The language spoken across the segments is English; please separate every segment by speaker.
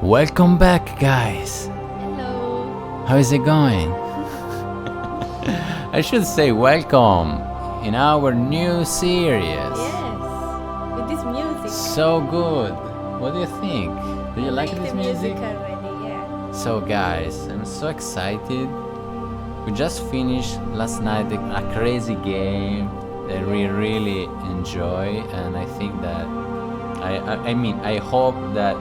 Speaker 1: Welcome back, guys.
Speaker 2: Hello.
Speaker 1: How is it going? I should say welcome in our new series.
Speaker 2: Yes, with this music.
Speaker 1: So good. What do you think? Do you like this
Speaker 2: the
Speaker 1: music?
Speaker 2: already, yeah.
Speaker 1: So, guys, I'm so excited. We just finished last night a crazy game that we really enjoy, and I think that I hope that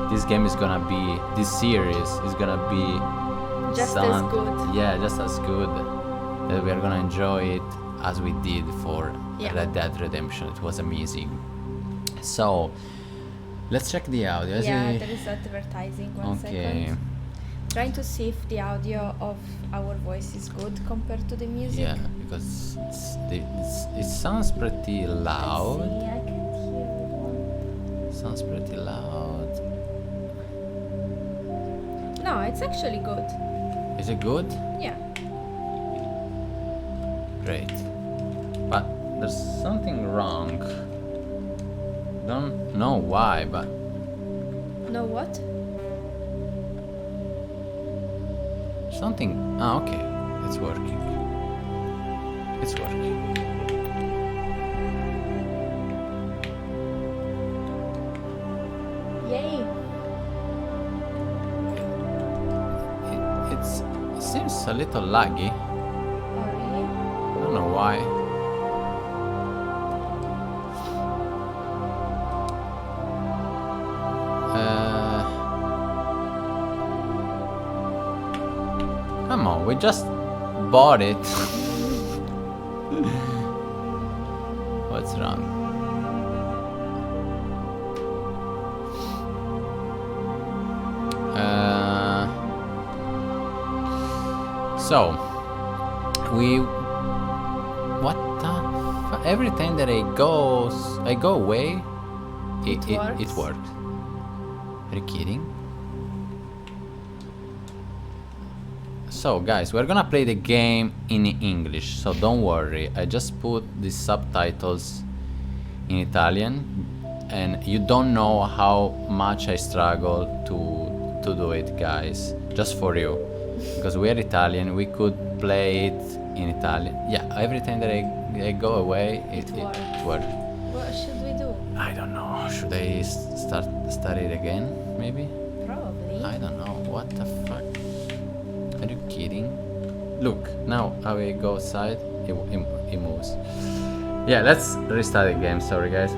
Speaker 1: this game is gonna be, this series is gonna be
Speaker 2: Just as good.
Speaker 1: Yeah, just as good. That we are gonna enjoy it as we did for Red Dead Redemption. It was amazing. So let's check the audio.
Speaker 2: There is advertising. One second. Trying to see if the audio of our voice is good compared to the music.
Speaker 1: Yeah, because it sounds pretty loud.
Speaker 2: Let's see, I can't hear it.
Speaker 1: Sounds pretty loud.
Speaker 2: No, it's actually good.
Speaker 1: Is it good?
Speaker 2: Yeah.
Speaker 1: Great. But there's something wrong. Don't know why, but
Speaker 2: No what?
Speaker 1: something. Ah, okay. It's working. It's working.
Speaker 2: Yay.
Speaker 1: It seems a little laggy.
Speaker 2: Oh, really?
Speaker 1: I don't know why. Come on, we just bought it. What's wrong? So what the every time that I go away, it works. Are you kidding? So guys, we're gonna play the game in English, so don't worry. I just put the subtitles in Italian, and you don't know how much I struggle to do it, guys. Just for you, because we are Italian, we could play it in Italian. Yeah, every time that I go away, it works.
Speaker 2: What should we do?
Speaker 1: I don't know. Should I start it again? Maybe.
Speaker 2: Probably.
Speaker 1: I don't know. What the fuck? Are you kidding? Look, now how I go outside, it moves. Yeah, let's restart the game. Sorry, guys.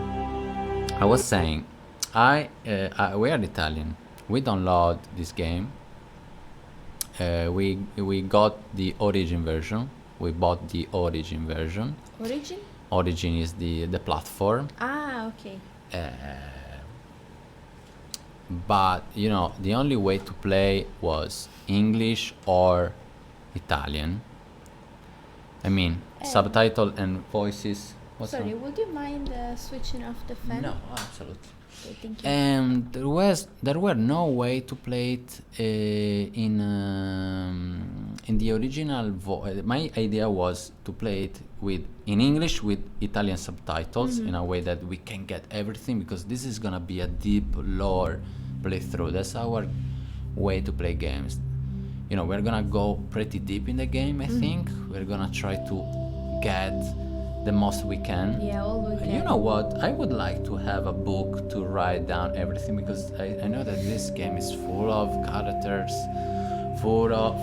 Speaker 1: I was saying, we are Italian. We download this game. We got the origin version. We bought the origin version.
Speaker 2: Origin?
Speaker 1: Origin is the platform.
Speaker 2: Ah, okay.
Speaker 1: But you know, the only way to play was English or Italian. I mean, subtitle and voices. What's
Speaker 2: Sorry,
Speaker 1: wrong?
Speaker 2: would you mind switching off the fan?
Speaker 1: No, absolutely.
Speaker 2: Okay, thank you.
Speaker 1: And there were no way to play it in the original. My idea was to play it in English with Italian subtitles in a way that we can get everything, because this is gonna be a deep lore playthrough. That's our way to play games. You know, we're gonna go pretty deep in the game. I think we're gonna try to get the most we can.
Speaker 2: Yeah, all we can.
Speaker 1: You know what? I would like to have a book to write down everything, because I know that this game is full of characters, full of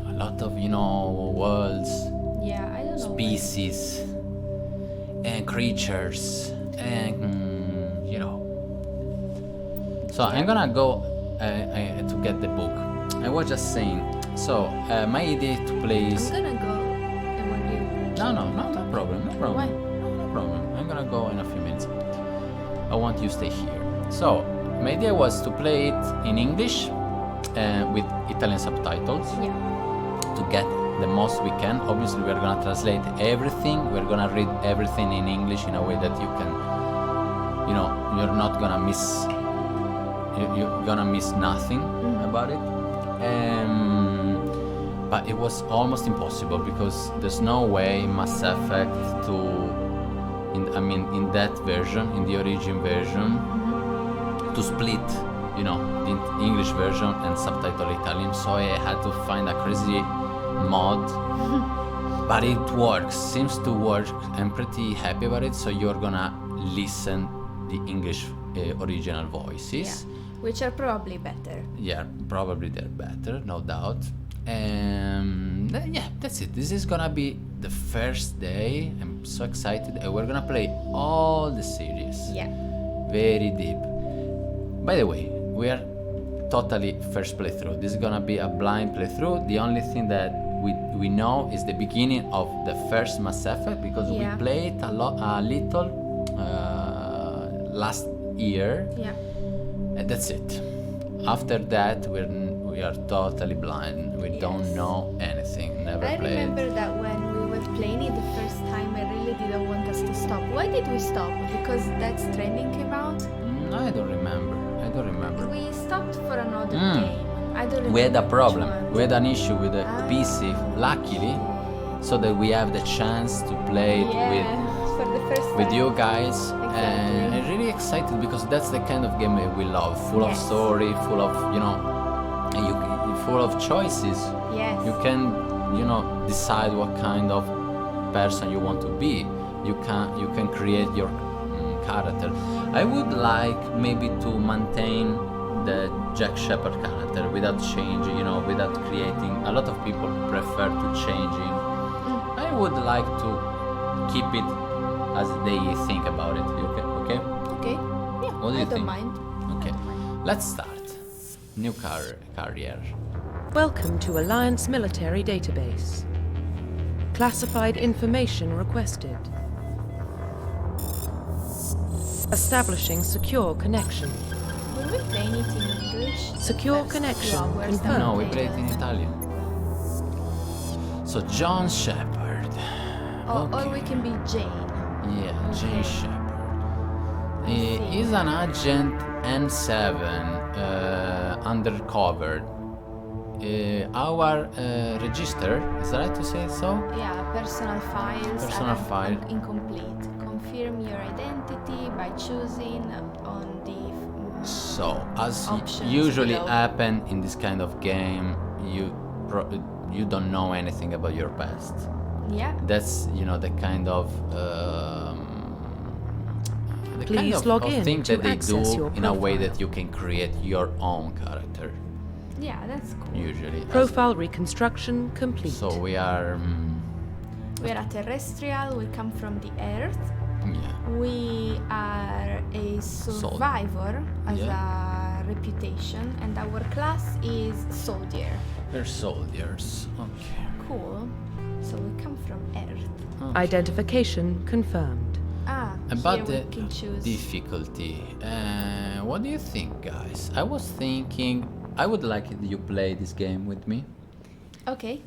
Speaker 1: a lot of, you know, worlds,
Speaker 2: Yeah, I don't know.
Speaker 1: species, and creatures, and you know. So I'm gonna go to get the book. I was just saying. So my idea to play is.
Speaker 2: I'm gonna go. And when you.
Speaker 1: No problem.
Speaker 2: Why?
Speaker 1: No problem. I'm gonna go in a few minutes. I want you to stay here. So, my idea was to play it in English with Italian subtitles
Speaker 2: Yeah.
Speaker 1: to get the most we can. Obviously, we're gonna translate everything. We're gonna read everything in English in a way that you can, you know, you're not gonna miss. You're gonna miss nothing about it. But it was almost impossible, because there's no way Mass Effect in that version, in the origin version, to split, the English version and subtitle Italian. So I had to find a crazy mod, but it works. Seems to work. I'm pretty happy about it. So you're gonna listen the English original voices.
Speaker 2: Yeah, which are probably better.
Speaker 1: Yeah, probably they're better, no doubt. Yeah, that's it. This is gonna be the first day. I'm so excited, and we're gonna play all the series.
Speaker 2: Yeah.
Speaker 1: Very deep. By the way, we are totally first playthrough. This is gonna be a blind playthrough. The only thing that we know is the beginning of the first Mass Effect, because we played a little last year.
Speaker 2: Yeah.
Speaker 1: And that's it. After that, we are totally blind. We don't know anything. Never
Speaker 2: I
Speaker 1: played.
Speaker 2: remember that when we were playing it the first time, I really didn't want us to stop. Why did we stop? Because Death Stranding came out?
Speaker 1: I don't remember.
Speaker 2: We stopped for another game. I don't remember.
Speaker 1: We had a problem.
Speaker 2: which one.
Speaker 1: We had an issue with the PC, luckily, so that we have the chance to play it
Speaker 2: for the first
Speaker 1: with
Speaker 2: time.
Speaker 1: you guys. And
Speaker 2: Exactly.
Speaker 1: I'm really excited because that's the kind of game that we love. Full of story, full of, full of choices.
Speaker 2: Yes.
Speaker 1: You can, decide what kind of person you want to be. You can create your character. I would like maybe to maintain the Jack Shepherd character without changing, without creating. A lot of people prefer to changing. I would like to keep it as they think about it. Okay?
Speaker 2: Okay. Yeah.
Speaker 1: What do you
Speaker 2: I don't
Speaker 1: think?
Speaker 2: mind.
Speaker 1: Okay. Let's start. New career.
Speaker 3: Welcome to Alliance Military Database. Classified information requested. Establishing secure connection.
Speaker 2: Were we playing it in English?
Speaker 3: Secure
Speaker 2: First
Speaker 3: connection
Speaker 2: 2 hours
Speaker 3: confirmed.
Speaker 2: that
Speaker 1: No, we
Speaker 2: played
Speaker 1: played in Italian. So John Shepard.
Speaker 2: Or we can be Jane.
Speaker 1: Yeah,
Speaker 2: Okay.
Speaker 1: Jane Shepard.
Speaker 2: see.
Speaker 1: He's an agent N7, undercover. Our register, is that right to say so?
Speaker 2: Yeah, personal files
Speaker 1: Personal
Speaker 2: are
Speaker 1: file.
Speaker 2: incomplete. Confirm your identity by choosing on the
Speaker 1: So, as
Speaker 2: Options
Speaker 1: usually
Speaker 2: below.
Speaker 1: happen in this kind of game, you don't know anything about your past.
Speaker 2: yeah.
Speaker 1: That's the kind of
Speaker 3: Please log in
Speaker 1: thing
Speaker 3: to
Speaker 1: that they do
Speaker 3: access your
Speaker 1: in a way
Speaker 3: profile.
Speaker 1: that you can create your own character.
Speaker 2: Yeah, that's cool.
Speaker 1: Usually.
Speaker 3: Profile reconstruction complete.
Speaker 1: So we are.
Speaker 2: We're a terrestrial, we come from the Earth.
Speaker 1: Yeah.
Speaker 2: We are a survivor as a reputation, and our class is soldier.
Speaker 1: We're soldiers. Okay.
Speaker 2: Cool. So we come from Earth.
Speaker 3: Identification confirmed.
Speaker 1: About
Speaker 2: here
Speaker 1: the
Speaker 2: we can choose.
Speaker 1: difficulty, what do you think, guys? I was thinking I would like you play this game with me.
Speaker 2: Okay.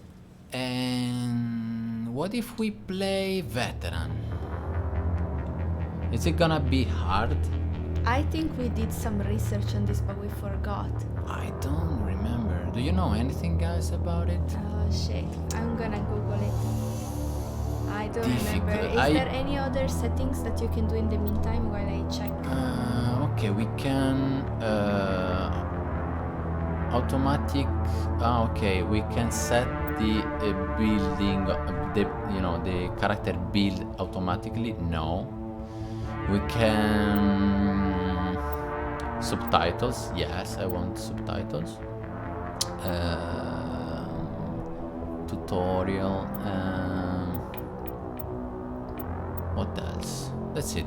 Speaker 1: And what if we play veteran? Is it gonna be hard?
Speaker 2: I think we did some research on this, but we forgot.
Speaker 1: I don't remember. Do you know anything, guys, about it?
Speaker 2: Oh shit. I'm gonna Google it. I don't remember.
Speaker 1: Difficult.
Speaker 2: Is there any other settings that you can do in the meantime while I check?
Speaker 1: Okay, we can automatic. Okay, we can set the building, the character build automatically. No, we can subtitles. Yes, I want subtitles. Tutorial. What else? That's it.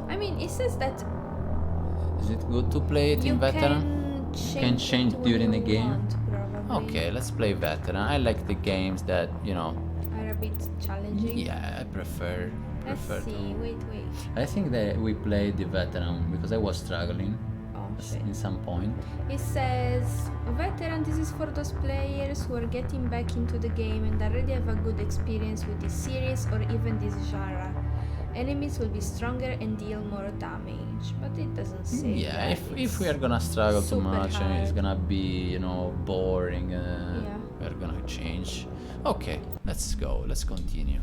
Speaker 2: I mean, it says that
Speaker 1: Is it good to play it
Speaker 2: you
Speaker 1: in veteran?
Speaker 2: can
Speaker 1: change
Speaker 2: it when
Speaker 1: during
Speaker 2: you
Speaker 1: the game?
Speaker 2: want, probably.
Speaker 1: Okay, let's play veteran. I like the games that
Speaker 2: Are a bit challenging.
Speaker 1: Yeah, I prefer.
Speaker 2: Let's see. Wait.
Speaker 1: I think that we played the veteran because I was struggling
Speaker 2: Oh shit.
Speaker 1: in some point.
Speaker 2: It says, veteran, this is for those players who are getting back into the game and already have a good experience with this series or even this genre. Enemies will be stronger and deal more damage, but it doesn't say.
Speaker 1: Yeah,
Speaker 2: that.
Speaker 1: if we are gonna struggle too
Speaker 2: super
Speaker 1: much and it's
Speaker 2: hard.
Speaker 1: gonna be
Speaker 2: Yeah.
Speaker 1: boring, we're gonna change. Okay, let's go. Let's continue.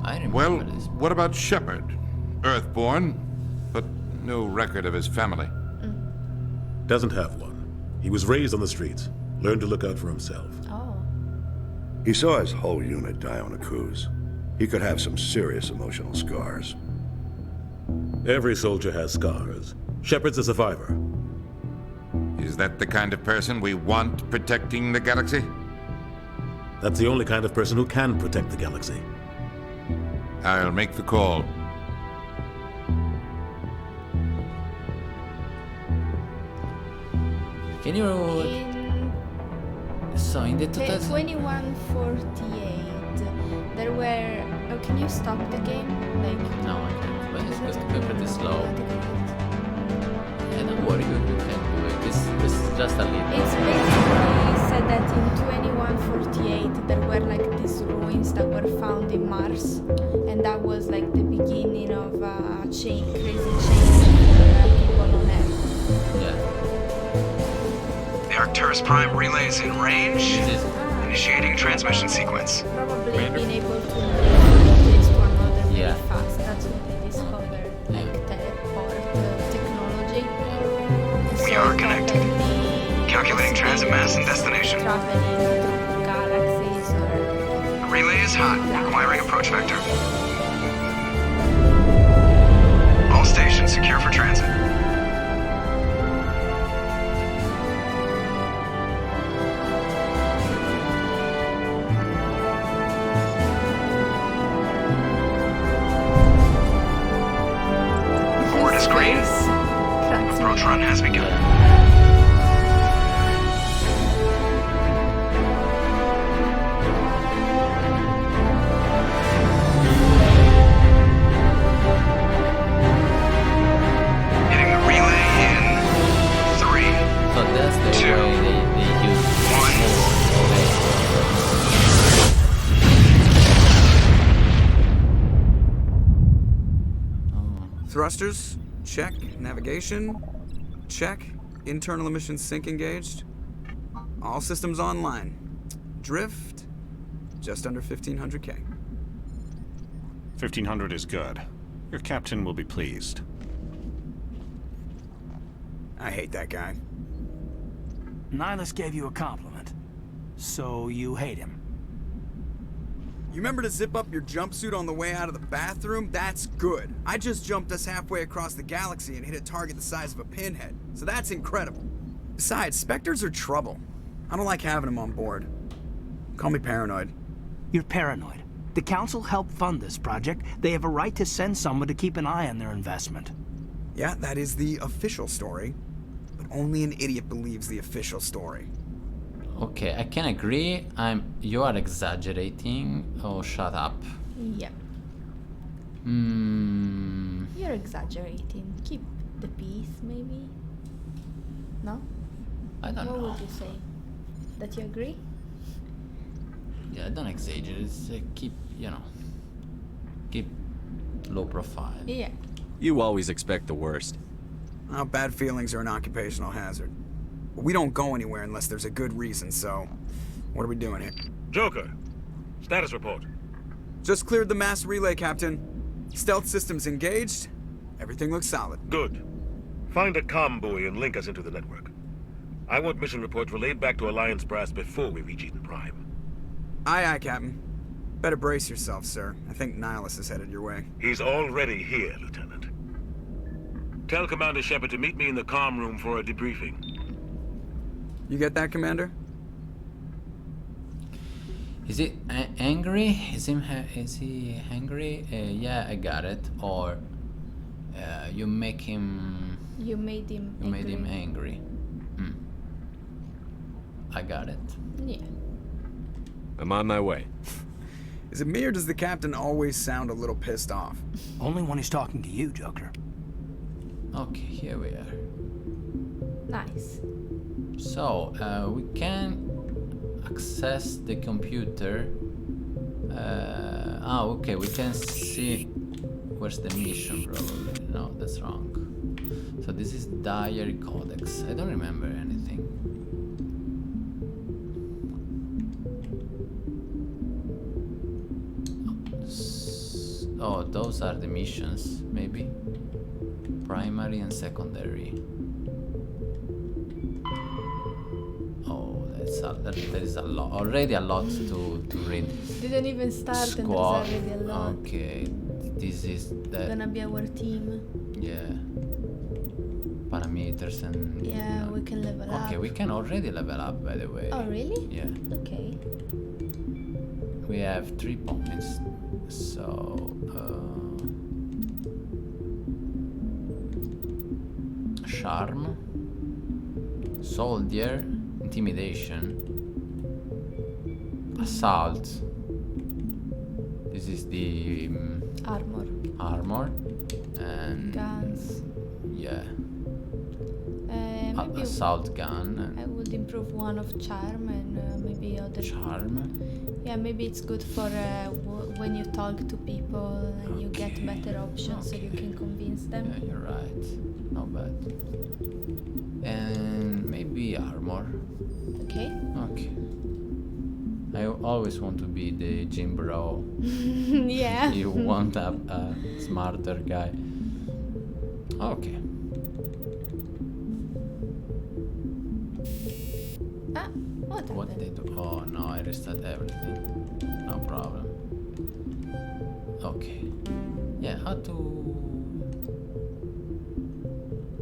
Speaker 1: I remember
Speaker 4: Well,
Speaker 1: this.
Speaker 4: what about Shepard? Earthborn, but no record of his family.
Speaker 5: Doesn't have one. He was raised on the streets. Learned to look out for himself.
Speaker 2: Oh.
Speaker 6: He saw his whole unit die on a cruise. He could have some serious emotional scars.
Speaker 5: Every soldier has scars. Shepard's a survivor.
Speaker 4: Is that the kind of person we want protecting the galaxy?
Speaker 5: That's the only kind of person who can protect the galaxy.
Speaker 4: I'll make the call.
Speaker 1: Can you... So in the
Speaker 2: Okay,
Speaker 1: 2000...
Speaker 2: 2148. There were. Oh, can you stop the game? Like.
Speaker 1: No, I can't. But it's going to be pretty slow. Yeah, don't worry, you can do it. This is just a little.
Speaker 2: It's basically said that in 2148 there were like these ruins that were found in Mars, and that was like the beginning of a crazy change for people on Earth.
Speaker 1: Yeah.
Speaker 7: The Arcturus Prime relay is in range.
Speaker 1: This is...
Speaker 7: Initiating transmission sequence.
Speaker 2: Probably
Speaker 1: Commander?
Speaker 2: being able to move from one place to another really
Speaker 1: Yeah.
Speaker 2: fast. That's what they discovered, like teleport technology.
Speaker 7: We
Speaker 2: So
Speaker 7: are
Speaker 2: it
Speaker 7: connected.
Speaker 2: probably
Speaker 7: Calculating transit mass and destination.
Speaker 2: traveling through galaxies or
Speaker 7: The relay is hot, requiring approach vector. All stations secure for transit. Board is green. Approach run has begun. Hitting the relay in 3.
Speaker 1: So that's the
Speaker 7: Two.
Speaker 1: way they use
Speaker 7: One.
Speaker 8: Thrusters, check. Navigation, check. Internal emissions sync engaged. All systems online. Drift, just under 1500K.
Speaker 9: 1500 is good. Your captain will be pleased.
Speaker 8: I hate that guy.
Speaker 10: Nihilus gave you a compliment. So you hate him.
Speaker 8: You remember to zip up your jumpsuit on the way out of the bathroom? That's good. I just jumped us halfway across the galaxy and hit a target the size of a pinhead. So that's incredible. Besides, Spectres are trouble. I don't like having them on board. Call me paranoid.
Speaker 10: You're paranoid. The Council helped fund this project. They have a right to send someone to keep an eye on their investment.
Speaker 8: Yeah, that is the official story. But only an idiot believes the official story.
Speaker 1: Okay, I can agree. You are exaggerating. Oh, shut up.
Speaker 2: Yeah, you're exaggerating. Keep the peace, maybe. No?
Speaker 1: I don't
Speaker 2: What
Speaker 1: know.
Speaker 2: would you say? That you agree?
Speaker 1: Yeah, don't exaggerate. It's, keep low profile.
Speaker 2: Yeah.
Speaker 11: You always expect the worst.
Speaker 8: Well, bad feelings are an occupational hazard. But we don't go anywhere unless there's a good reason, so what are we doing here?
Speaker 5: Joker, status report.
Speaker 8: Just cleared the mass relay, Captain. Stealth systems engaged. Everything looks solid.
Speaker 5: Good. Find a comm buoy and link us into the network. I want mission reports relayed back to Alliance Brass before we reach Eden Prime.
Speaker 8: Aye, aye, Captain. Better brace yourself, sir. I think Nihilus is headed your way.
Speaker 5: He's already here, Lieutenant. Tell Commander Shepard to meet me in the comm room for a debriefing.
Speaker 8: You get that, Commander?
Speaker 1: Is he angry? Is he angry? Yeah, I got it. Or you make him.
Speaker 2: You made him
Speaker 1: You
Speaker 2: angry.
Speaker 1: made him angry. I got it.
Speaker 2: Yeah.
Speaker 11: I'm on my way.
Speaker 8: Is it me or does the Captain always sound a little pissed off?
Speaker 10: Only when he's talking to you, Joker.
Speaker 1: Okay, here we are.
Speaker 2: Nice.
Speaker 1: So we can access the computer. Okay, we can see where's the mission probably. No, that's wrong. So this is diary codex. I don't remember anything. Oh, those are the missions, maybe? Primary and secondary. Oh, there is a lot. Already a lot to read.
Speaker 2: Didn't even start
Speaker 1: Squad.
Speaker 2: and there's already a lot.
Speaker 1: Okay, this is the...
Speaker 2: Gonna be our team.
Speaker 1: Yeah. Parameters and...
Speaker 2: Yeah, we can level up.
Speaker 1: Okay, we can already level up, by the way.
Speaker 2: Oh, really?
Speaker 1: Yeah.
Speaker 2: Okay.
Speaker 1: We have 3 points, so... Charm, Soldier, Intimidation, Assault. This is the armor, and
Speaker 2: guns.
Speaker 1: Yeah.
Speaker 2: Maybe
Speaker 1: Assault gun.
Speaker 2: I would improve one of charm and maybe other.
Speaker 1: Charm.
Speaker 2: Yeah, maybe it's good for when you talk to people and you get better options so you can convince them.
Speaker 1: Yeah, you're right. Not bad. And maybe armor.
Speaker 2: Okay.
Speaker 1: Okay. I always want to be the gym bro.
Speaker 2: Yeah.
Speaker 1: You want a smarter guy. Okay.
Speaker 2: Ah, what
Speaker 1: What they do? Oh no, I restart everything. No problem. Okay. Yeah, how to...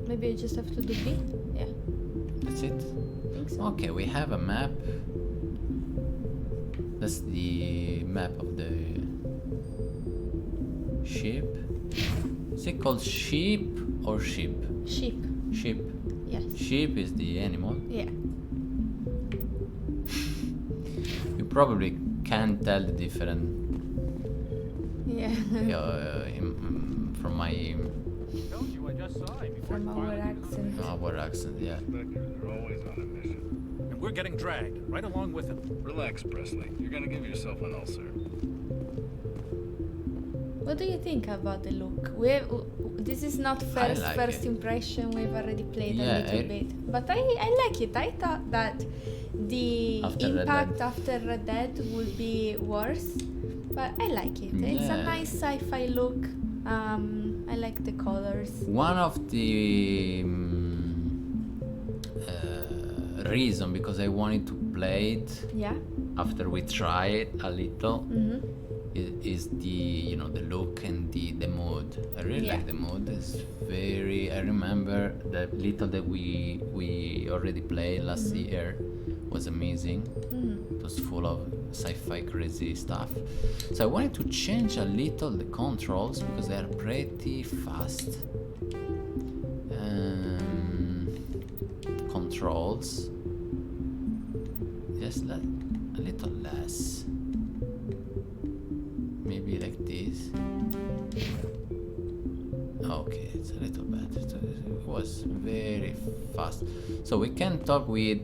Speaker 2: Maybe you just have to do B? Yeah.
Speaker 1: That's it?
Speaker 2: I think so.
Speaker 1: Okay, we have a map. That's the map of the ship. Is it called sheep or sheep?
Speaker 2: Sheep.
Speaker 1: Sheep.
Speaker 2: Yes.
Speaker 1: Sheep is the animal.
Speaker 2: Yeah.
Speaker 1: You probably can't tell the difference
Speaker 2: Yeah.
Speaker 1: from my...
Speaker 2: From our accent.
Speaker 1: Our accent, yeah.
Speaker 5: They're always on a mission.
Speaker 9: And we're getting dragged, right along with him.
Speaker 12: Relax, Presley. You're gonna give yourself an ulcer.
Speaker 2: What do you think about the look? This is not first impression. We've already played a little bit, but I like it. I thought that the impact after Red Dead would be worse, but I like it. It's a nice sci-fi look. I like the colors.
Speaker 1: One of the reason because I wanted to play it.
Speaker 2: Yeah.
Speaker 1: After we try it a little. Is the the look and the mood. I really like the mood. It's very... I remember the little that we already played last year was amazing. It was full of sci-fi crazy stuff. So I wanted to change a little the controls because they are pretty fast. Controls just like a little less. Maybe like this. Okay, it's a little better. It was very fast. So we can talk with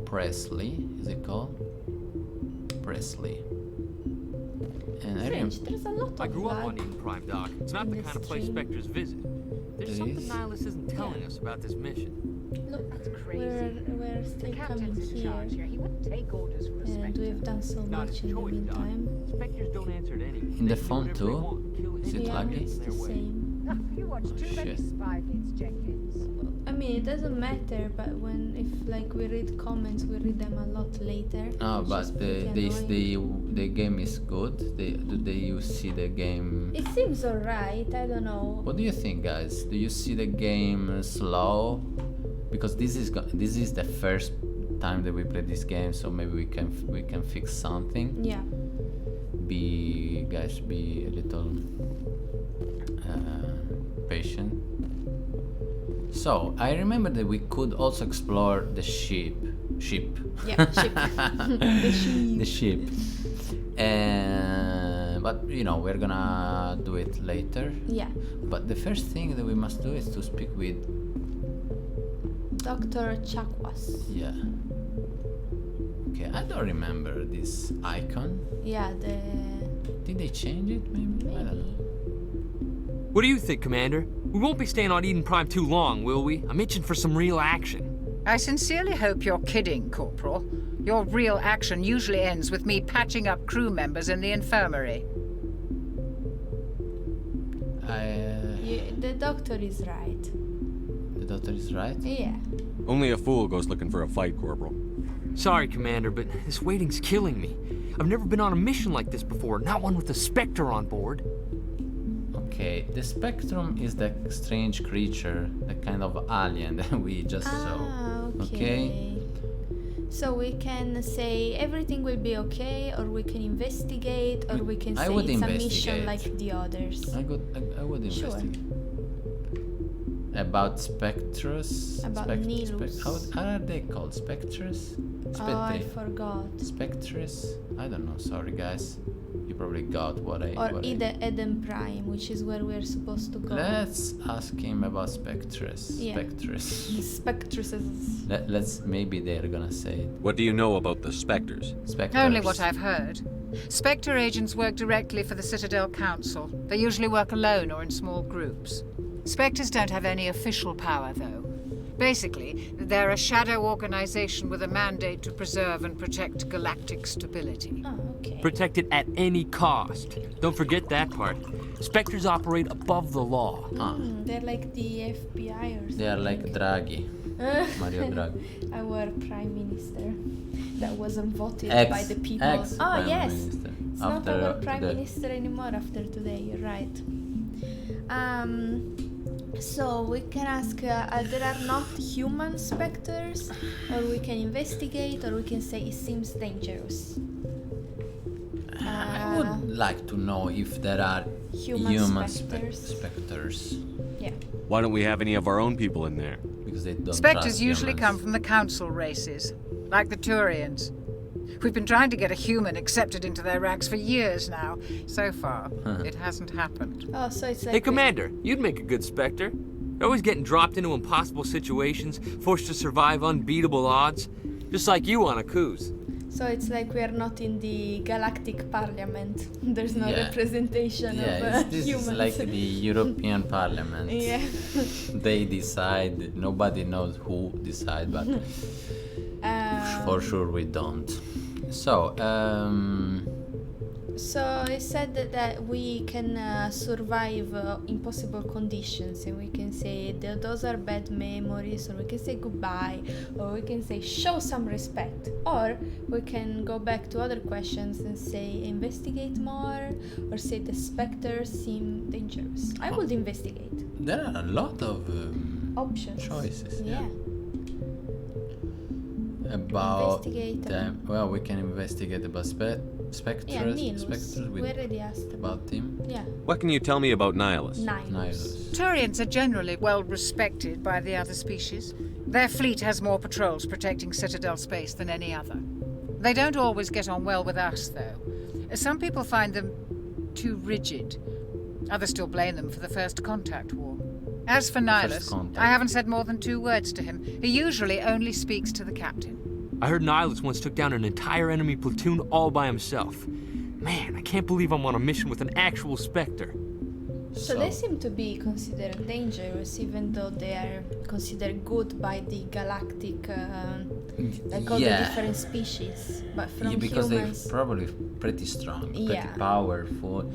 Speaker 1: Presley. Is it called? Presley. And
Speaker 2: Strange, there's a lot of
Speaker 13: I grew up on
Speaker 2: lag
Speaker 13: Eden Prime, Doc. It's not the kind of place Spectres visit. There's something Nihilus isn't telling us about this mission.
Speaker 2: Look,
Speaker 14: That's crazy.
Speaker 2: we're still coming
Speaker 14: Captain's in charge here.
Speaker 2: here,
Speaker 14: He wouldn't take orders from a
Speaker 2: and
Speaker 14: Spectre.
Speaker 2: we've done so much in the meantime.
Speaker 13: Spectres don't answer to anything.
Speaker 1: in the phone too? Is it
Speaker 2: Yeah,
Speaker 1: laggy?
Speaker 2: it's the same.
Speaker 14: You watch too many
Speaker 1: Shit.
Speaker 14: spy vids, Jenkins.
Speaker 2: I mean, it doesn't matter, but if like we read comments, we read them a lot later.
Speaker 1: No,
Speaker 2: which is
Speaker 1: but
Speaker 2: pretty annoying.
Speaker 1: the game is good. Do you see the game?
Speaker 2: It seems alright. I don't know.
Speaker 1: What do you think, guys? Do you see the game slow? Because this is the first time that we play this game, so maybe we can fix something.
Speaker 2: Yeah.
Speaker 1: Be a little patient. So I remember that we could also explore the ship.
Speaker 2: Yeah, ship. The sheep.
Speaker 1: The ship. But we're gonna do it later.
Speaker 2: Yeah.
Speaker 1: But the first thing that we must do is to speak with
Speaker 2: Dr. Chakwas.
Speaker 1: Yeah. Okay, I don't remember this icon.
Speaker 2: Yeah,
Speaker 1: Did they change it? Maybe. I don't know.
Speaker 13: What do you think, Commander? We won't be staying on Eden Prime too long, will we? I'm itching for some real action.
Speaker 14: I sincerely hope you're kidding, Corporal. Your real action usually ends with me patching up crew members in the infirmary.
Speaker 2: The doctor is right.
Speaker 1: The doctor is right?
Speaker 2: Yeah.
Speaker 11: Only a fool goes looking for a fight, Corporal.
Speaker 13: Sorry, Commander, but this waiting's killing me. I've never been on a mission like this before, not one with a Spectre on board.
Speaker 1: Okay, the Spectrum is that strange creature, the kind of alien that we just saw. Okay?
Speaker 2: So we can say everything will be okay, or we can investigate, or we can say
Speaker 1: I would
Speaker 2: it's a mission
Speaker 1: investigate.
Speaker 2: like the others.
Speaker 1: I would
Speaker 2: Sure.
Speaker 1: investigate. About Spectres?
Speaker 2: About Nilus.
Speaker 1: How are they called? Spectres?
Speaker 2: Oh, I forgot.
Speaker 1: Spectres? I don't know, sorry guys. You probably got what I...
Speaker 2: Or Eden Prime, which is where we're supposed to go.
Speaker 1: Let's ask him about Spectres.
Speaker 2: Yeah.
Speaker 1: Spectres.
Speaker 2: Spectruses.
Speaker 1: Let's... Maybe they're gonna say it.
Speaker 11: What do you know about the Spectres?
Speaker 1: Spectres.
Speaker 14: Only what I've heard. Spectre agents work directly for the Citadel Council. They usually work alone or in small groups. Spectres don't have any official power, though. Basically, they're a shadow organization with a mandate to preserve and protect galactic stability.
Speaker 2: Oh, okay.
Speaker 13: Protect it at any cost. Don't forget that part. Spectres operate above the law.
Speaker 2: They're like the FBI or something.
Speaker 1: They are like Draghi. Mario Draghi.
Speaker 2: Our prime minister that wasn't voted
Speaker 1: Ex-
Speaker 2: by the people.
Speaker 1: ex-prime
Speaker 2: Yes.
Speaker 1: minister.
Speaker 2: It's
Speaker 1: After,
Speaker 2: not our prime
Speaker 1: today.
Speaker 2: minister anymore after today, you're right. So we can ask, there are not human specters, or we can investigate, or we can say it seems dangerous.
Speaker 1: I would like to know if there are
Speaker 2: Human
Speaker 1: specters.
Speaker 2: Yeah.
Speaker 11: Why don't we have any of our own people in there?
Speaker 1: Because they don't
Speaker 14: Spectres
Speaker 1: trust
Speaker 14: usually
Speaker 1: humans.
Speaker 14: come from the Council races, like the Turians. We've been trying to get a human accepted into their ranks for years now. So far, it hasn't happened.
Speaker 2: Oh, so it's like...
Speaker 13: Hey, Commander, you'd make a good Spectre. You're always getting dropped into impossible situations, forced to survive unbeatable odds. Just like you on a cruise.
Speaker 2: So it's like we are not in the galactic parliament. There's no
Speaker 1: Yeah.
Speaker 2: representation of
Speaker 1: this
Speaker 2: humans.
Speaker 1: is like the European Parliament.
Speaker 2: Yeah.
Speaker 1: They decide. Nobody knows who decide, but for sure we don't. So,
Speaker 2: So it said that we can survive impossible conditions, and we can say that those are bad memories, or we can say goodbye, or we can say show some respect, or we can go back to other questions and say investigate more, or say the specters seem dangerous. I would investigate.
Speaker 1: there are a lot of
Speaker 2: Options.
Speaker 1: choices.
Speaker 2: Yeah.
Speaker 1: About
Speaker 2: Investigate
Speaker 1: them. Well, we can investigate about specters.
Speaker 2: Yeah, Nilus.
Speaker 1: Spectres
Speaker 2: We
Speaker 1: with
Speaker 2: already asked
Speaker 1: about him.
Speaker 2: Yeah.
Speaker 11: What can you tell me about Nihilus?
Speaker 2: Nihilus.
Speaker 14: Turians are generally well respected by the other species. Their fleet has more patrols protecting Citadel space than any other. They don't always get on well with us, though. Some people find them too rigid. Others still blame them for the First Contact War. As for Nihilus,
Speaker 1: Contact.
Speaker 14: I haven't said more than 2 words to him. He usually only speaks to the captain.
Speaker 13: I heard Nihilus once took down an entire enemy platoon all by himself. Man, I can't believe I'm on a mission with an actual Spectre.
Speaker 2: So they seem to be considered dangerous, even though they are considered good by the galactic, like all the
Speaker 1: Yeah.
Speaker 2: different species. But from
Speaker 1: Yeah, because
Speaker 2: humans,
Speaker 1: they're probably pretty strong, pretty
Speaker 2: Yeah.
Speaker 1: powerful,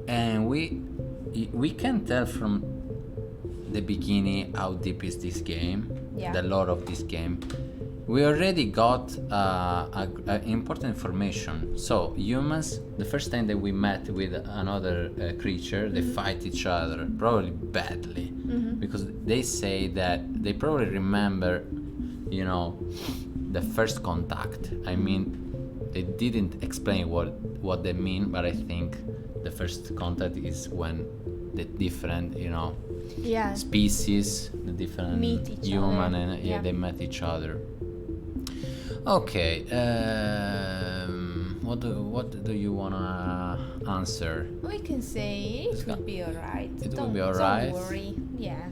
Speaker 1: and we can tell from the beginning how deep is this game,
Speaker 2: Yeah.
Speaker 1: the lore of this game. We already got important information. So humans, the first time that we met with another creature, they fight each other, probably badly, because they say that they probably remember, the first contact. I mean, they didn't explain what they mean, but I think the first contact is when the different,
Speaker 2: yeah,
Speaker 1: species, the different
Speaker 2: Meet each
Speaker 1: human,
Speaker 2: other.
Speaker 1: and
Speaker 2: Yeah.
Speaker 1: they met each other. Okay, what do you wanna answer?
Speaker 2: we can say it will be alright.
Speaker 1: It will be alright.
Speaker 2: Don't worry. Yeah.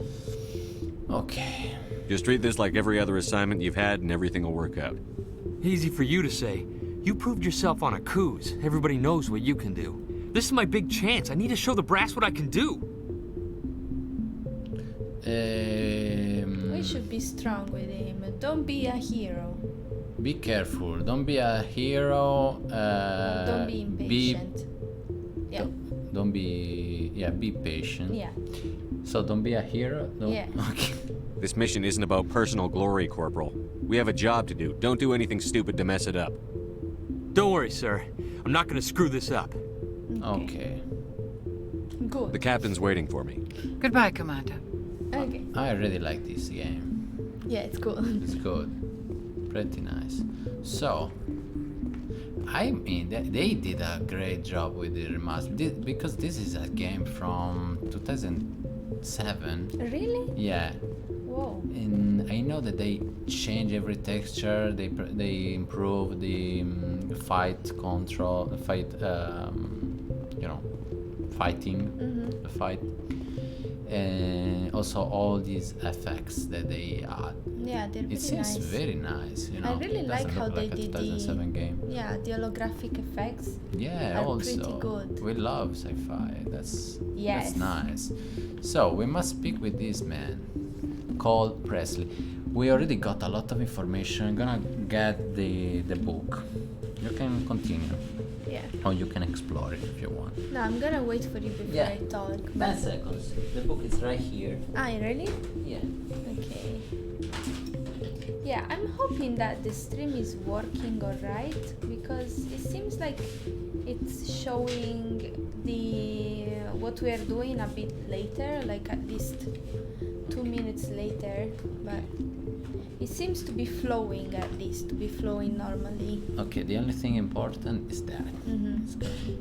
Speaker 1: Okay.
Speaker 11: Just treat this like every other assignment you've had and everything will work out.
Speaker 13: Easy for you to say. You proved yourself on a cruise. Everybody knows what you can do. This is my big chance. I need to show the brass what I can do.
Speaker 2: We should be strong with him. Don't be a hero.
Speaker 1: Be careful. Don't be a hero.
Speaker 2: Don't be impatient. Yeah.
Speaker 1: Don't be. Yeah, be patient.
Speaker 2: Yeah.
Speaker 1: So don't be a hero. Don't...
Speaker 2: Yeah.
Speaker 1: Okay.
Speaker 11: This mission isn't about personal glory, Corporal. We have a job to do. Don't do anything stupid to mess it up.
Speaker 13: Don't worry, sir. I'm not gonna screw this up.
Speaker 1: Okay.
Speaker 2: Good.
Speaker 11: The captain's waiting for me.
Speaker 14: Goodbye, Commander.
Speaker 2: Okay.
Speaker 1: I really like this game.
Speaker 2: Yeah, it's cool.
Speaker 1: It's good. Pretty nice. So, I mean, they did a great job with the remaster. Because this is a game from 2007.
Speaker 2: Really?
Speaker 1: Yeah.
Speaker 2: Whoa.
Speaker 1: And I know that they change every texture. They improve the fight control, fighting, the fight, and also all these effects that they add.
Speaker 2: Yeah, they're
Speaker 1: It
Speaker 2: really
Speaker 1: seems
Speaker 2: nice.
Speaker 1: very nice. You know.
Speaker 2: I really
Speaker 1: It
Speaker 2: like
Speaker 1: doesn't
Speaker 2: how
Speaker 1: look
Speaker 2: they
Speaker 1: like a
Speaker 2: did
Speaker 1: 2007 game.
Speaker 2: Yeah, the holographic effects.
Speaker 1: Yeah,
Speaker 2: are
Speaker 1: also
Speaker 2: pretty good.
Speaker 1: we love sci-fi. That's
Speaker 2: Yes.
Speaker 1: nice. So we must speak with this man called Presley. We already got a lot of information. I'm gonna get the book. You can continue,
Speaker 2: Yeah.
Speaker 1: or you can explore it if you want.
Speaker 2: No, I'm gonna wait for you before
Speaker 1: Yeah.
Speaker 2: I talk.
Speaker 1: 10 seconds. The book is right here.
Speaker 2: Ah, really?
Speaker 1: Yeah.
Speaker 2: Okay. Yeah, I'm hoping that the stream is working alright because it seems like it's showing what we are doing a bit later, like at least 2 minutes later, but it seems to be flowing normally.
Speaker 1: Okay, the only thing important is that. It's good.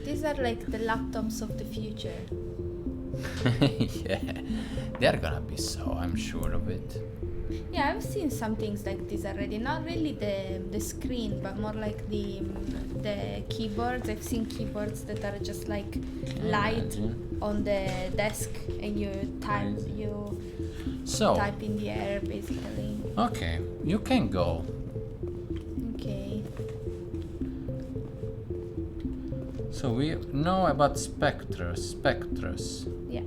Speaker 2: These are like the laptops of the future.
Speaker 1: Yeah, they're gonna be so, I'm sure of it.
Speaker 2: Yeah, I've seen some things like this already. Not really the screen, but more like the keyboards. I've seen keyboards that are just like light on the desk, and you type type in the air basically.
Speaker 1: Okay, you can go.
Speaker 2: Okay.
Speaker 1: So we know about specters.
Speaker 2: Yeah.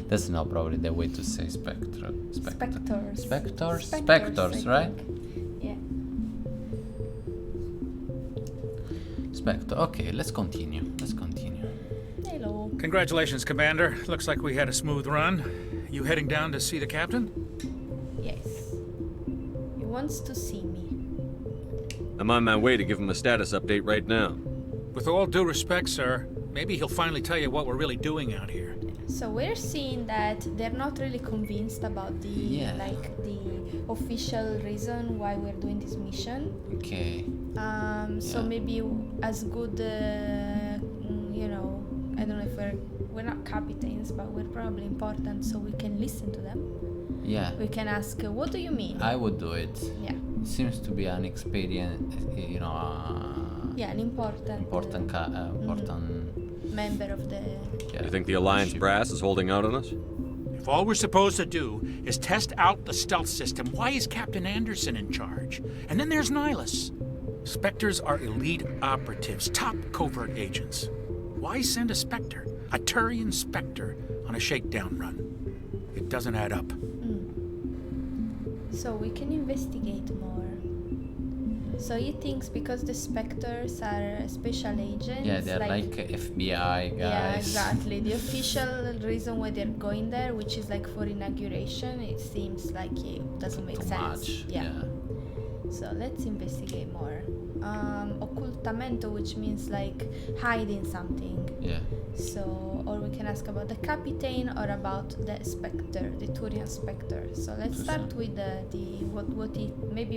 Speaker 1: That's not probably the way to say spectre.
Speaker 2: Spectors.
Speaker 1: Spectors, right?
Speaker 2: Yeah.
Speaker 1: Spectre. Okay, let's continue.
Speaker 2: Hello.
Speaker 9: Congratulations, Commander. Looks like we had a smooth run. You heading down to see the captain?
Speaker 2: Yes. He wants to see me.
Speaker 11: I'm on my way to give him a status update right now.
Speaker 9: With all due respect, sir, maybe he'll finally tell you what we're really doing out here.
Speaker 2: So we're seeing that they're not really convinced about the official reason why we're doing this mission.
Speaker 1: Okay.
Speaker 2: So maybe as good, I don't know if we're not captains, but we're probably important, so we can listen to them.
Speaker 1: Yeah.
Speaker 2: We can ask, what do you mean?
Speaker 1: I would do it.
Speaker 2: Yeah.
Speaker 1: It seems to be an experience,
Speaker 2: yeah, an important member of the.
Speaker 11: You think the Alliance brass is holding out on us?
Speaker 9: If all we're supposed to do is test out the stealth system, why is Captain Anderson in charge? And then there's Nihilus. Spectres are elite operatives, top covert agents. Why send a Spectre, a Turian Spectre, on a shakedown run? It doesn't add up.
Speaker 2: So we can investigate more. So he thinks because the Spectres are special agents.
Speaker 1: Yeah, they're like FBI guys.
Speaker 2: Yeah, exactly. The official reason why they're going there, which is like for inauguration, it seems like it doesn't make
Speaker 1: Too
Speaker 2: sense.
Speaker 1: much.
Speaker 2: Yeah. So let's investigate more. Occultamento, which means like hiding something.
Speaker 1: Yeah.
Speaker 2: So, or we can ask about the Captain or about the Spectre, the Turian Spectre. So let's start with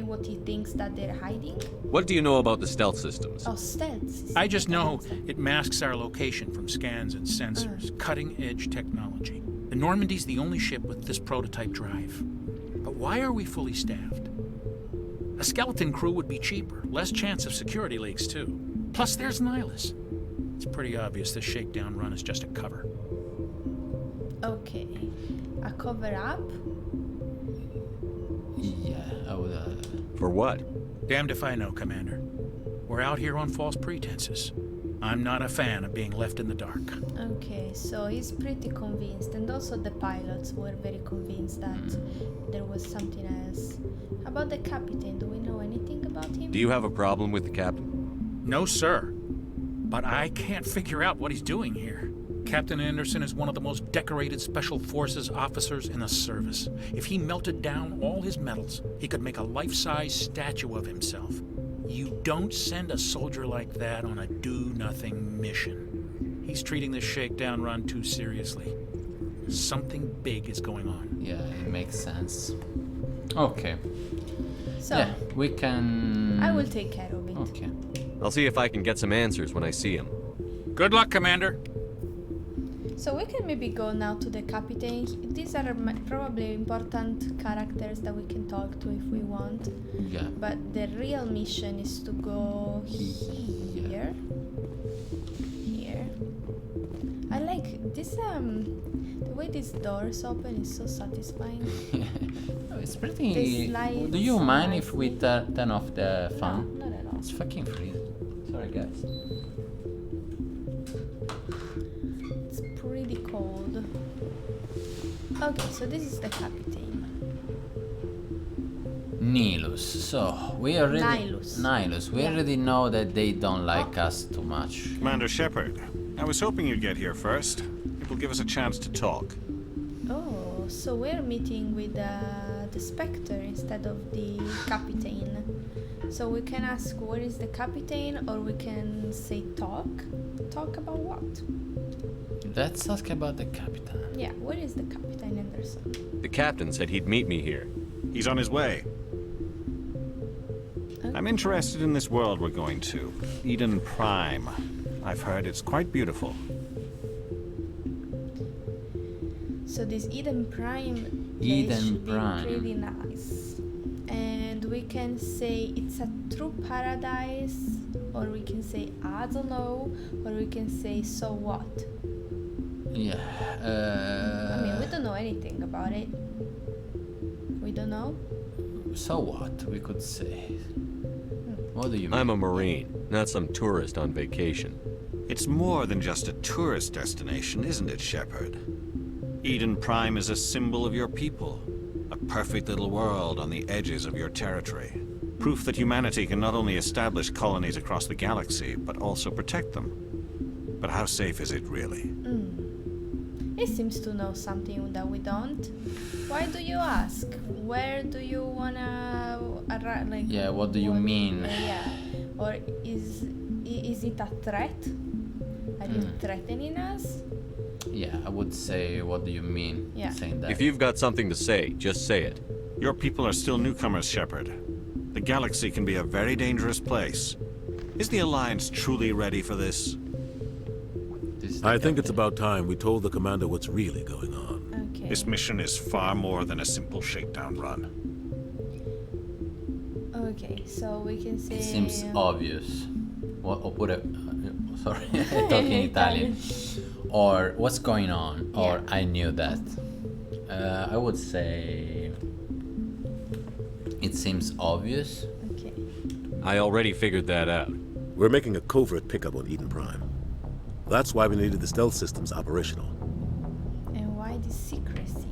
Speaker 2: what he thinks that they're hiding.
Speaker 11: What do you know about the stealth systems?
Speaker 2: Oh, stealth.
Speaker 9: I just know it masks our location from scans and sensors. Cutting-edge technology. The Normandy's the only ship with this prototype drive. But why are we fully staffed? A skeleton crew would be cheaper, less chance of security leaks too. Plus there's Nihilus. It's pretty obvious this shakedown run is just a cover.
Speaker 2: Okay. A cover-up?
Speaker 1: Yeah, I would...
Speaker 11: For what?
Speaker 9: Damned if I know, Commander. We're out here on false pretenses. I'm not a fan of being left in the dark.
Speaker 2: Okay, so he's pretty convinced, and also the pilots were very convinced that there was something else. About the Captain, do we know anything about him?
Speaker 11: Do you have a problem with the captain?
Speaker 9: No, sir. but I can't figure out what he's doing here. Captain Anderson is one of the most decorated Special Forces officers in the service. If he melted down all his medals, he could make a life-size statue of himself. You don't send a soldier like that on a do-nothing mission. He's treating this shakedown run too seriously. Something big is going on.
Speaker 1: Yeah, it makes sense. Okay.
Speaker 2: So,
Speaker 1: yeah, we can...
Speaker 2: I will take care of it.
Speaker 1: Okay.
Speaker 11: I'll see if I can get some answers when I see him.
Speaker 9: Good luck, Commander.
Speaker 2: So we can maybe go now to the captain. These are probably important characters that we can talk to if we want.
Speaker 1: Yeah.
Speaker 2: But the real mission is to go here. Here. I like this, the way these doors open is so satisfying.
Speaker 1: It's pretty...
Speaker 2: They slide
Speaker 1: Do you
Speaker 2: so
Speaker 1: mind if
Speaker 2: nicely.
Speaker 1: we turn off the fan?
Speaker 2: No, not at all.
Speaker 1: It's fucking freezing. Sorry, guys.
Speaker 2: It's pretty cold. Okay, so this is the captain.
Speaker 1: Nihilus. So, we already... Nihilus. We
Speaker 2: Yeah.
Speaker 1: already know that they don't like us too much.
Speaker 12: Commander Shepard, I was hoping you'd get here first. It will give us a chance to talk.
Speaker 2: Oh, so we're meeting with the Spectre instead of the captain. So we can ask where is the captain, or we can say talk. Talk about what?
Speaker 1: Let's ask about the captain.
Speaker 2: Yeah, where is the Captain Anderson?
Speaker 11: The captain said he'd meet me here.
Speaker 12: He's on his way. I'm interested in this world we're going to. Eden Prime. I've heard it's quite beautiful.
Speaker 2: So this Eden Prime place
Speaker 1: Eden
Speaker 2: should
Speaker 1: Prime.
Speaker 2: be pretty nice. And we can say it's a true paradise, or we can say I don't know, or we can say so what.
Speaker 1: Yeah.
Speaker 2: I mean, we don't know anything about it. We don't know.
Speaker 1: So what, we could say. What do you mean?
Speaker 11: I'm a Marine, not some tourist on vacation.
Speaker 12: It's more than just a tourist destination, isn't it, Shepard? Eden Prime is a symbol of your people. A perfect little world on the edges of your territory. Proof that humanity can not only establish colonies across the galaxy, but also protect them. But how safe is it really?
Speaker 2: He seems to know something that we don't. Why do you ask? Where do you wanna like?
Speaker 1: Yeah, what do you mean?
Speaker 2: Yeah, or is it a threat? Are you threatening us?
Speaker 1: Yeah, I would say, what do you mean?
Speaker 2: Yeah.
Speaker 1: Saying that.
Speaker 11: If you've got something to say, just say it.
Speaker 12: Your people are still newcomers, Shepard. The galaxy can be a very dangerous place. Is the Alliance truly ready for this?
Speaker 15: I think it's about time we told the commander what's really going on.
Speaker 2: Okay.
Speaker 12: This mission is far more than a simple shakedown run.
Speaker 2: Okay, so we can say.
Speaker 1: It seems obvious. Sorry, talking Italian. Or what's going on? Or I knew that. I would say it seems obvious.
Speaker 2: Okay.
Speaker 11: I already figured that out.
Speaker 15: We're making a covert pickup on Eden Prime. That's why we needed the stealth systems operational.
Speaker 2: And why the secrecy?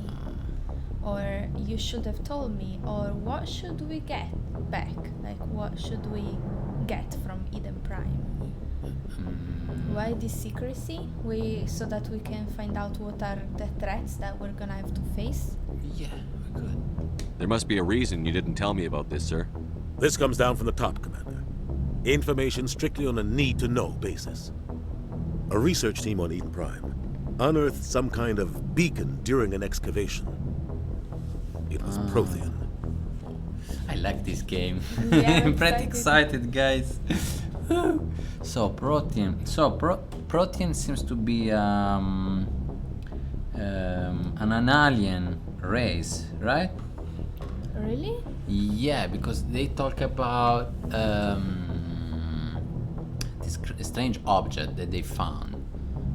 Speaker 2: Or you should have told me. Or what should we get back? Like what should we get from Eden Prime? Why the secrecy? So that we can find out what are the threats that we're gonna have to face?
Speaker 1: Yeah, we could.
Speaker 11: There must be a reason you didn't tell me about this, sir.
Speaker 15: This comes down from the top, Commander. Information strictly on a need-to-know basis. A research team on Eden Prime unearthed some kind of beacon during an excavation. It was Prothean.
Speaker 1: I like this game.
Speaker 2: Yeah,
Speaker 1: I'm pretty excited, guys. So Prothean. Prothean seems to be an alien race, right?
Speaker 2: Really?
Speaker 1: Yeah, because they talk about this strange object that they found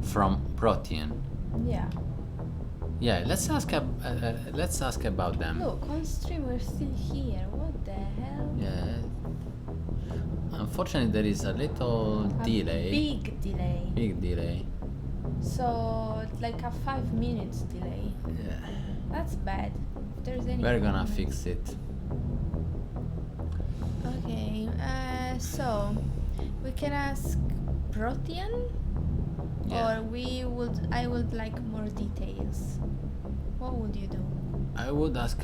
Speaker 1: from Prothean.
Speaker 2: Yeah.
Speaker 1: Yeah, let's ask about them.
Speaker 2: Look, on stream we're still here. What the hell?
Speaker 1: Yeah. Unfortunately, there is a little delay.
Speaker 2: Big delay.
Speaker 1: Big delay.
Speaker 2: So like a 5 minutes delay.
Speaker 1: Yeah.
Speaker 2: That's bad. If there's any.
Speaker 1: We're gonna fix it.
Speaker 2: Okay. So we can ask Protean?
Speaker 1: Yeah.
Speaker 2: Or I would like more details. What would you do?
Speaker 1: I would ask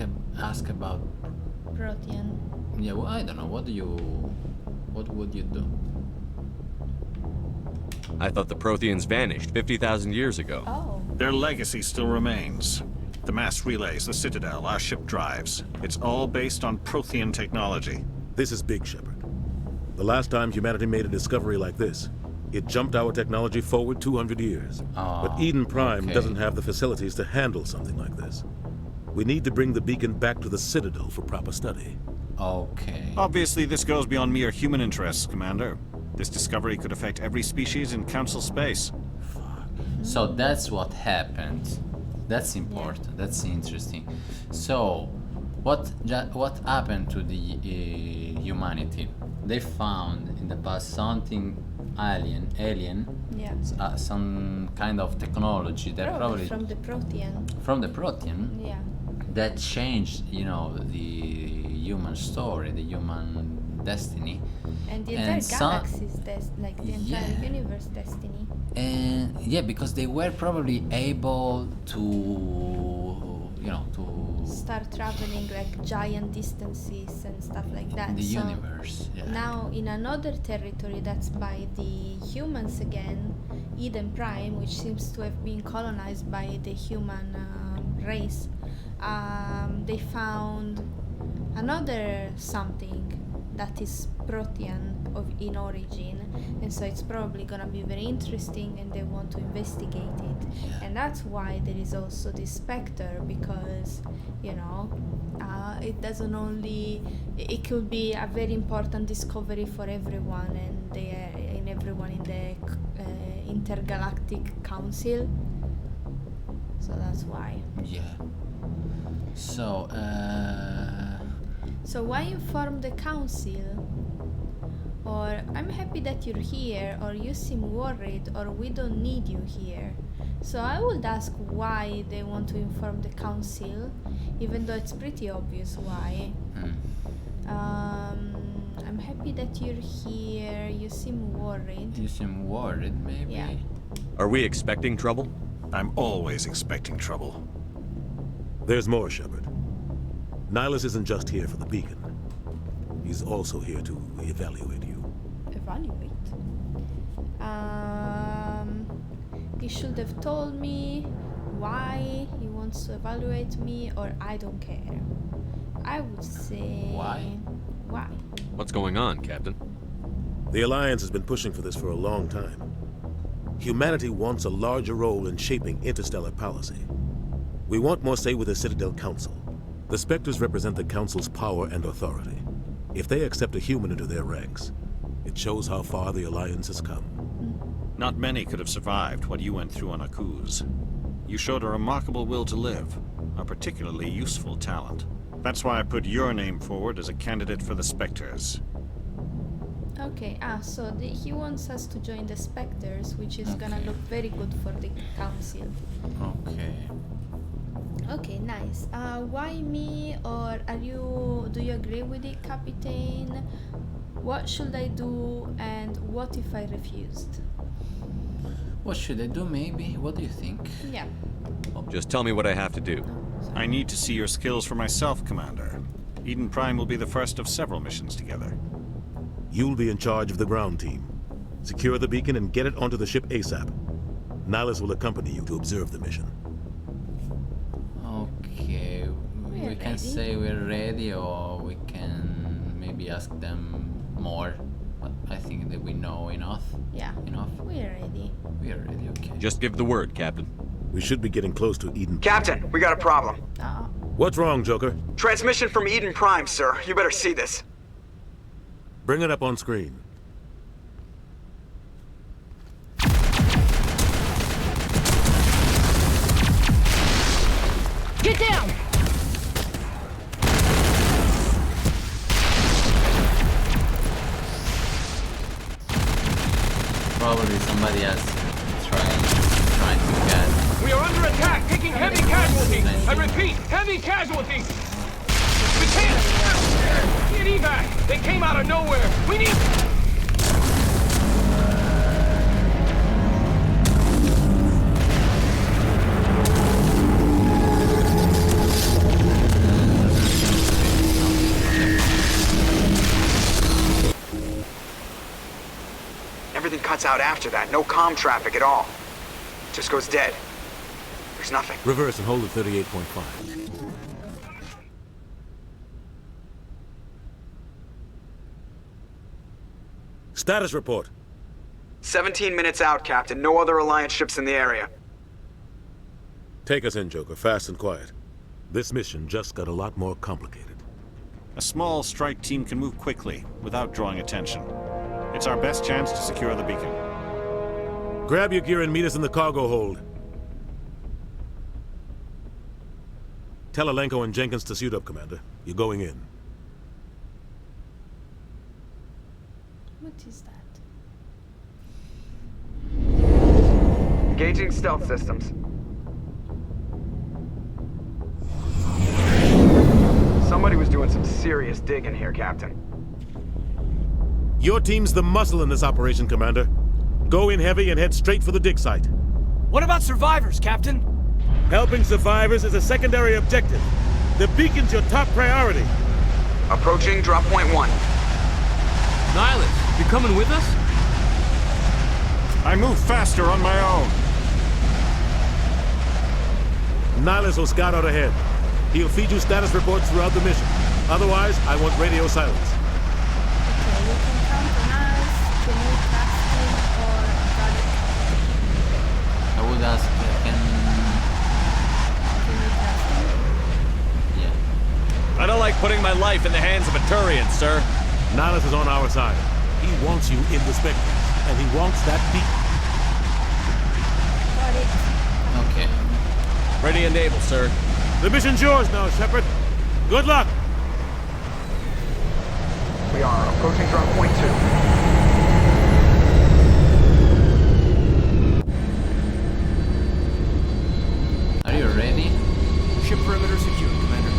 Speaker 1: about.
Speaker 2: Protean.
Speaker 1: Yeah, well, I don't know. What would you do?
Speaker 11: I thought the Protheans vanished 50,000 years ago.
Speaker 2: Oh.
Speaker 12: Their legacy still remains. The mass relays, the Citadel, our ship drives. It's all based on Prothean technology.
Speaker 15: This is big, Shepard. The last time humanity made a discovery like this, it jumped our technology forward 200 years. But Eden Prime doesn't have the facilities to handle something like this. We need to bring the beacon back to the Citadel for proper study.
Speaker 1: Okay.
Speaker 12: Obviously, this goes beyond mere human interests, Commander. This discovery could affect every species in Council space.
Speaker 1: So that's what happened. That's important. That's interesting. So, what happened to the humanity? They found in the past something alien,
Speaker 2: Yeah.
Speaker 1: some kind of technology that probably
Speaker 2: from the Protean.
Speaker 1: from the Protean.
Speaker 2: Yeah.
Speaker 1: That changed, the human story, the human destiny.
Speaker 2: And the entire galaxy's like the entire universe destiny.
Speaker 1: And yeah, because they were probably able to, to
Speaker 2: start traveling like giant distances and stuff like that.
Speaker 1: in the universe. Yeah.
Speaker 2: Now in another territory that's by the humans again, Eden Prime, which seems to have been colonized by the human race, they found another something that is Protean in origin, and so it's probably gonna be very interesting and they want to investigate it. And that's why there is also this specter, because it doesn't only, it could be a very important discovery for everyone and everyone in the intergalactic council, so that's why.
Speaker 1: Yeah. So
Speaker 2: So why inform the council? Or I'm happy that you're here, or you seem worried, or we don't need you here. So I would ask why they want to inform the council, even though it's pretty obvious why. I'm happy that you're here, you seem worried.
Speaker 1: You seem worried, maybe?
Speaker 2: Yeah.
Speaker 11: Are we expecting trouble?
Speaker 12: I'm always expecting trouble.
Speaker 15: There's more, Shepard. Nihilus isn't just here for the beacon. He's also here to evaluate you.
Speaker 2: Evaluate? He should have told me why he wants to evaluate me, or I don't care. I would say...
Speaker 1: Why?
Speaker 2: Why?
Speaker 11: What's going on, Captain?
Speaker 15: The Alliance has been pushing for this for a long time. Humanity wants a larger role in shaping interstellar policy. We want more say with the Citadel Council. The Spectres represent the Council's power and authority. If they accept a human into their ranks, it shows how far the Alliance has come.
Speaker 12: Not many could have survived what you went through on Akuz. You showed a remarkable will to live, a particularly useful talent. That's why I put your name forward as a candidate for the Spectres.
Speaker 2: Okay, so he wants us to join the Spectres, which is gonna look very good for the council.
Speaker 1: Okay.
Speaker 2: Okay, nice. Why me, or do you agree with it, Captain? What should I do, and what if I refused?
Speaker 1: What should I do, maybe? What do you think?
Speaker 2: Yeah.
Speaker 11: Just tell me what I have to do.
Speaker 12: I need to see your skills for myself, Commander. Eden Prime will be the first of several missions together.
Speaker 15: You'll be in charge of the ground team. Secure the beacon and get it onto the ship ASAP. Nihilus will accompany you to observe the mission.
Speaker 1: Okay, we can say we're ready, or we can maybe ask them more. But I think that we know enough.
Speaker 2: Yeah.
Speaker 1: Enough?
Speaker 2: We're ready.
Speaker 1: We are ready, okay.
Speaker 11: Just give the word, Captain.
Speaker 15: We should be getting close to Eden.
Speaker 7: Captain, we got a problem.
Speaker 15: What's wrong, Joker?
Speaker 7: Transmission from Eden Prime, sir. You better see this.
Speaker 15: Bring it up on screen.
Speaker 16: Get down!
Speaker 1: Probably somebody else trying to get...
Speaker 17: We are under attack, taking heavy casualties! I repeat, heavy casualties! We can't! Get evac! They came out of nowhere! We need...
Speaker 8: Everything cuts out after that. No comm traffic at all. Just goes dead. There's nothing.
Speaker 15: Reverse and hold at 38.5. Status report.
Speaker 8: 17 minutes out, Captain. No other Alliance ships in the area.
Speaker 15: Take us in, Joker, fast and quiet. This mission just got a lot more complicated.
Speaker 12: A small strike team can move quickly, without drawing attention. It's our best chance to secure the beacon.
Speaker 15: Grab your gear and meet us in the cargo hold. Tell Alenko and Jenkins to suit up, Commander. You're going in.
Speaker 2: What is that?
Speaker 8: Engaging stealth systems. Somebody was doing some serious digging here, Captain.
Speaker 15: Your team's the muscle in this operation, Commander. Go in heavy and head straight for the dig site.
Speaker 16: What about survivors, Captain?
Speaker 15: Helping survivors is a secondary objective. The beacon's your top priority.
Speaker 8: Approaching drop point 1.
Speaker 13: Nihilus, you coming with us?
Speaker 12: I move faster on my own.
Speaker 15: Nihilus will scout out ahead. He'll feed you status reports throughout the mission. Otherwise, I want radio silence.
Speaker 2: Okay, you can count on us to move casting or target.
Speaker 1: I would ask, can
Speaker 2: you casting?
Speaker 1: Yeah.
Speaker 16: I don't like putting my life in the hands of a Turian, sir.
Speaker 15: Nihilus is on our side. He wants you in the Spectre, and he wants that beacon.
Speaker 2: Got it.
Speaker 1: Okay.
Speaker 16: Ready and able, sir.
Speaker 15: The mission's yours now, Shepard. Good luck!
Speaker 8: We are approaching drop point 2.
Speaker 1: Are you ready?
Speaker 16: Ship perimeter secure, Commander.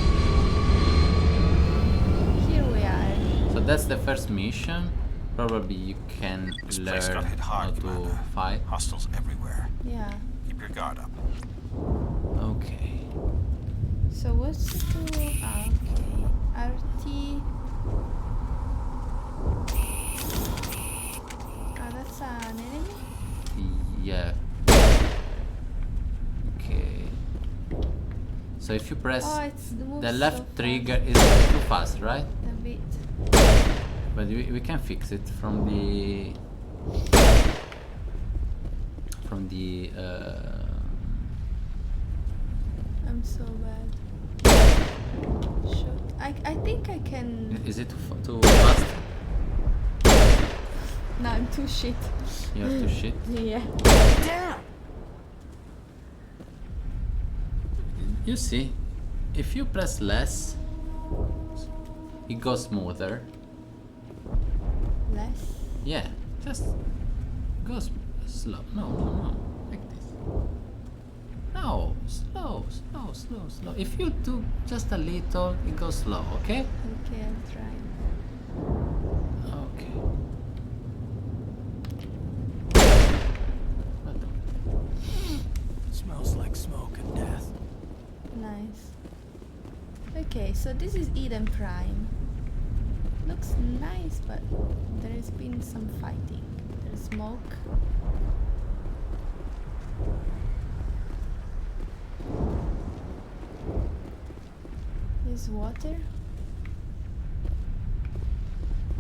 Speaker 2: Here we are.
Speaker 1: So that's the first mission. Probably you can
Speaker 12: This place got
Speaker 1: learn
Speaker 12: hit
Speaker 1: how
Speaker 12: hard,
Speaker 1: to
Speaker 12: Commander.
Speaker 1: fight.
Speaker 12: Hostiles everywhere.
Speaker 2: Yeah.
Speaker 12: Keep your guard up.
Speaker 1: Okay.
Speaker 2: So what's to okay. RT. Ah, that's an enemy?
Speaker 1: Yeah. Okay. So if you press
Speaker 2: Oh, it's the move
Speaker 1: the
Speaker 2: so
Speaker 1: left
Speaker 2: fast.
Speaker 1: trigger is too fast, right?
Speaker 2: A bit.
Speaker 1: But we can fix it from the
Speaker 2: I'm so bad. Shoot. I think I can.
Speaker 1: Is it too fast?
Speaker 2: No, I'm too shit.
Speaker 1: You're too shit.
Speaker 2: Yeah.
Speaker 14: Damn!
Speaker 1: You see, if you press less, it goes smoother.
Speaker 2: Less?
Speaker 1: Yeah, just goes slow. No. Like this. No, slow. If you do just a little, it goes slow, okay?
Speaker 2: Okay, I'll try.
Speaker 1: Okay.
Speaker 16: Smells like smoke and death.
Speaker 2: Nice. Okay, so this is Eden Prime. Looks nice, but there has been some fighting. There's smoke. There's water.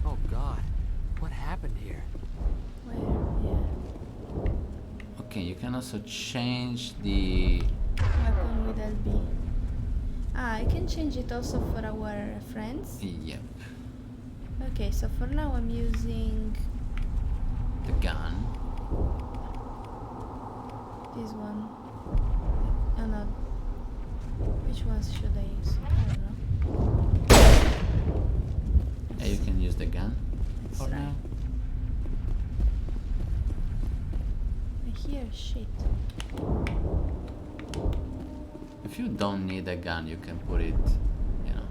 Speaker 13: Oh God, what happened here?
Speaker 2: Where? Yeah.
Speaker 1: Okay, you can also change the
Speaker 2: Weapon with LB. Ah, I can change it also for our friends.
Speaker 1: yep,
Speaker 2: Okay, so for now I'm using
Speaker 1: the gun.
Speaker 2: this one. Oh no. Which ones should I use? I don't know.
Speaker 1: Yeah, you can use the gun
Speaker 2: Let's
Speaker 1: for
Speaker 2: try.
Speaker 1: now.
Speaker 2: I hear shit.
Speaker 1: If you don't need a gun, you can put it, you know,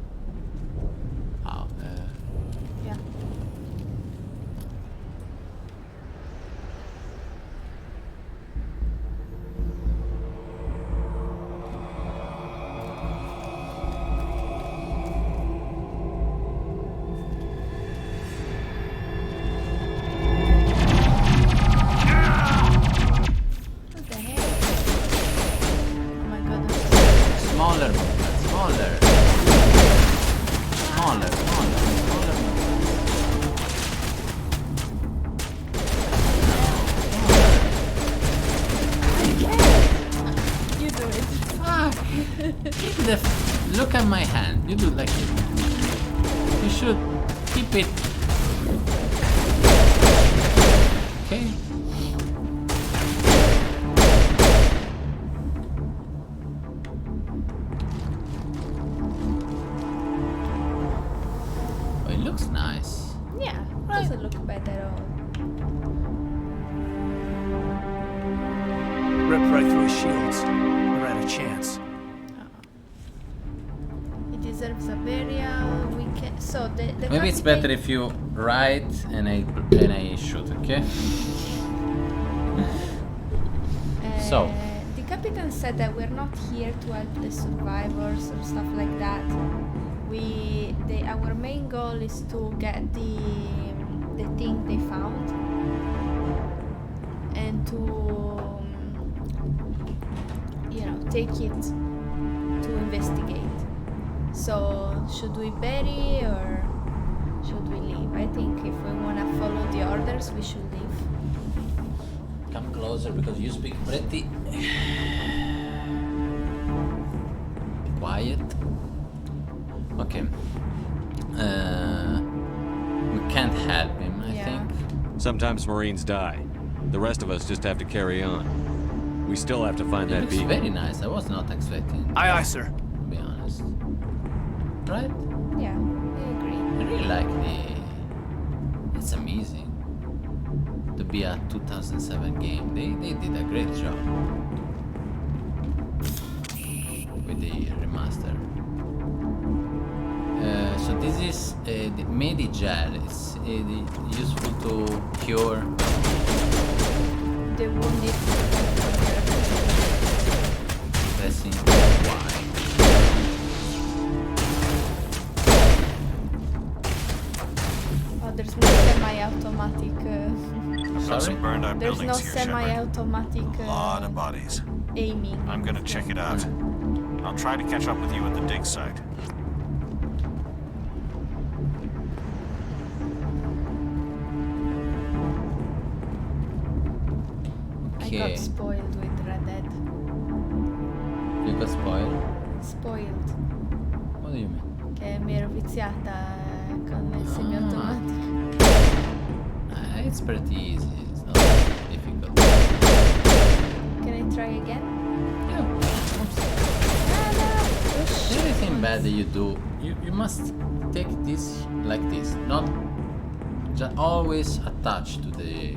Speaker 1: out.
Speaker 2: Yeah.
Speaker 1: Look at my hand. You do like it. You should keep it. Okay. Oh, it looks nice.
Speaker 2: Yeah, doesn't look bad at all.
Speaker 10: Ripped right through his shields. Never had a chance.
Speaker 2: It deserves a burial. We can. So the
Speaker 1: Maybe it's better if you write and I shoot. Okay. So.
Speaker 2: The captain said that we're not here to help the survivors or stuff like that. Our main goal is to get the thing they found and to take it to investigate. So should we bury or should we leave? I think if we want to follow the orders, we should leave.
Speaker 1: Come closer because you speak pretty quiet. Okay. We can't help him, I think.
Speaker 11: Sometimes Marines die. The rest of us just have to carry on. We still have to find that beacon.
Speaker 1: Very nice. I was not expecting.
Speaker 10: Aye, aye, sir.
Speaker 1: To be honest. Right?
Speaker 2: Yeah, I agree.
Speaker 1: I really like It's amazing. To be a 2007 game. They did a great job. With the remaster. So this is the Medigel. It's useful to cure
Speaker 2: the wounded.
Speaker 1: Pressing Y.
Speaker 2: Oh, there's no semi-automatic.
Speaker 12: Some burned out
Speaker 2: There's no
Speaker 12: buildings here, Shepard.
Speaker 2: semi-automatic.
Speaker 12: A lot of bodies.
Speaker 2: Aiming.
Speaker 12: I'm gonna check it out. I'll try to catch up with you at the dig site.
Speaker 2: I got spoiled with Red Dead.
Speaker 1: You got spoiled?
Speaker 2: Spoiled.
Speaker 1: What do you mean?
Speaker 2: Che mi ero viziata con il semi-automatico.
Speaker 1: It's pretty easy. It's not difficult.
Speaker 2: Can I try again?
Speaker 1: Yeah. Everything bad that you do, you must take this like this, not just always attached to the.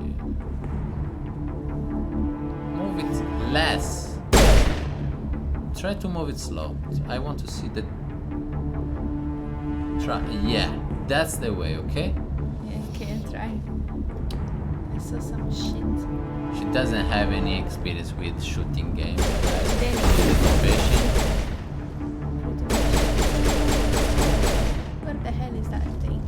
Speaker 1: Move it less. Try to move it slow. I want to see the. Try. Yeah, that's the way. Okay.
Speaker 2: Yeah, okay, I'll try. I saw some shit.
Speaker 1: She doesn't have any experience with shooting games.
Speaker 2: Then where the hell is that thing?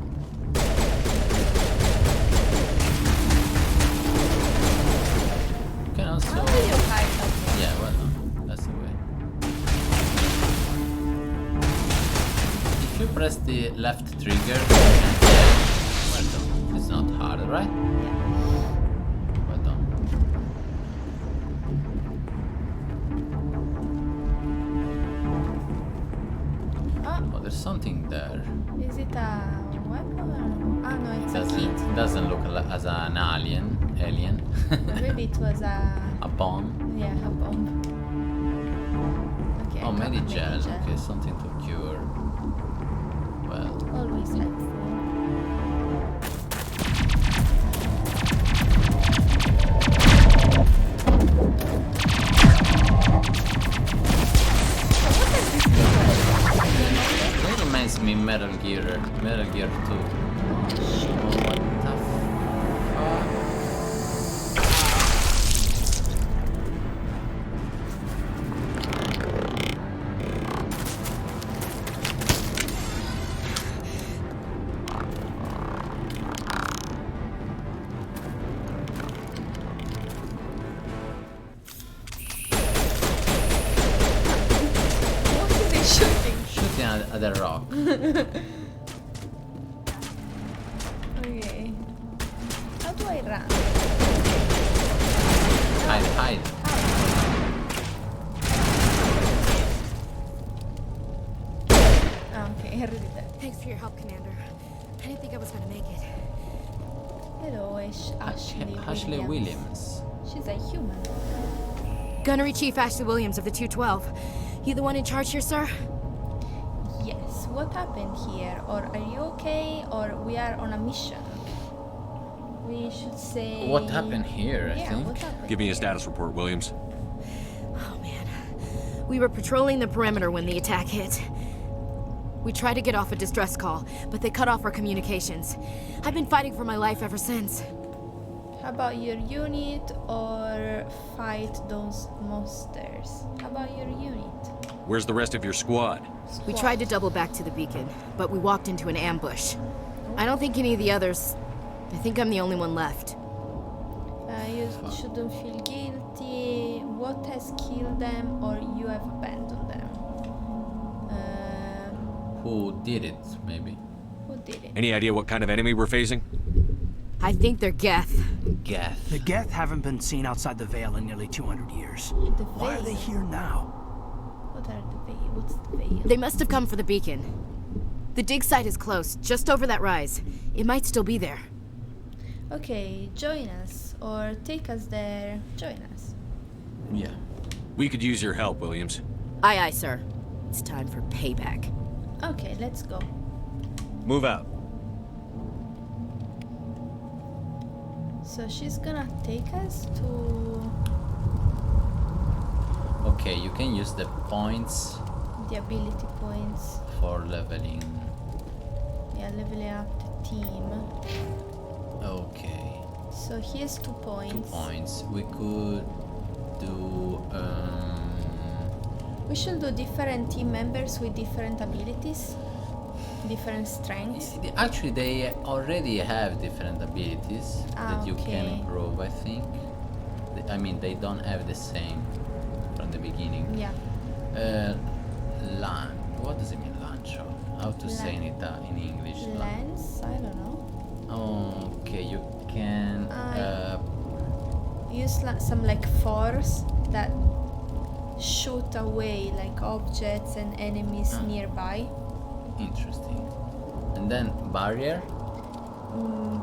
Speaker 1: You can also.
Speaker 2: How will you hide that?
Speaker 1: Yeah, well, no, that's the way. If you press the left trigger, you can. Well done. It's not hard, right?
Speaker 2: Yeah.
Speaker 1: Well done. Oh, there's something there.
Speaker 2: Is it a weapon? Ah, no, it's a kit.
Speaker 1: It doesn't look as an alien.
Speaker 2: Maybe it was a
Speaker 1: bomb.
Speaker 2: Yeah, a bomb. Okay.
Speaker 1: Oh, Medigel. Okay, something to cure. Well.
Speaker 2: Always helpful.
Speaker 1: It reminds me Metal Gear 2. Oh, what the fuck? Shooting at the rock.
Speaker 2: Okay. How do I run?
Speaker 1: Hide.
Speaker 18: for your help, Commander. I didn't think I was gonna make it.
Speaker 2: Hello,
Speaker 1: Ashley Williams.
Speaker 2: She's a human.
Speaker 18: Gunnery Chief Ashley Williams of the 212. You the one in charge here, sir?
Speaker 2: Yes, what happened here? Or are you okay? Or we are on a mission? We should say...
Speaker 1: What happened here, I think?
Speaker 2: What happened
Speaker 11: Give me a
Speaker 2: here?
Speaker 11: status report, Williams.
Speaker 18: We were patrolling the perimeter when the attack hit. We tried to get off a distress call, but they cut off our communications. I've been fighting for my life ever since.
Speaker 2: How about your unit or fight those monsters? How about your unit?
Speaker 11: Where's the rest of your squad?
Speaker 18: We tried to double back to the beacon, but we walked into an ambush. I don't think any of the others... I think I'm the only one left.
Speaker 2: You shouldn't feel guilty. What has killed them or you have abandoned them?
Speaker 1: Who did it, maybe?
Speaker 2: Who did it?
Speaker 11: Any idea what kind of enemy we're facing?
Speaker 18: I think they're Geth.
Speaker 1: Geth.
Speaker 10: The Geth haven't been seen outside the Veil in nearly 200 years. Why are they here now?
Speaker 2: What are the Veil? What's the Veil?
Speaker 18: They must have come for the beacon. The dig site is close, just over that rise. It might still be there.
Speaker 2: Okay, join us. Or take us there. Join us.
Speaker 1: Yeah.
Speaker 11: We could use your help, Williams.
Speaker 18: Aye, aye, sir. It's time for payback.
Speaker 2: Okay, let's go.
Speaker 11: Move out.
Speaker 2: So she's gonna take us to...
Speaker 1: Okay, you can use the points
Speaker 2: the ability points.
Speaker 1: for leveling.
Speaker 2: Yeah, leveling up the team.
Speaker 1: Okay.
Speaker 2: So here's 2 points.
Speaker 1: 2 points. We could do...
Speaker 2: We should do different team members with different abilities. Different strengths.
Speaker 1: Actually, they already have different abilities that you can
Speaker 2: okay.
Speaker 1: improve, I think. I mean, they don't have the same from the beginning.
Speaker 2: Yeah.
Speaker 1: What does it mean, lancio? How to say in English?
Speaker 2: Lance? I don't know.
Speaker 1: Okay, you can...
Speaker 2: use some like force that shoot away like objects and enemies nearby.
Speaker 1: Interesting. And then barrier?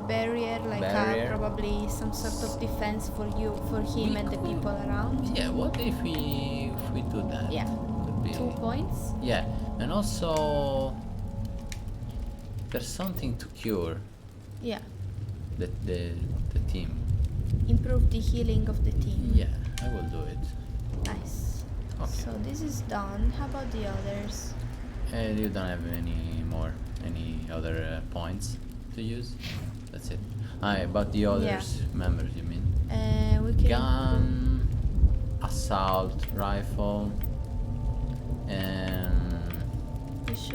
Speaker 2: Barrier, like
Speaker 1: Barrier.
Speaker 2: probably some sort of defense for you, for him and the people around.
Speaker 1: Yeah, what if we do that?
Speaker 2: Yeah.
Speaker 1: Could be...
Speaker 2: 2 points.
Speaker 1: Yeah, and also there's something to cure
Speaker 2: Yeah.
Speaker 1: the team.
Speaker 2: Improve the healing of the team.
Speaker 1: Yeah, I will do it.
Speaker 2: Nice.
Speaker 1: Okay.
Speaker 2: So this is done. How about the others?
Speaker 1: And you don't have any other points to use? That's it. About the others members, you mean?
Speaker 2: We can
Speaker 1: Gun, assault rifle, and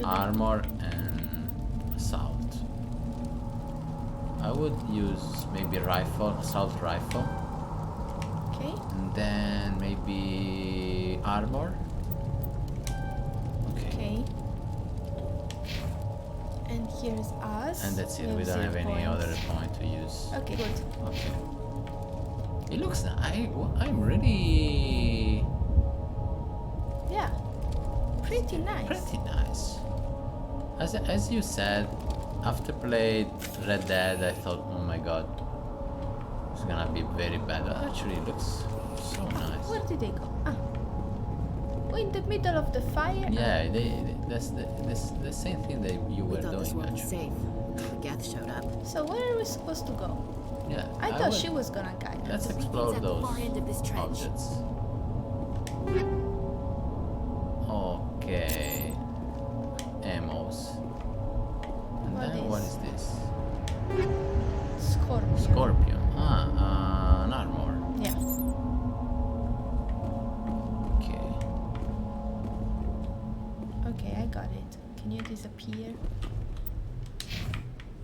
Speaker 1: armor and assault. I would use maybe assault rifle.
Speaker 2: Okay.
Speaker 1: And then maybe armor.
Speaker 2: Okay. And here's us.
Speaker 1: And that's it. We don't
Speaker 2: 0
Speaker 1: have any
Speaker 2: points.
Speaker 1: other point to use.
Speaker 2: Okay, good.
Speaker 1: Okay. It looks I'm really
Speaker 2: Yeah. Pretty nice.
Speaker 1: pretty nice. As you said, after played Red Dead, I thought, oh my god, it's gonna be very bad. But actually, it looks so nice.
Speaker 2: Where did they go? Oh, in the middle of the fire.
Speaker 1: Yeah, that's the same thing that you were
Speaker 18: thought this
Speaker 1: doing.
Speaker 18: one was
Speaker 1: Actually.
Speaker 18: safe. Geth showed up.
Speaker 2: So where are we supposed to go?
Speaker 1: Yeah.
Speaker 2: I thought she was gonna guide
Speaker 1: Let's
Speaker 2: us.
Speaker 1: explore
Speaker 18: at the
Speaker 1: those
Speaker 18: far end of this trench.
Speaker 1: objects. Okay. Ammos. And then what is this?
Speaker 2: Scorpion.
Speaker 1: Scorpion. An armor.
Speaker 2: Yeah.
Speaker 1: Okay.
Speaker 2: Okay, I got it. Can you disappear?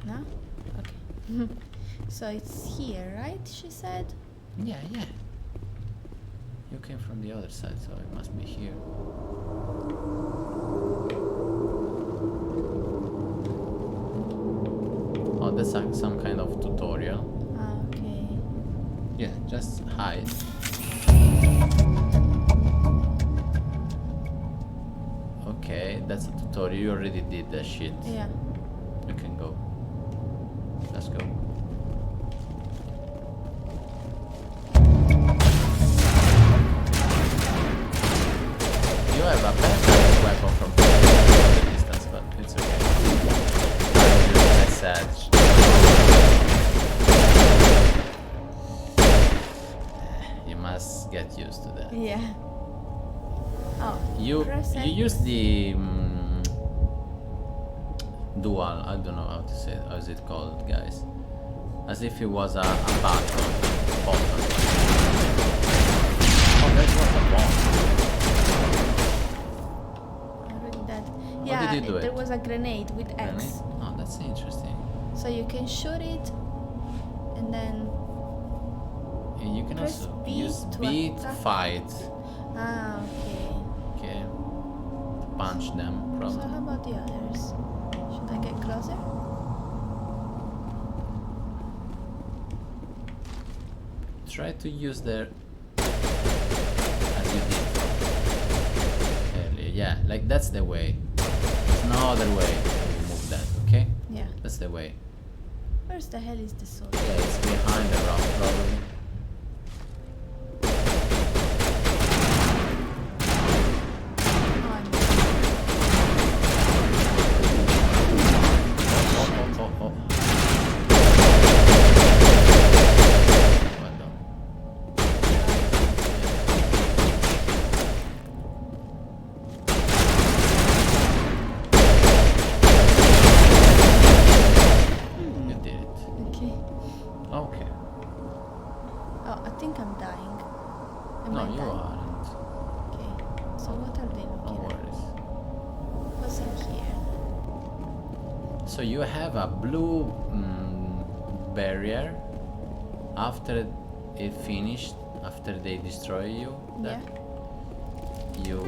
Speaker 2: No? Okay. So it's here, right? She said?
Speaker 1: Yeah. You came from the other side, so it must be here. Oh, that's some kind of tutorial.
Speaker 2: Okay.
Speaker 1: Yeah, just hide. Okay, that's a tutorial. You already did that shit.
Speaker 2: Yeah.
Speaker 1: You can go. Let's go. You have a better weapon from the distance, but it's okay. I said. You must get used to that.
Speaker 2: Yeah. Oh.
Speaker 1: You use the dual. I don't know how to say it. How is it called, guys? As if it was a button. Oh, that was a bomb.
Speaker 2: Yeah,
Speaker 1: did you do
Speaker 2: there
Speaker 1: it?
Speaker 2: was a grenade with X.
Speaker 1: Grenade? Oh, that's interesting.
Speaker 2: So you can shoot it, and then
Speaker 1: You can
Speaker 2: press
Speaker 1: also
Speaker 2: B
Speaker 1: use
Speaker 2: to
Speaker 1: B to
Speaker 2: attack.
Speaker 1: fight.
Speaker 2: Ah, okay.
Speaker 1: Okay. To punch them,
Speaker 2: So
Speaker 1: probably.
Speaker 2: how about the others? Should I get closer?
Speaker 1: Try to use their as you did earlier. Yeah, like that's the way. There's no other way to move that, okay?
Speaker 2: Yeah.
Speaker 1: That's the way.
Speaker 2: Where's the hell is the sword?
Speaker 1: Yeah, it's behind the rock, probably. Oh. Well done. You did it.
Speaker 2: Okay.
Speaker 1: Okay.
Speaker 2: Oh, I think I'm dying. Am
Speaker 1: No,
Speaker 2: I
Speaker 1: you
Speaker 2: dying?
Speaker 1: aren't.
Speaker 2: Okay. So what are they
Speaker 1: No
Speaker 2: looking at?
Speaker 1: worries.
Speaker 2: What's in here?
Speaker 1: So you have a blue barrier after it finished, after they destroy you, that you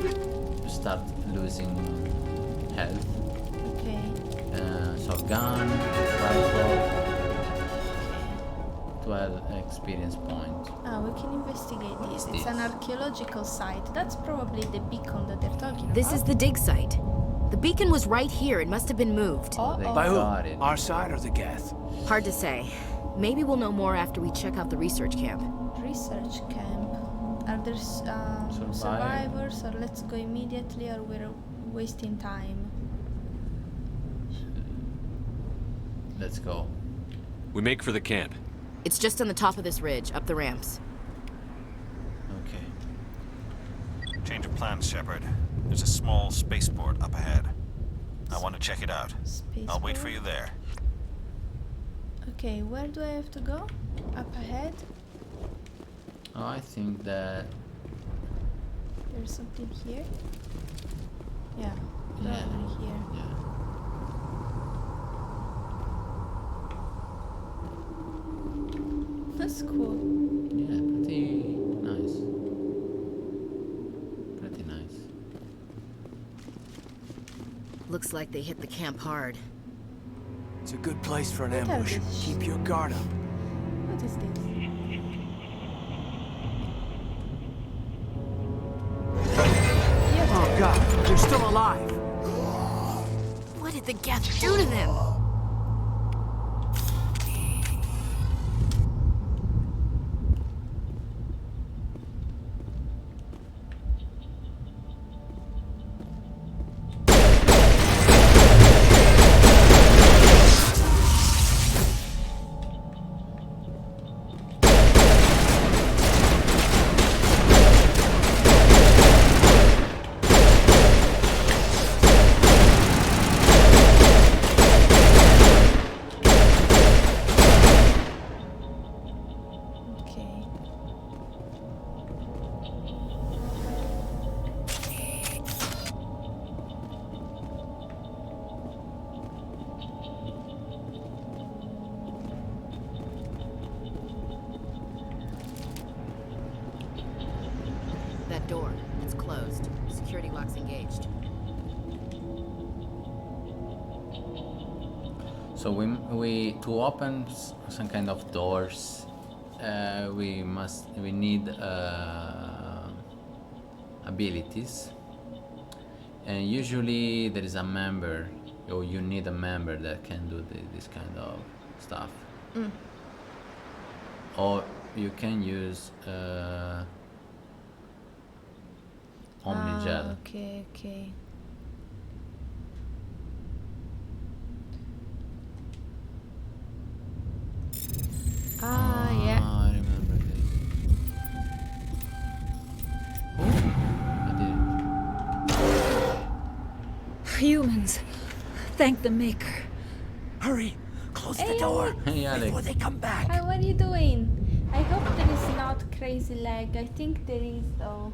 Speaker 1: start losing health.
Speaker 2: Okay.
Speaker 1: So gun, rifle, 12 experience point.
Speaker 2: Ah, we can investigate this.
Speaker 1: is
Speaker 2: It's an
Speaker 1: this?
Speaker 2: archaeological site. That's probably the beacon that they're talking
Speaker 18: This
Speaker 2: about.
Speaker 18: is the dig site. The beacon was right here. It must have been moved.
Speaker 10: By who? Our side or the Geth?
Speaker 18: Hard to say. Maybe we'll know more after we check out the research camp.
Speaker 2: Research camp. Are there survivors, or let's go immediately, or we're wasting time?
Speaker 1: Let's go.
Speaker 11: We make for the camp.
Speaker 18: It's just on the top of this ridge, up the ramps.
Speaker 1: Okay.
Speaker 12: Change of plans, Shepard. There's a small spaceport up ahead. I want to check it out. I'll wait for you there.
Speaker 2: Okay, where do I have to go? Up ahead?
Speaker 1: Oh, I think that
Speaker 2: There's something here? Yeah,
Speaker 1: Yeah.
Speaker 2: probably here. That's cool.
Speaker 1: Yeah, pretty nice. Pretty nice.
Speaker 18: Looks like they hit the camp hard.
Speaker 10: It's a good place for an
Speaker 2: What are
Speaker 10: ambush.
Speaker 2: these?
Speaker 10: Keep your guard up.
Speaker 2: What is this?
Speaker 10: Oh god, they're still alive.
Speaker 18: What did the Geth do to them?
Speaker 2: Okay.
Speaker 18: That door, it's closed. Security lock's engaged.
Speaker 1: So we to open some kind of doors, we need abilities, and usually there is a member or you need a member that can do this kind of stuff. Or you can use Omnigel.
Speaker 2: Okay. Yeah.
Speaker 1: I remember this.
Speaker 19: Humans. Thank the Maker.
Speaker 10: Hurry! Close the door
Speaker 1: Hey, Alex.
Speaker 10: before they come back.
Speaker 2: Hi, what are you doing? I hope there is not crazy lag. I think there is though.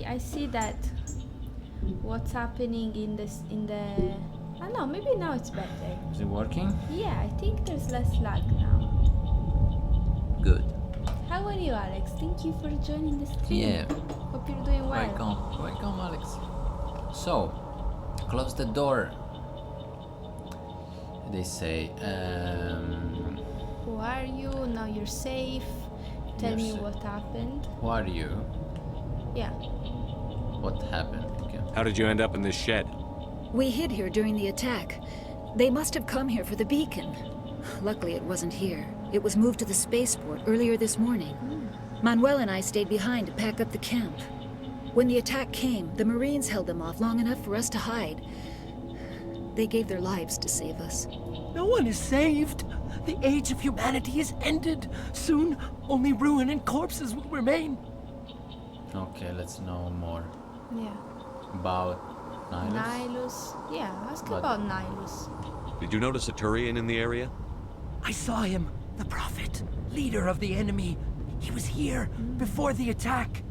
Speaker 2: I see that what's happening in the I don't know, maybe now it's better.
Speaker 1: Is it working?
Speaker 2: Yeah, I think there's less lag now.
Speaker 1: Good.
Speaker 2: How are you, Alex? Thank you for joining the stream.
Speaker 1: Yeah.
Speaker 2: Hope you're doing well.
Speaker 1: Welcome, Alex. So, close the door. They say,
Speaker 2: Who are you? Now you're safe. Tell me what happened.
Speaker 1: who are you?
Speaker 2: Yeah.
Speaker 1: What happened? Okay.
Speaker 11: How did you end up in this shed?
Speaker 19: We hid here during the attack. They must have come here for the beacon. Luckily, it wasn't here. It was moved to the spaceport earlier this morning. Manuel and I stayed behind to pack up the camp. When the attack came, the Marines held them off long enough for us to hide. They gave their lives to save us.
Speaker 10: No one is saved. The age of humanity is ended. Soon, only ruin and corpses will remain.
Speaker 1: Okay, let's know more
Speaker 2: Yeah.
Speaker 1: about Nihilus.
Speaker 2: Nihilus. Yeah, ask
Speaker 1: What?
Speaker 2: about Nihilus.
Speaker 11: Did you notice a Turian in the area?
Speaker 10: I saw him, the Prophet, leader of the enemy. He was here before the attack.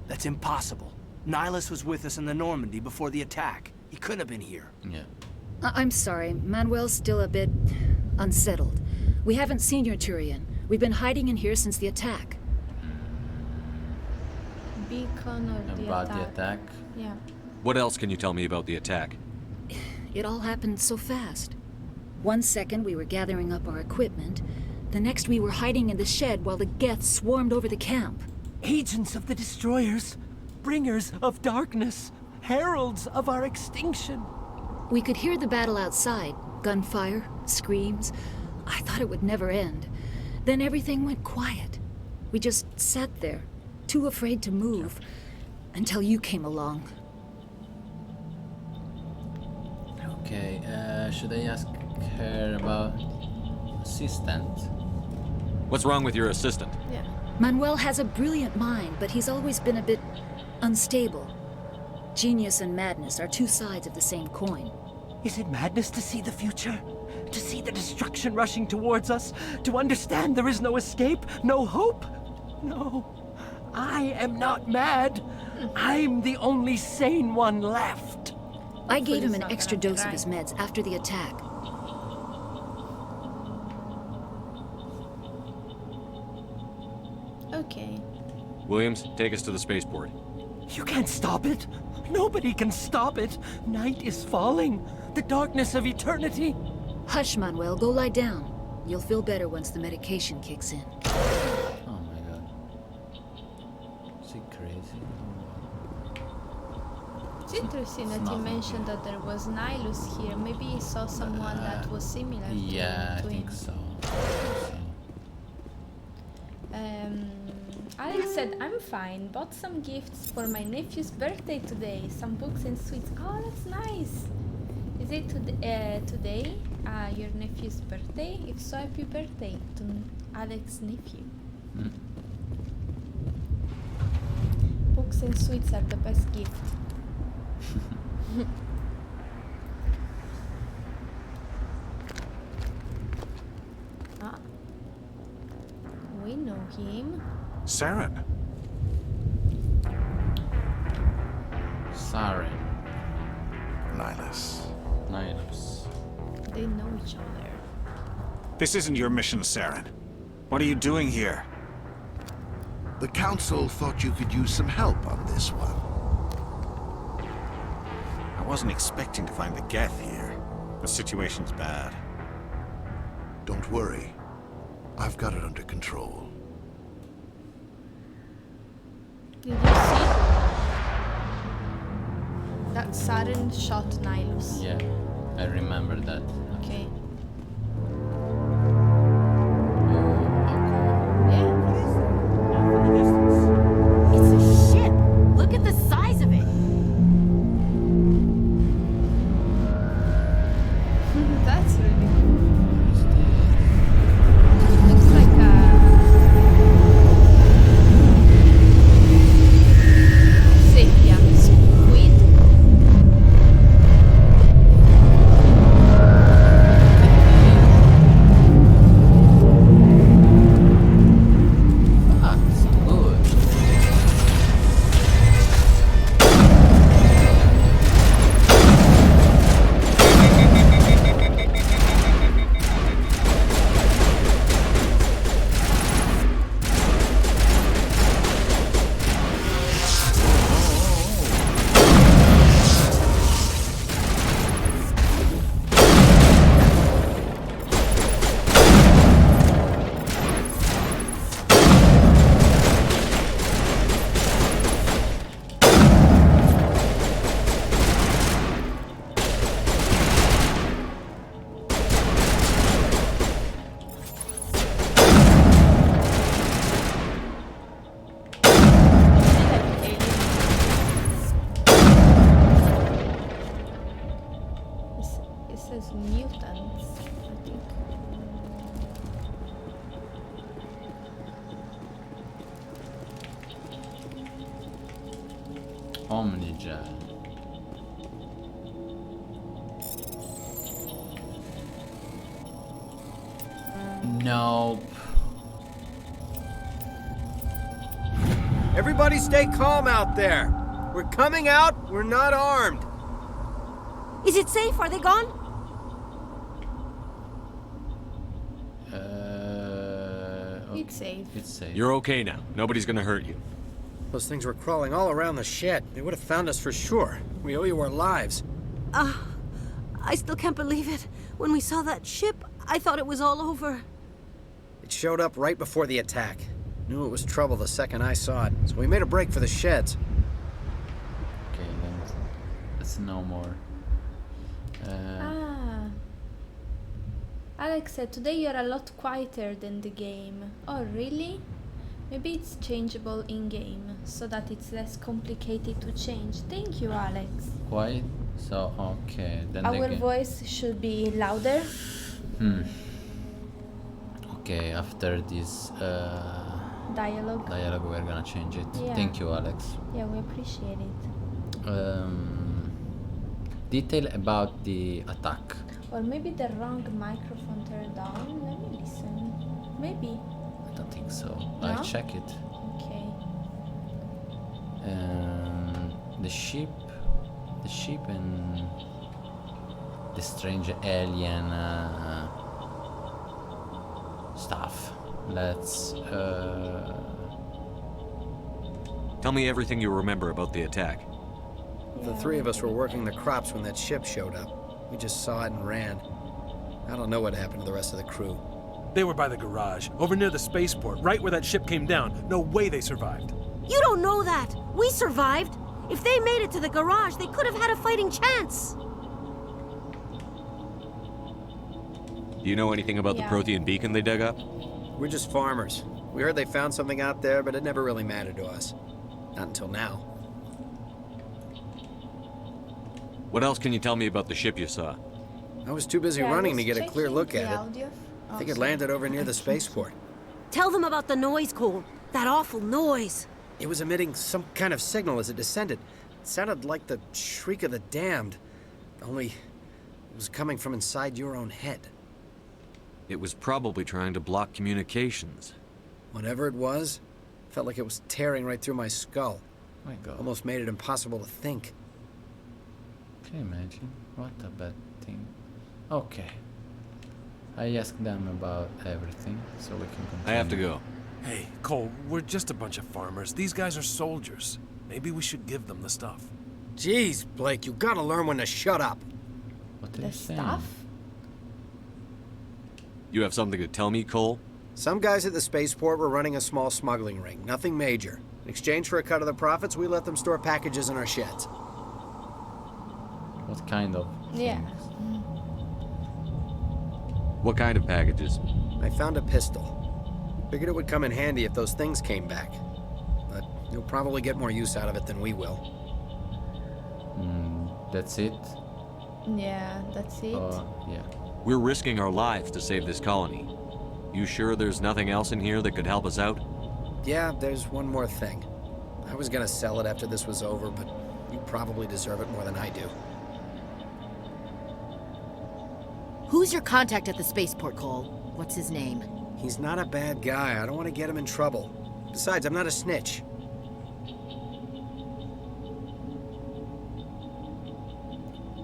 Speaker 10: That's impossible. Nihilus was with us in the Normandy before the attack. He couldn't have been here.
Speaker 1: Yeah.
Speaker 19: I'm sorry, Manuel's still a bit unsettled. We haven't seen your Turian. We've been hiding in here since the attack.
Speaker 2: Beacon or
Speaker 1: About the attack?
Speaker 2: Yeah.
Speaker 11: What else can you tell me about the attack?
Speaker 19: It all happened so fast. 1 second we were gathering up our equipment. The next we were hiding in the shed while the Geth swarmed over the camp.
Speaker 10: Agents of the destroyers, bringers of darkness, heralds of our extinction.
Speaker 19: We could hear the battle outside. Gunfire, screams. I thought it would never end. Then everything went quiet. We just sat there, too afraid to move, until you came along.
Speaker 1: Okay, should I ask her about assistant?
Speaker 11: What's wrong with your assistant?
Speaker 2: Yeah.
Speaker 19: Manuel has a brilliant mind, but he's always been a bit unstable. Genius and madness are two sides of the same coin.
Speaker 10: Is it madness to see the future? To see the destruction rushing towards us? To understand there is no escape? No hope? No. I am not mad. I'm the only sane one left.
Speaker 19: I gave him an extra dose of his meds after the attack.
Speaker 2: Okay.
Speaker 11: Williams, take us to the spaceport.
Speaker 10: You can't stop it. Nobody can stop it. Night is falling. The darkness of eternity.
Speaker 19: Hush, Manuel. Go lie down. You'll feel better once the medication kicks in.
Speaker 1: Oh my god. Is he crazy?
Speaker 2: It's interesting that you mentioned that there was Nihilus here. Maybe he saw someone that was similar
Speaker 1: Yeah, I
Speaker 2: to him.
Speaker 1: think so.
Speaker 2: Alex said, I'm fine. Bought some gifts for my nephew's birthday today. Some books and sweets. Oh, that's nice. Is it today? Your nephew's birthday? If so, happy birthday to Alex's nephew. Books and sweets are the best gift. We know him.
Speaker 5: Saren.
Speaker 1: Saren.
Speaker 5: Nihilus.
Speaker 1: Nihilus.
Speaker 2: They know each other.
Speaker 20: This isn't your mission, Saren. What are you doing here?
Speaker 6: The Council thought you could use some help on this one.
Speaker 20: I wasn't expecting to find the Geth here. The situation's bad.
Speaker 6: Don't worry. I've got it under control.
Speaker 2: Did you see? that Saren shot Nihilus.
Speaker 1: Yeah, I remember that.
Speaker 2: Okay.
Speaker 18: It's a ship. Look at the size of it.
Speaker 2: That's really cool. Looks like a sepia squid.
Speaker 1: That's good. It says mutants, I think. Omnigel. Nope.
Speaker 10: Everybody stay calm out there. We're coming out, we're not armed.
Speaker 18: Is it safe? Are they gone?
Speaker 2: It's safe.
Speaker 1: It's safe.
Speaker 11: You're okay now. Nobody's gonna hurt you.
Speaker 10: Those things were crawling all around the shed. They would have found us for sure. We owe you our lives.
Speaker 18: I still can't believe it. When we saw that ship, I thought it was all over.
Speaker 10: It showed up right before the attack. Knew it was trouble the second I saw it, so we made a break for the sheds.
Speaker 1: Okay, then let's know more.
Speaker 2: Alex said, today you're a lot quieter than the game. Oh, really? Maybe it's changeable in-game, so that it's less complicated to change. Thank you, Alex.
Speaker 1: Quiet? So, okay. Then
Speaker 2: Our
Speaker 1: the
Speaker 2: voice should be louder.
Speaker 1: Okay, after this
Speaker 2: Dialogue.
Speaker 1: we're gonna change it.
Speaker 2: Yeah.
Speaker 1: Thank you, Alex.
Speaker 2: Yeah, we appreciate it.
Speaker 1: Detail about the attack.
Speaker 2: Or maybe the wrong microphone turned on. Let me listen. Maybe.
Speaker 1: I don't think so.
Speaker 2: No?
Speaker 1: I'll check it.
Speaker 2: Okay.
Speaker 1: The ship and the strange alien stuff. Let's
Speaker 11: Tell me everything you remember about the attack.
Speaker 10: The three of us were working the crops when that ship showed up. We just saw it and ran. I don't know what happened to the rest of the crew.
Speaker 16: They were by the garage, over near the spaceport, right where that ship came down. No way they survived.
Speaker 18: You don't know that. We survived. If they made it to the garage, they could have had a fighting chance.
Speaker 11: Do you know anything about the Prothean beacon they dug up?
Speaker 10: We're just farmers. We heard they found something out there, but it never really mattered to us. Not until now.
Speaker 11: What else can you tell me about the ship you saw?
Speaker 10: I was too busy running to get a clear look at it. I think it landed over near the spaceport.
Speaker 18: Tell them about the noise, Cole. That awful noise.
Speaker 10: It was emitting some kind of signal as it descended. It sounded like the shriek of the damned. Only it was coming from inside your own head.
Speaker 11: It was probably trying to block communications.
Speaker 10: Whatever it was, felt like it was tearing right through my skull.
Speaker 1: My God.
Speaker 10: Almost made it impossible to think.
Speaker 1: Can you imagine? What a bad thing. Okay. I asked them about everything, so we can continue.
Speaker 11: I have to go.
Speaker 16: Hey, Cole, we're just a bunch of farmers. These guys are soldiers. Maybe we should give them the stuff.
Speaker 10: Jeez, Blake, you gotta learn when to shut up.
Speaker 1: What
Speaker 2: The stuff?
Speaker 11: You have something to tell me, Cole?
Speaker 10: Some guys at the spaceport were running a small smuggling ring. Nothing major. In exchange for a cut of the profits, we let them store packages in our sheds.
Speaker 1: What kind of
Speaker 2: Yeah.
Speaker 1: things?
Speaker 11: What kind of packages?
Speaker 21: I found a pistol. Figured it would come in handy if those things came back. But you'll probably get more use out of it than we will.
Speaker 1: That's it?
Speaker 2: Yeah, that's it.
Speaker 1: Yeah.
Speaker 11: We're risking our lives to save this colony. You sure there's nothing else in here that could help us out?
Speaker 21: Yeah, there's one more thing. I was gonna sell it after this was over, but you probably deserve it more than I do.
Speaker 18: Who's your contact at the spaceport, Cole? What's his name?
Speaker 21: He's not a bad guy. I don't want to get him in trouble. Besides, I'm not a snitch.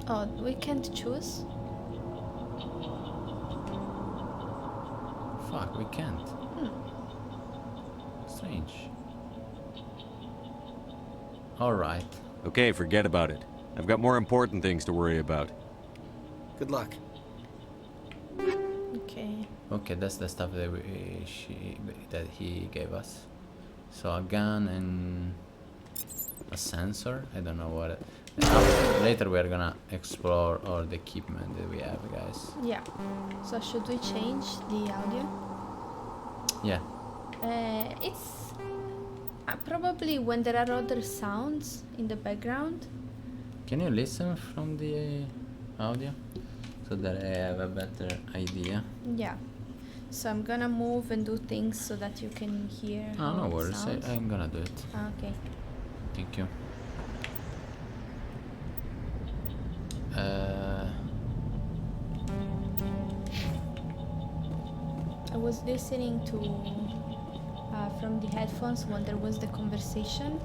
Speaker 2: Oh, we can't choose?
Speaker 1: Fuck, we can't. Strange. Alright.
Speaker 11: Okay, forget about it. I've got more important things to worry about.
Speaker 21: Good luck.
Speaker 2: Okay.
Speaker 1: Okay, that's the stuff that that he gave us. So a gun and a sensor. I don't know what. Later we are gonna explore all the equipment that we have, guys.
Speaker 2: Yeah. So should we change the audio?
Speaker 1: Yeah.
Speaker 2: It's probably when there are other sounds in the background.
Speaker 1: Can you listen from the audio so that I have a better idea?
Speaker 2: Yeah. So I'm gonna move and do things so that you can hear.
Speaker 1: Oh, no worries. I'm gonna do it.
Speaker 2: Okay.
Speaker 1: Thank you.
Speaker 2: I was listening to from the headphones when there was the conversation,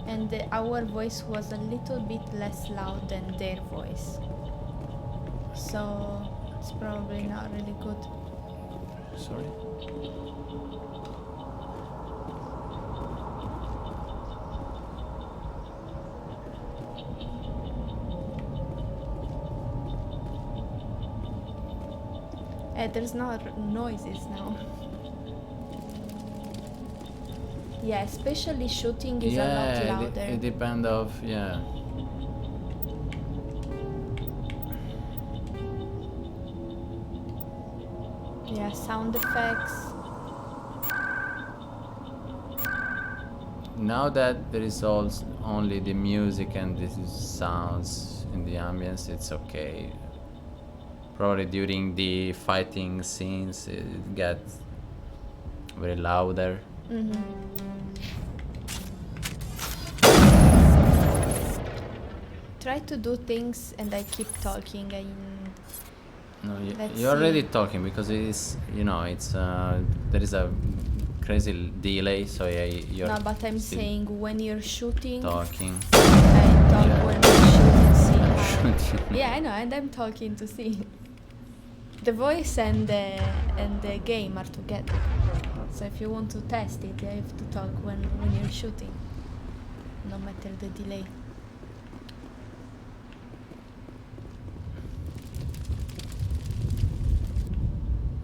Speaker 2: and our voice was a little bit less loud than their voice. So it's probably not really good.
Speaker 1: Sorry.
Speaker 2: There's no noises now. Yeah, especially shooting is a lot louder.
Speaker 1: It depends of
Speaker 2: Yeah, sound effects.
Speaker 1: Now that there is only the music and this is sounds in the ambience, it's okay. Probably during the fighting scenes it gets very louder.
Speaker 2: Try to do things and I keep talking.
Speaker 1: No,
Speaker 2: Let's
Speaker 1: you're
Speaker 2: see.
Speaker 1: already talking because it is, it's there is a crazy delay, so you're
Speaker 2: No, but I'm
Speaker 1: still
Speaker 2: saying when you're shooting.
Speaker 1: talking.
Speaker 2: I talk when you shoot and see how.
Speaker 1: Shooting.
Speaker 2: Yeah, I know, and I'm talking to see. The voice and the game are together. So if you want to test it, you have to talk when you're shooting, no matter the delay.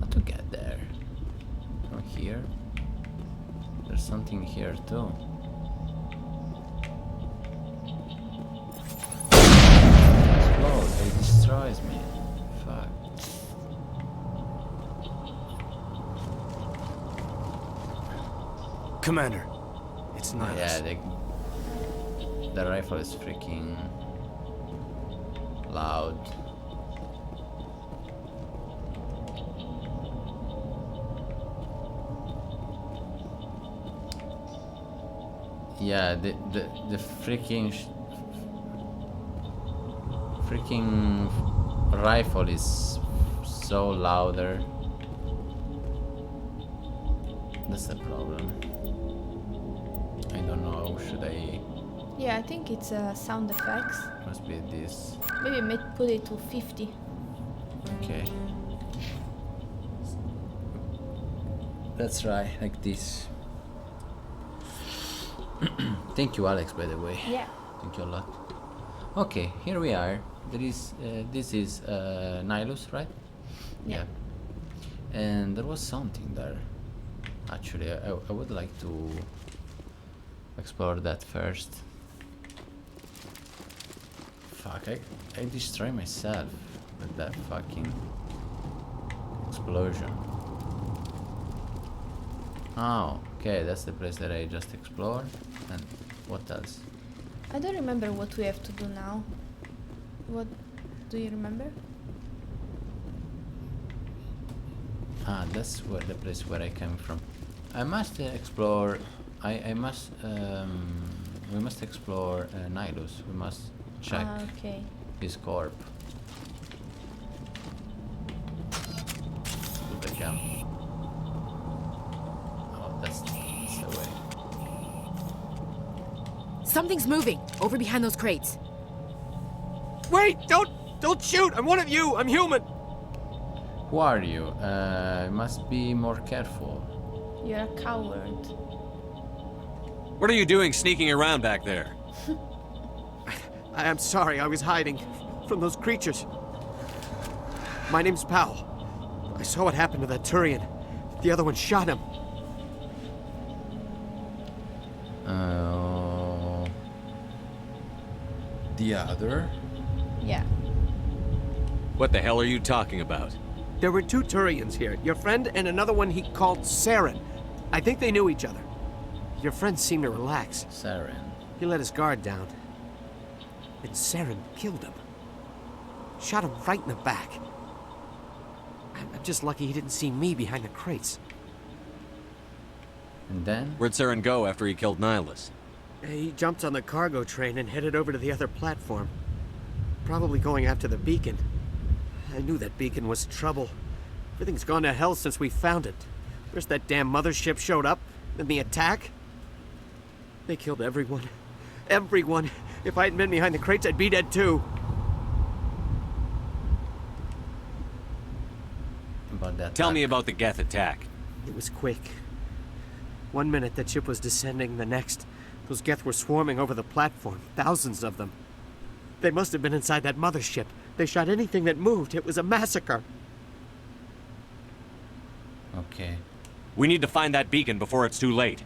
Speaker 1: How to get there? From here? There's something here too. Explode, it destroys me. Fuck.
Speaker 21: Commander, it's not
Speaker 1: Yeah, the rifle is freaking loud. Yeah, the freaking rifle is so louder. That's the problem. I don't know. Should I?
Speaker 2: Yeah, I think it's sound effects.
Speaker 1: Must be this.
Speaker 2: Maybe put it to 50.
Speaker 1: Okay. Let's try like this. Thank you, Alex, by the way.
Speaker 2: Yeah.
Speaker 1: Thank you a lot. Okay, here we are. There is this is Nihilus, right?
Speaker 2: Yeah.
Speaker 1: And there was something there. Actually, I would like to explore that first. Fuck, I destroy myself with that fucking explosion. Oh, okay, that's the place that I just explored. And what else?
Speaker 2: I don't remember what we have to do now. What do you remember?
Speaker 1: Ah, that's where the place where I came from. I must explore. I must. We must explore Nihilus. We must check
Speaker 2: Okay.
Speaker 1: his corp. To the camp. Oh, that's the way.
Speaker 18: Something's moving over behind those crates.
Speaker 10: Wait! Don't shoot! I'm one of you! I'm human!
Speaker 1: Who are you? Must be more careful.
Speaker 2: You're a coward.
Speaker 11: What are you doing sneaking around back there?
Speaker 10: I'm sorry, I was hiding from those creatures. My name's Powell. I saw what happened to that Turian. The other one shot him.
Speaker 1: The other?
Speaker 2: Yeah.
Speaker 11: What the hell are you talking about?
Speaker 10: There were two Turians here. Your friend and another one he called Saren. I think they knew each other. Your friend seemed to relax.
Speaker 1: Saren.
Speaker 10: He let his guard down. And Saren killed him. Shot him right in the back. I'm just lucky he didn't see me behind the crates.
Speaker 1: And then?
Speaker 11: Where'd Saren go after he killed Nihilus?
Speaker 10: He jumped on the cargo train and headed over to the other platform. Probably going after the beacon. I knew that beacon was trouble. Everything's gone to hell since we found it. First that damn mothership showed up, then the attack. They killed everyone. Everyone. If I hadn't been behind the crates, I'd be dead too.
Speaker 1: About that.
Speaker 11: Tell me about the Geth attack.
Speaker 10: It was quick. 1 minute the ship was descending, the next, those Geth were swarming over the platform. Thousands of them. They must have been inside that mothership. They shot anything that moved. It was a massacre.
Speaker 1: Okay.
Speaker 11: We need to find that beacon before it's too late.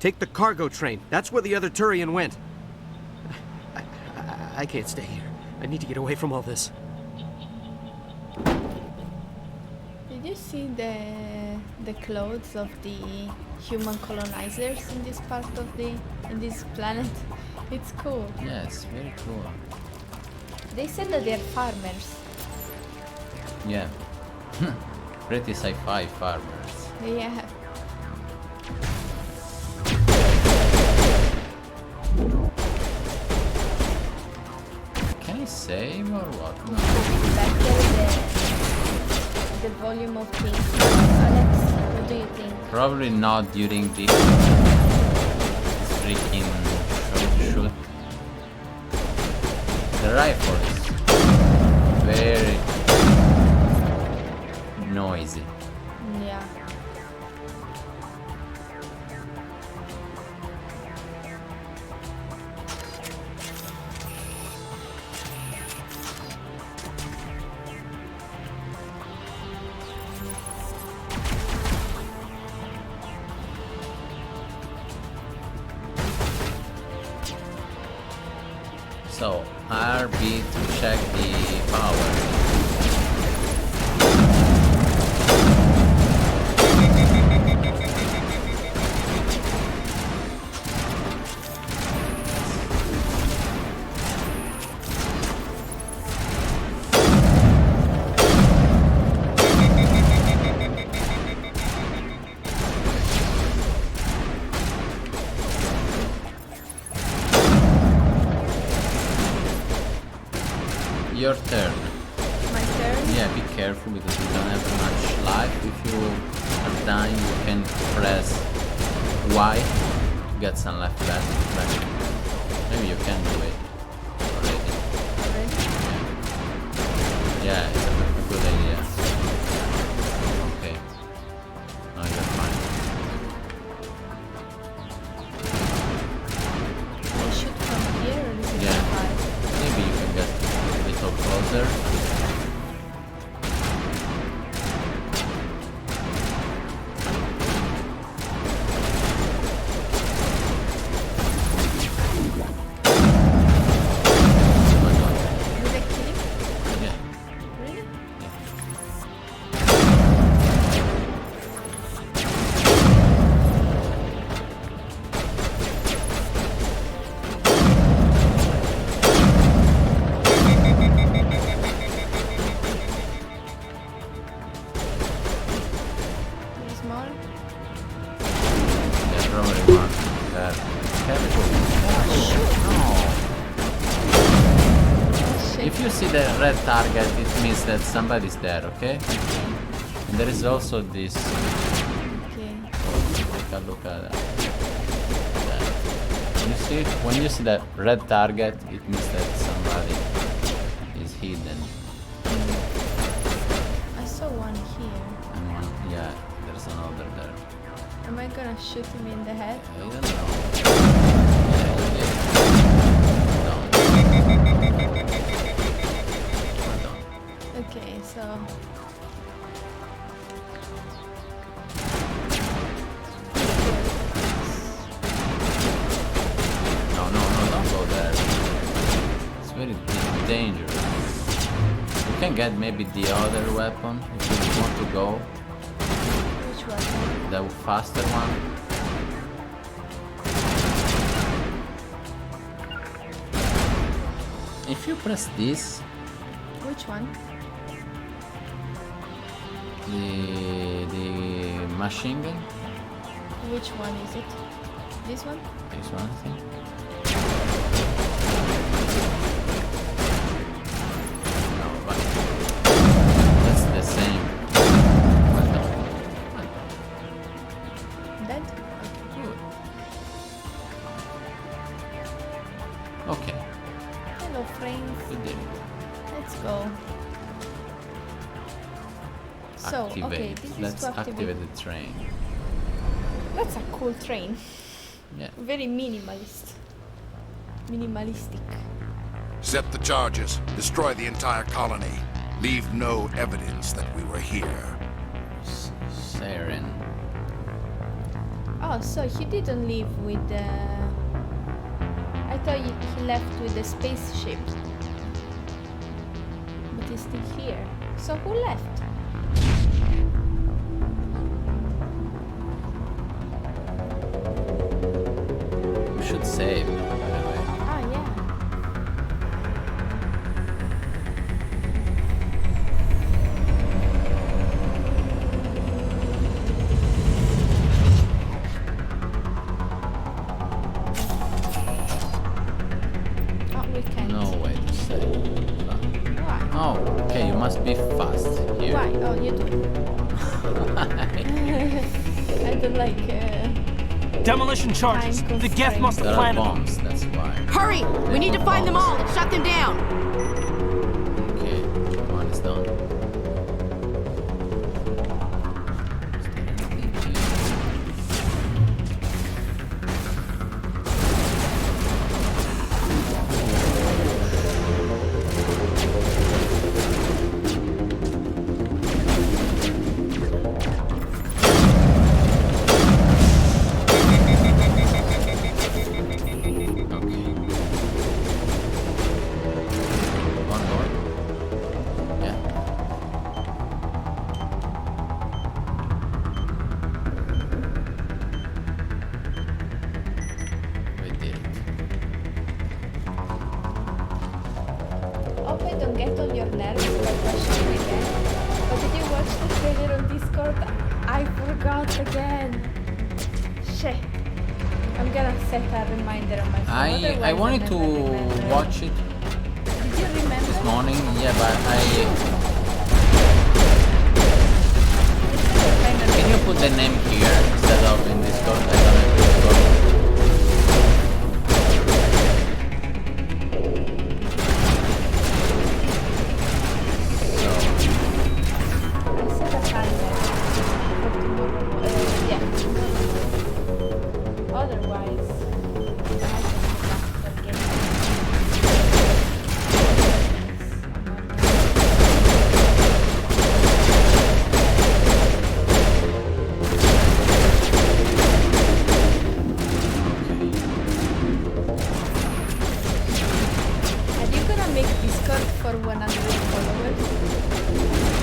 Speaker 10: Take the cargo train. That's where the other Turian went. I can't stay here. I need to get away from all this.
Speaker 2: Did you see the clothes of the human colonizers in this part of in this planet? It's cool.
Speaker 1: Yeah, it's very cool.
Speaker 2: They said that they're farmers.
Speaker 1: Yeah. Pretty sci-fi farmers.
Speaker 2: Yeah.
Speaker 1: Can I save or what? No.
Speaker 2: The volume of things. Alex, what do you think?
Speaker 1: Probably not during this freaking shoot. The rifle is very noisy.
Speaker 2: Yeah.
Speaker 1: So RB to check the power. Your turn.
Speaker 2: My turn?
Speaker 1: Yeah, be careful because you don't have much life. If you are dying, you can press Y to get some life back. Maybe you can do it already. Yeah, it's a good idea. Okay. Now you're fine.
Speaker 2: I shoot from here or is it
Speaker 1: Yeah.
Speaker 2: far?
Speaker 1: Maybe you can get a little closer. careful. No. If you see the red target, it means that somebody's there, okay? And there is also this.
Speaker 2: Okay.
Speaker 1: Take a look at that. When you see that red target, it means that somebody is hidden.
Speaker 2: I saw one here.
Speaker 1: And one, yeah, there's another there.
Speaker 2: Am I gonna shoot him in the head?
Speaker 1: I don't know.
Speaker 2: Okay, so
Speaker 1: No, don't go there. It's very dangerous. You can get maybe the other weapon if you want to go.
Speaker 2: which one?
Speaker 1: The faster one. If you press this,
Speaker 2: Which one?
Speaker 1: the machine gun,
Speaker 2: Which one is it? This one?
Speaker 1: this one I think. No, but that's the same. Well done.
Speaker 2: Dead?
Speaker 1: Okay.
Speaker 2: Hello, friends.
Speaker 1: You did it.
Speaker 2: Let's go. So, okay,
Speaker 1: Activate.
Speaker 2: this
Speaker 1: Let's
Speaker 2: is to
Speaker 1: activate the train.
Speaker 2: That's a cool train.
Speaker 1: Yeah.
Speaker 2: Very minimalistic.
Speaker 4: Set the charges. Destroy the entire colony. Leave no evidence that we were here.
Speaker 1: Siren.
Speaker 2: Oh, so he didn't leave with the... I thought he left with the spaceship. But he's still here. So who left?
Speaker 1: We should save, by the way.
Speaker 2: Ah, yeah. Oh, we can't.
Speaker 1: No way to save.
Speaker 2: Why?
Speaker 1: Oh, okay, you must be fast here.
Speaker 2: Why? Oh, you do. I don't like...
Speaker 10: Demolition charges. The Geth must have
Speaker 1: There are
Speaker 10: planted them.
Speaker 1: bombs, that's why.
Speaker 18: Hurry! We need to find them all and shut them down!
Speaker 1: Okay, one is done. One more. Yeah. We did it.
Speaker 2: Hope I don't get on your nerves by rushing again. But did you watch the trailer on Discord? I forgot again. Shit. I'm gonna set a reminder on my phone.
Speaker 1: I
Speaker 2: otherwise
Speaker 1: wanted
Speaker 2: I'll
Speaker 1: to
Speaker 2: never remember.
Speaker 1: watch it
Speaker 2: Did you remember?
Speaker 1: this morning, yeah, but can you put the name here instead of in Discord? I don't have Discord.
Speaker 2: I set a timer for tomorrow. Yeah, tomorrow. Otherwise, I can forget. Are you gonna make Discord for 100 followers?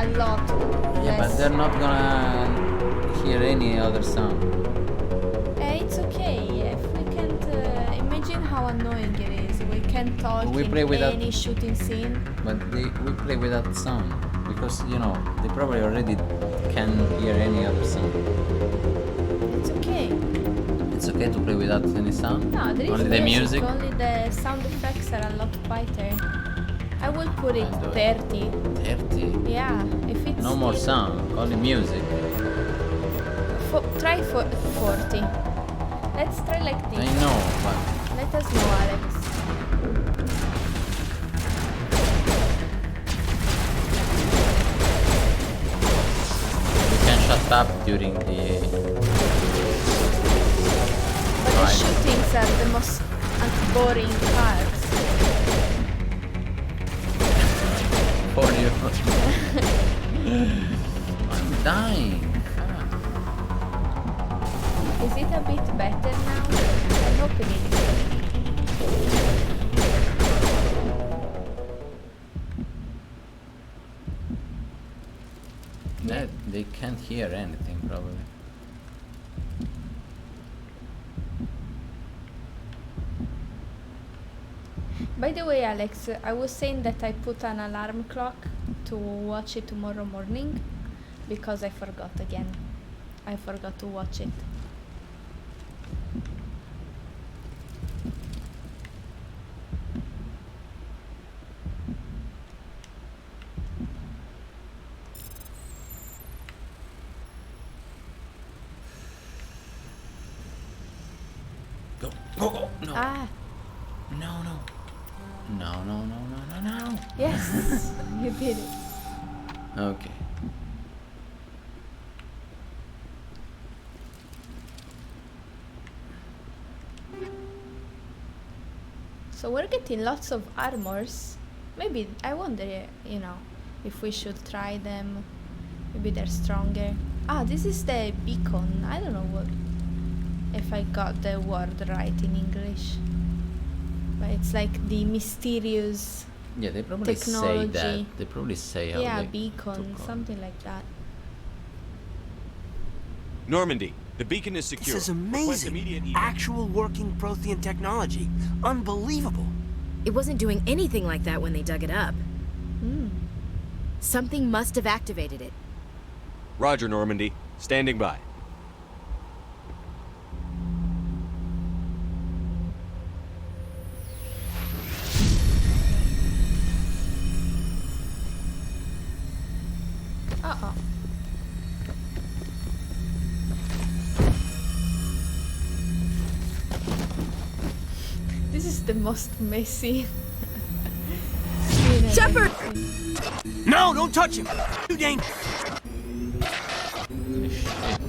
Speaker 2: a lot
Speaker 1: Yeah, but
Speaker 2: less.
Speaker 1: they're not gonna hear any other sound.
Speaker 2: It's okay if we can't. Imagine how annoying it is. We can't talk
Speaker 1: We
Speaker 2: in
Speaker 1: play without-
Speaker 2: any shooting scene.
Speaker 1: But we play without sound because they probably already can hear any other sound.
Speaker 2: It's okay.
Speaker 1: It's okay to play without any sound.
Speaker 2: No, there is
Speaker 1: Only the music.
Speaker 2: Only the sound effects are a lot quieter. I will put it 30.
Speaker 1: 30.
Speaker 2: Yeah, if it's
Speaker 1: No more
Speaker 2: still-
Speaker 1: sound, only music.
Speaker 2: Try 40. Let's try like this.
Speaker 1: I know, but
Speaker 2: Let us know, Alex.
Speaker 1: we can shut up during the.
Speaker 2: But the shootings are the most boring parts.
Speaker 1: For you. I'm dying.
Speaker 2: Is it a bit better now? I'm hoping it is.
Speaker 1: They can't hear anything probably.
Speaker 2: By the way, Alex, I was saying that I put an alarm clock to watch it tomorrow morning because I forgot again. I forgot to watch it.
Speaker 1: Go, go. No.
Speaker 2: Ah,
Speaker 1: No, no. No, no, no, no, no, no.
Speaker 2: yes, you did it.
Speaker 1: Okay.
Speaker 2: So we're getting lots of armors. Maybe, I wonder, if we should try them. Maybe they're stronger. Ah, this is the beacon. I don't know if I got the word right in English. But it's like the mysterious
Speaker 1: Yeah, they probably
Speaker 2: technology.
Speaker 1: say that. They probably say how
Speaker 2: Yeah,
Speaker 1: they
Speaker 2: beacon,
Speaker 1: took on.
Speaker 2: something like that.
Speaker 11: Normandy, the beacon is secure.
Speaker 10: This is
Speaker 11: Request
Speaker 10: amazing.
Speaker 11: immediate
Speaker 10: Actual working Prothean technology. Unbelievable.
Speaker 18: It wasn't doing anything like that when they dug it up. Something must have activated it.
Speaker 11: Roger, Normandy. Standing by.
Speaker 2: Uh-oh. This is the most messy scene I've
Speaker 18: Shepard!
Speaker 2: ever seen.
Speaker 10: No, don't touch him. Too dangerous.
Speaker 1: Holy shit.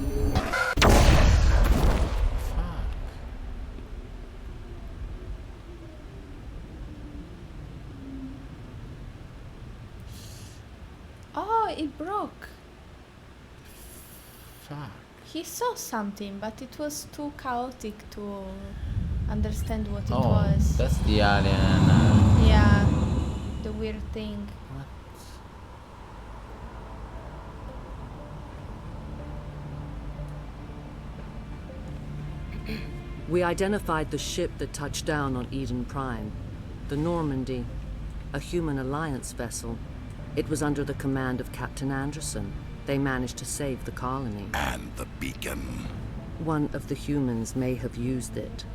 Speaker 2: Oh, it broke.
Speaker 1: Fuck.
Speaker 2: He saw something, but it was too chaotic to understand what it
Speaker 1: Oh,
Speaker 2: was.
Speaker 1: that's the alien.
Speaker 2: Yeah, the weird thing.
Speaker 3: We identified the ship that touched down on Eden Prime. The Normandy, a human alliance vessel. It was under the command of Captain Anderson. They managed to save the colony.
Speaker 4: And the beacon.
Speaker 3: One of the humans may have used it.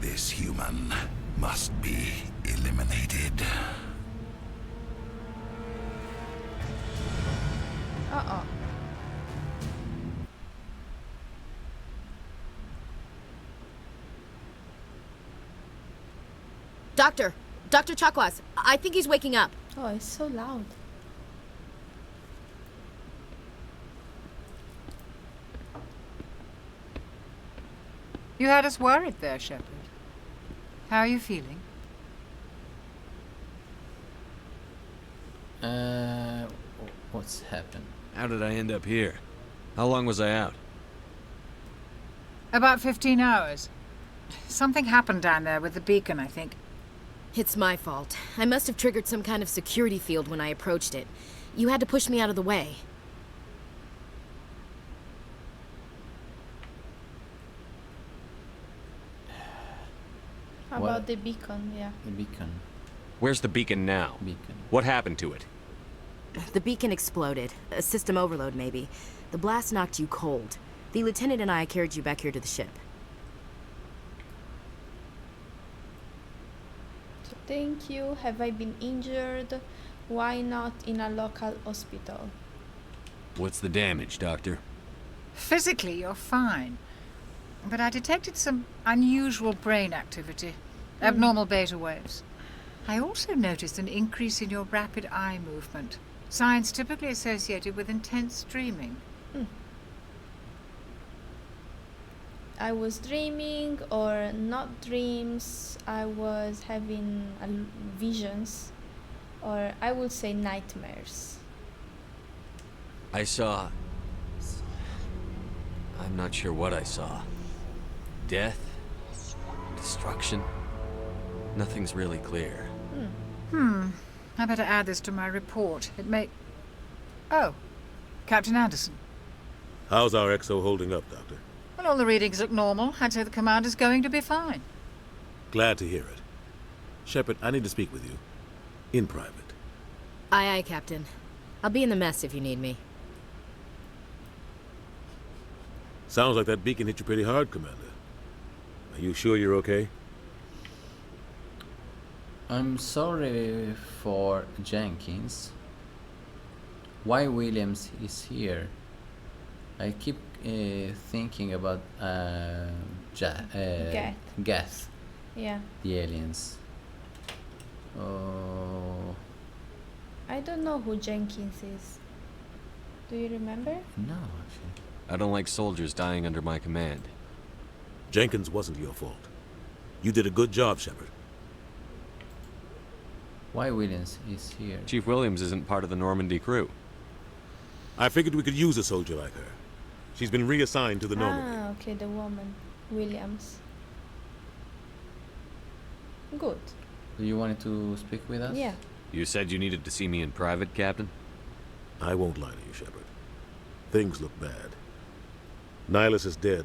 Speaker 4: This human must be eliminated.
Speaker 2: Uh-oh.
Speaker 18: Dr. Chakwas, I think he's waking up.
Speaker 2: Oh, it's so loud.
Speaker 14: You had us worried there, Shepard. How are you feeling?
Speaker 1: What's happened?
Speaker 12: How did I end up here? How long was I out?
Speaker 14: About 15 hours. Something happened down there with the beacon, I think.
Speaker 18: It's my fault. I must have triggered some kind of security field when I approached it. You had to push me out of the way.
Speaker 2: How about the beacon? Yeah.
Speaker 1: The beacon.
Speaker 11: Where's the beacon now?
Speaker 1: Beacon.
Speaker 11: What happened to it?
Speaker 18: The beacon exploded. A system overload, maybe. The blast knocked you cold. The lieutenant and I carried you back here to the ship.
Speaker 2: So thank you. Have I been injured? Why not in a local hospital?
Speaker 11: What's the damage, Doctor?
Speaker 14: Physically, you're fine. But I detected some unusual brain activity. Abnormal beta waves. I also noticed an increase in your rapid eye movement. Signs typically associated with intense dreaming.
Speaker 2: I was dreaming, or not dreams. I was having visions, or I would say nightmares.
Speaker 11: I saw... I'm not sure what I saw. Death? Destruction? Nothing's really clear.
Speaker 14: I better add this to my report. It may... Oh, Captain Anderson.
Speaker 15: How's our XO holding up, Doctor?
Speaker 14: Well, all the readings look normal. I'd say the commander's going to be fine.
Speaker 15: Glad to hear it. Shepard, I need to speak with you. In private.
Speaker 18: Aye, aye, Captain. I'll be in the mess if you need me.
Speaker 15: Sounds like that beacon hit you pretty hard, Commander. Are you sure you're okay?
Speaker 1: I'm sorry for Jenkins. Why Williams is here? I keep thinking about Geth.
Speaker 2: Yeah.
Speaker 1: The aliens. Oh.
Speaker 2: I don't know who Jenkins is. Do you remember?
Speaker 1: No, actually.
Speaker 11: I don't like soldiers dying under my command.
Speaker 15: Jenkins wasn't your fault. You did a good job, Shepard.
Speaker 1: Why Williams is here?
Speaker 11: Chief Williams isn't part of the Normandy crew.
Speaker 15: I figured we could use a soldier like her. She's been reassigned to the Normandy.
Speaker 2: Ah, okay, the woman. Williams. Good.
Speaker 1: Do you want to speak with us?
Speaker 2: Yeah.
Speaker 11: You said you needed to see me in private, Captain?
Speaker 15: I won't lie to you, Shepard. Things look bad. Nihilus is dead.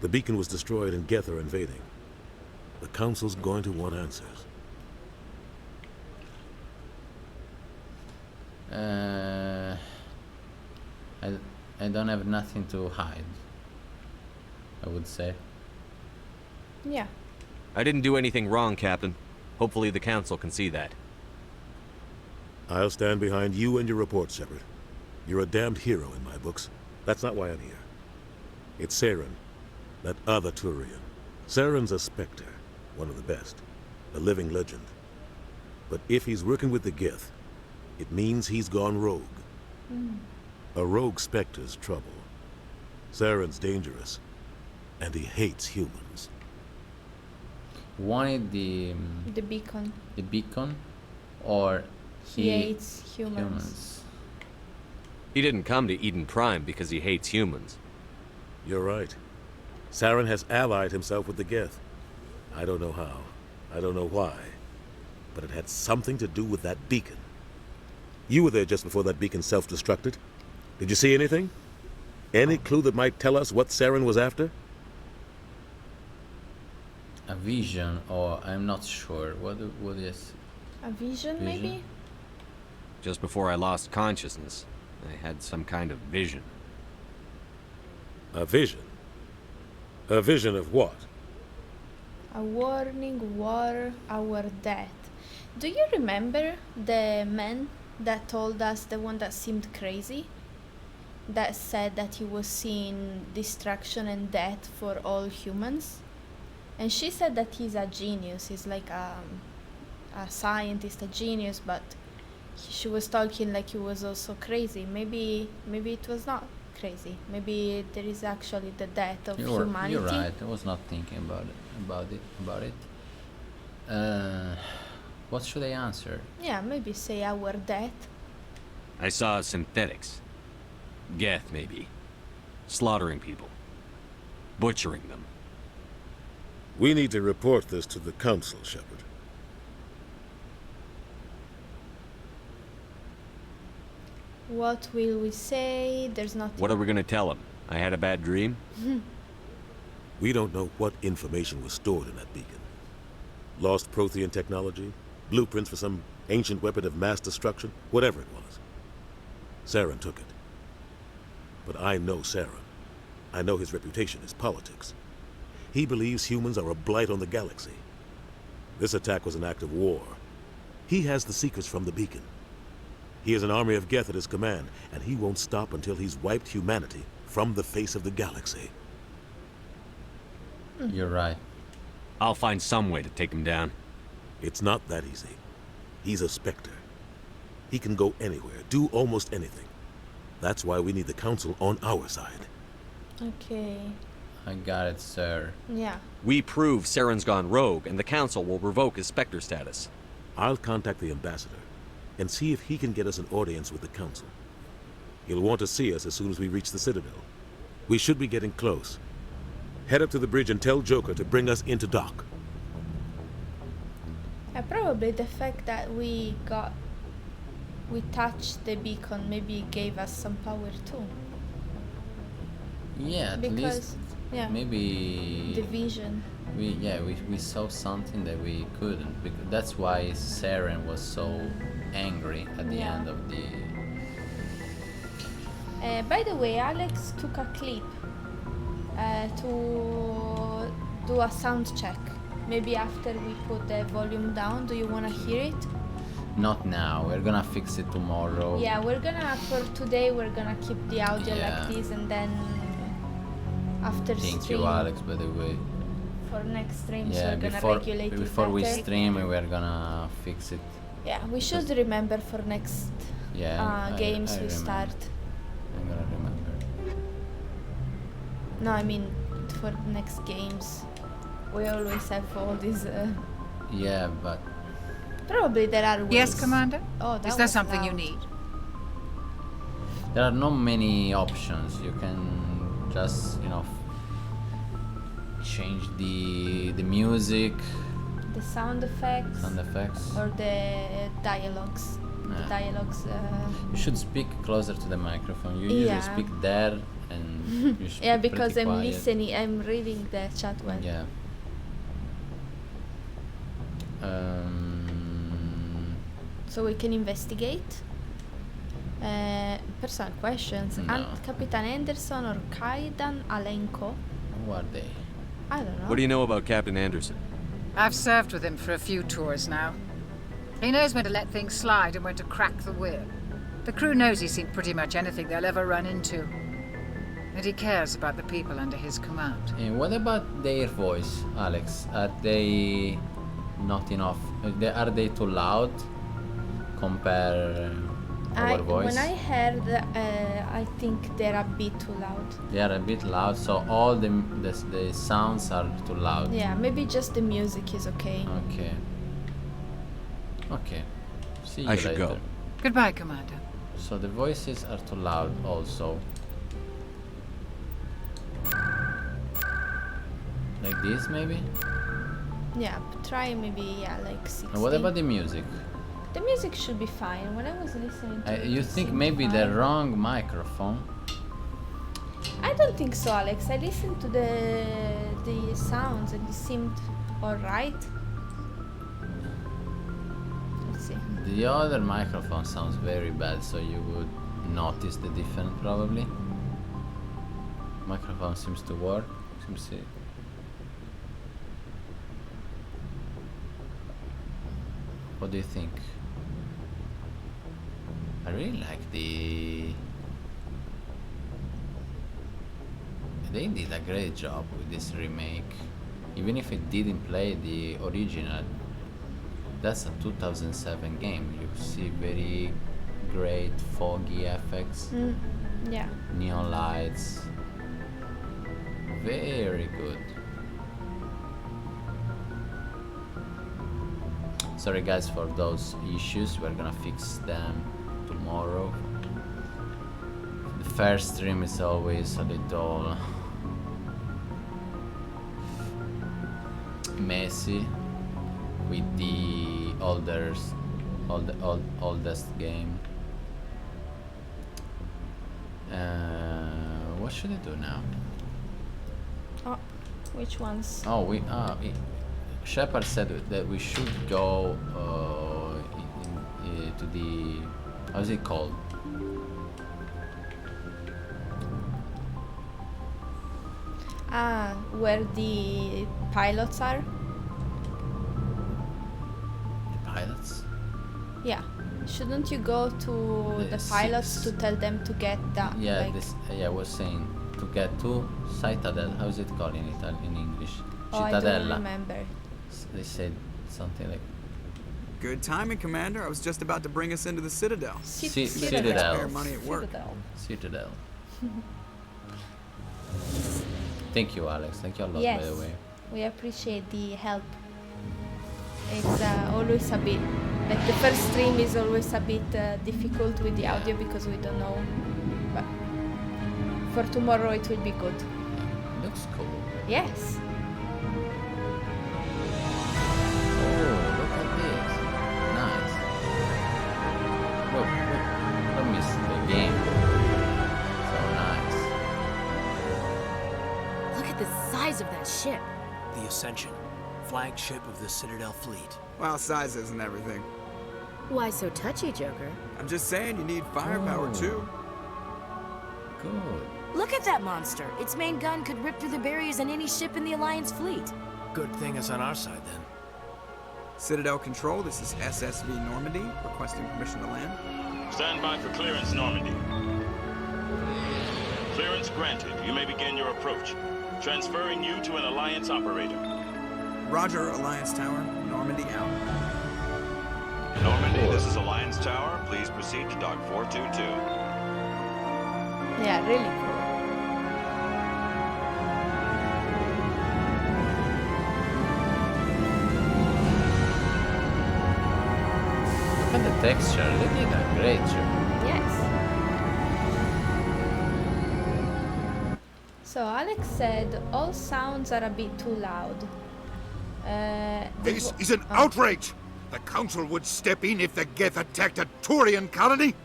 Speaker 15: The beacon was destroyed and Geth are invading. The Council's going to want answers.
Speaker 1: I don't have nothing to hide, I would say.
Speaker 2: Yeah.
Speaker 11: I didn't do anything wrong, Captain. Hopefully the Council can see that.
Speaker 15: I'll stand behind you and your report, Shepard. You're a damned hero in my books. That's not why I'm here. It's Saren, that other Turian. Saren's a Spectre, one of the best, a living legend. But if he's working with the Geth, it means he's gone rogue. A rogue Spectre's trouble. Saren's dangerous, and he hates humans.
Speaker 1: Wanted the
Speaker 2: beacon.
Speaker 1: The beacon, or
Speaker 2: he hates humans.
Speaker 11: He didn't come to Eden Prime because he hates humans.
Speaker 15: You're right. Saren has allied himself with the Geth. I don't know how. I don't know why. But it had something to do with that beacon. You were there just before that beacon self-destructed. Did you see anything? Any clue that might tell us what Saren was after?
Speaker 1: A vision, or I'm not sure. What is?
Speaker 2: A vision, maybe?
Speaker 11: Just before I lost consciousness, I had some kind of vision.
Speaker 15: A vision? A vision of what?
Speaker 2: A warning, war, our death. Do you remember the man that told us, the one that seemed crazy? That said that he was seeing destruction and death for all humans? And she said that he's a genius, he's like a scientist, a genius, but she was talking like he was also crazy. Maybe it was not crazy. Maybe there is actually the death of humanity.
Speaker 1: You're right. I was not thinking about it. What should I answer?
Speaker 2: Yeah, maybe say our death.
Speaker 11: I saw synthetics. Geth, maybe. Slaughtering people. Butchering them.
Speaker 15: We need to report this to the Council, Shepard.
Speaker 2: What will we say? There's nothing.
Speaker 11: What are we gonna tell them? I had a bad dream?
Speaker 15: We don't know what information was stored in that beacon. Lost Prothean technology? Blueprints for some ancient weapon of mass destruction? Whatever it was. Saren took it. But I know Saren. I know his reputation is politics. He believes humans are a blight on the galaxy. This attack was an act of war. He has the secrets from the beacon. He has an army of Geth at his command, and he won't stop until he's wiped humanity from the face of the galaxy.
Speaker 1: You're right.
Speaker 11: I'll find some way to take him down.
Speaker 15: It's not that easy. He's a Spectre. He can go anywhere, do almost anything. That's why we need the Council on our side.
Speaker 2: Okay.
Speaker 1: I got it, sir.
Speaker 2: Yeah.
Speaker 11: We prove Saren's gone rogue, and the Council will revoke his Spectre status.
Speaker 15: I'll contact the Ambassador and see if he can get us an audience with the Council. He'll want to see us as soon as we reach the Citadel. We should be getting close. Head up to the bridge and tell Joker to bring us into dock.
Speaker 2: Probably the fact that we touched the beacon maybe gave us some power too.
Speaker 1: Yeah, at
Speaker 2: Because,
Speaker 1: least
Speaker 2: yeah.
Speaker 1: maybe
Speaker 2: The vision.
Speaker 1: we saw something that we couldn't. Because that's why Saren was so angry at the
Speaker 2: Yeah.
Speaker 1: end of the.
Speaker 2: By the way, Alex took a clip to do a sound check. Maybe after we put the volume down. Do you want to hear it?
Speaker 1: Not now. We're gonna fix it tomorrow.
Speaker 2: Yeah, for today we're gonna keep the audio
Speaker 1: Yeah.
Speaker 2: like this, and then after
Speaker 1: Thank
Speaker 2: stream
Speaker 1: you, Alex. By the way.
Speaker 2: for next stream, so
Speaker 1: Yeah,
Speaker 2: we're gonna
Speaker 1: before
Speaker 2: regulate it
Speaker 1: before we
Speaker 2: better.
Speaker 1: stream, we're gonna fix it.
Speaker 2: Yeah, we should remember for next
Speaker 1: Yeah,
Speaker 2: games
Speaker 1: I
Speaker 2: we
Speaker 1: remember.
Speaker 2: start.
Speaker 1: I'm gonna remember.
Speaker 2: No, I mean for next games. We always have all these.
Speaker 1: Yeah, but
Speaker 2: Probably there are ways.
Speaker 14: Yes, Commander?
Speaker 2: Oh, that
Speaker 14: Is there
Speaker 2: was
Speaker 14: something you
Speaker 2: loud.
Speaker 14: need?
Speaker 1: there are not many options. You can just, change the music,
Speaker 2: The sound effects. Or the dialogues. The
Speaker 1: Yeah.
Speaker 2: dialogues.
Speaker 1: You should speak closer to the microphone. You usually
Speaker 2: Yeah.
Speaker 1: speak there, and you should
Speaker 2: Yeah,
Speaker 1: speak
Speaker 2: because
Speaker 1: pretty
Speaker 2: I'm
Speaker 1: quiet.
Speaker 2: listening. I'm reading the chat well.
Speaker 1: Yeah.
Speaker 2: So we can investigate. Personal questions.
Speaker 1: No.
Speaker 2: Capitan Anderson or Kaidan Alenko?
Speaker 1: Who are they?
Speaker 2: I don't know.
Speaker 11: What do you know about Captain Anderson?
Speaker 14: I've served with him for a few tours now. He knows when to let things slide and when to crack the whip. The crew knows he's seen pretty much anything they'll ever run into. And he cares about the people under his command.
Speaker 1: And what about their voice, Alex? Are they not enough? Are they too loud? Compare our voice?
Speaker 2: When I heard, I think they're a bit too loud.
Speaker 1: They are a bit loud, so all the sounds are too loud.
Speaker 2: Yeah, maybe just the music is okay.
Speaker 1: Okay. Okay. See you
Speaker 11: I should
Speaker 1: later.
Speaker 11: go.
Speaker 14: Goodbye, Commander.
Speaker 1: So the voices are too loud also. Like this maybe?
Speaker 2: Yeah, try maybe like 60.
Speaker 1: And what about the music?
Speaker 2: The music should be fine. When I was listening to it,
Speaker 1: You
Speaker 2: it
Speaker 1: think
Speaker 2: seemed
Speaker 1: maybe
Speaker 2: fine.
Speaker 1: the wrong microphone?
Speaker 2: I don't think so, Alex. I listened to the sounds and it seemed alright. Let's see.
Speaker 1: The other microphone sounds very bad, so you would notice the difference probably. Microphone seems to work. Seems to. What do you think? I really like They did a great job with this remake. Even if it didn't play the original, that's a 2007 game. You see very great foggy effects,
Speaker 2: Yeah.
Speaker 1: neon lights. Very good. Sorry guys for those issues, we're gonna fix them tomorrow first stream is always a little messy with the oldest game. What should I do now?
Speaker 2: Oh, which ones?
Speaker 1: Oh, Shepard said that we should go to the, how's it called?
Speaker 2: Where the pilots are?
Speaker 1: The pilots?
Speaker 2: Yeah. Shouldn't you go to the pilots to tell them to get that?
Speaker 1: Yeah,
Speaker 2: like,
Speaker 1: I was saying to get to Citadel. How is it called in Italian, in English?
Speaker 2: Oh, I don't remember.
Speaker 1: They said something like.
Speaker 8: Good timing, Commander. I was just about to bring us into the Citadel.
Speaker 1: Citadel.
Speaker 8: Taxpayer money at work.
Speaker 1: Citadel. Thank you, Alex. Thank you a lot,
Speaker 2: yes,
Speaker 1: by the way.
Speaker 2: we appreciate the help. It's always a bit, like the first stream is always a bit difficult with the audio because we don't know. But for tomorrow it will be good.
Speaker 1: Looks cool.
Speaker 2: Yes.
Speaker 1: Oh, look at this. Nice. Look, don't miss the game. So nice.
Speaker 18: Look at the size of that ship.
Speaker 10: The Ascension, flagship of the Citadel fleet.
Speaker 8: Well, size isn't everything.
Speaker 18: Why so touchy, Joker?
Speaker 8: I'm just saying you need firepower too.
Speaker 1: Good.
Speaker 18: Look at that monster. Its main gun could rip through the barriers in any ship in the Alliance fleet.
Speaker 10: Good thing it's on our side then.
Speaker 8: Citadel Control, this is SSV Normandy, requesting permission to land.
Speaker 9: Stand by for clearance, Normandy. Clearance granted. You may begin your approach. Transferring you to an Alliance operator.
Speaker 8: Roger, Alliance Tower. Normandy out.
Speaker 9: Normandy, this is Alliance Tower. Please proceed to Dock 422.
Speaker 2: Yeah, really cool.
Speaker 1: Look at the texture. They did a great job.
Speaker 2: Yes. So Alex said all sounds are a bit too loud.
Speaker 4: This is an outrage! The Council would step in if the Geth attacked a Turian colony?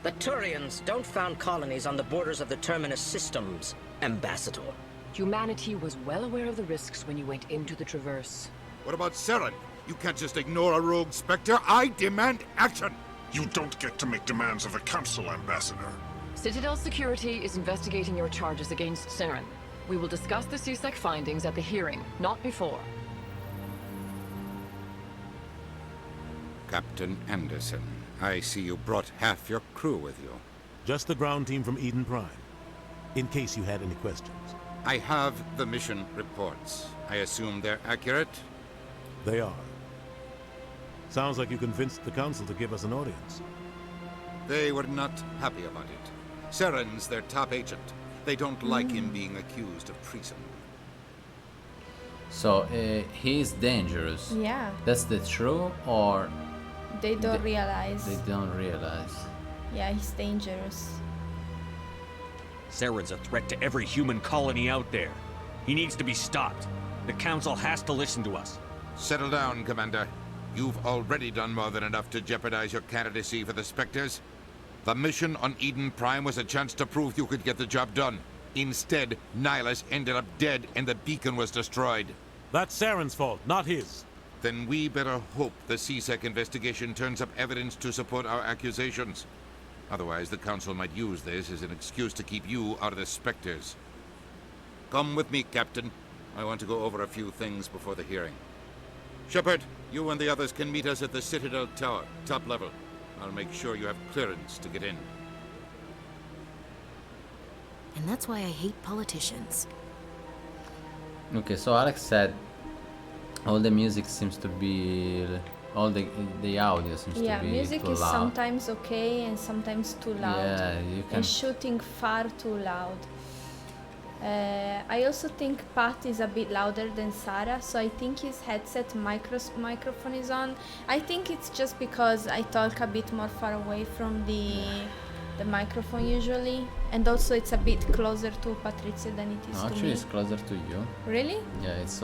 Speaker 22: The Turians don't found colonies on the borders of the Terminus systems, Ambassador.
Speaker 23: Humanity was well aware of the risks when you went into the Traverse.
Speaker 4: What about Saren? You can't just ignore a rogue Spectre. I demand action!
Speaker 24: You don't get to make demands of the Council, Ambassador.
Speaker 23: Citadel Security is investigating your charges against Saren. We will discuss the CSEC findings at the hearing, not before.
Speaker 4: Captain Anderson, I see you brought half your crew with you.
Speaker 15: Just the ground team from Eden Prime, in case you had any questions.
Speaker 4: I have the mission reports. I assume they're accurate?
Speaker 15: They are. Sounds like you convinced the Council to give us an audience.
Speaker 4: They were not happy about it. Saren's their top agent. They don't like him being accused of treason.
Speaker 1: So he's dangerous.
Speaker 2: Yeah.
Speaker 1: That's the true, or
Speaker 2: they don't realize.
Speaker 1: They don't realize.
Speaker 2: Yeah, he's dangerous.
Speaker 25: Saren's a threat to every human colony out there. He needs to be stopped. The Council has to listen to us.
Speaker 4: Settle down, Commander. You've already done more than enough to jeopardize your candidacy for the Spectres. The mission on Eden Prime was a chance to prove you could get the job done. Instead, Nihilus ended up dead and the beacon was destroyed.
Speaker 15: That's Saren's fault, not his.
Speaker 4: Then we better hope the CSEC investigation turns up evidence to support our accusations. Otherwise, the Council might use this as an excuse to keep you out of the Spectres. Come with me, Captain. I want to go over a few things before the hearing. Shepard, you and the others can meet us at the Citadel Tower, top level. I'll make sure you have clearance to get in.
Speaker 18: And that's why I hate politicians.
Speaker 1: Okay, so Alex said all the music seems to be, all the audio seems to be
Speaker 2: music
Speaker 1: too
Speaker 2: is
Speaker 1: loud.
Speaker 2: sometimes okay and sometimes too loud.
Speaker 1: Yeah, you can.
Speaker 2: And shooting far too loud. I also think Pat is a bit louder than Sarah, so I think his headset microphone is on. I think it's just because I talk a bit more far away from the the microphone usually, and also it's a bit closer to Patrizia than it is
Speaker 1: No,
Speaker 2: to
Speaker 1: actually,
Speaker 2: me.
Speaker 1: it's closer to you.
Speaker 2: Really?
Speaker 1: Yeah, it's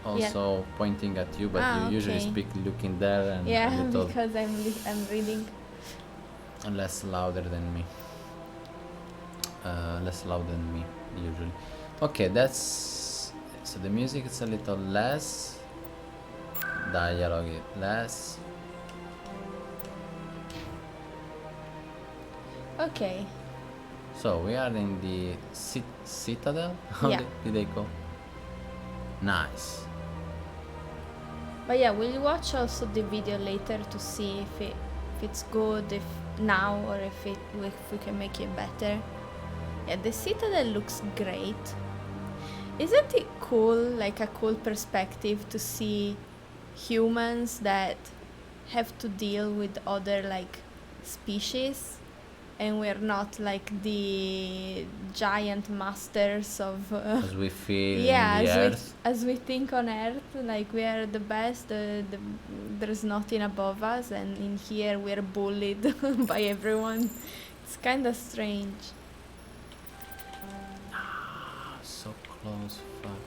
Speaker 1: also pointing at you, but you usually
Speaker 2: okay.
Speaker 1: speak looking there and
Speaker 2: Yeah,
Speaker 1: a little
Speaker 2: because I'm reading.
Speaker 1: less louder than me. Less loud than me usually. Okay, that's so the music is a little less, dialogue is less.
Speaker 2: Okay.
Speaker 1: So we are in the citadel. How
Speaker 2: Yeah.
Speaker 1: did they call? Nice.
Speaker 2: But yeah, we'll watch also the video later to see if it's good, if now, or if we can make it better. Yeah, the citadel looks great. Isn't it cool, like a cool perspective to see humans that have to deal with other like species, and we're not like the giant masters of
Speaker 1: As we feel
Speaker 2: yeah,
Speaker 1: in the earth.
Speaker 2: as we think on Earth, like we are the best, there's nothing above us, and in here we're bullied by everyone. It's kind of strange.
Speaker 1: So close, fuck.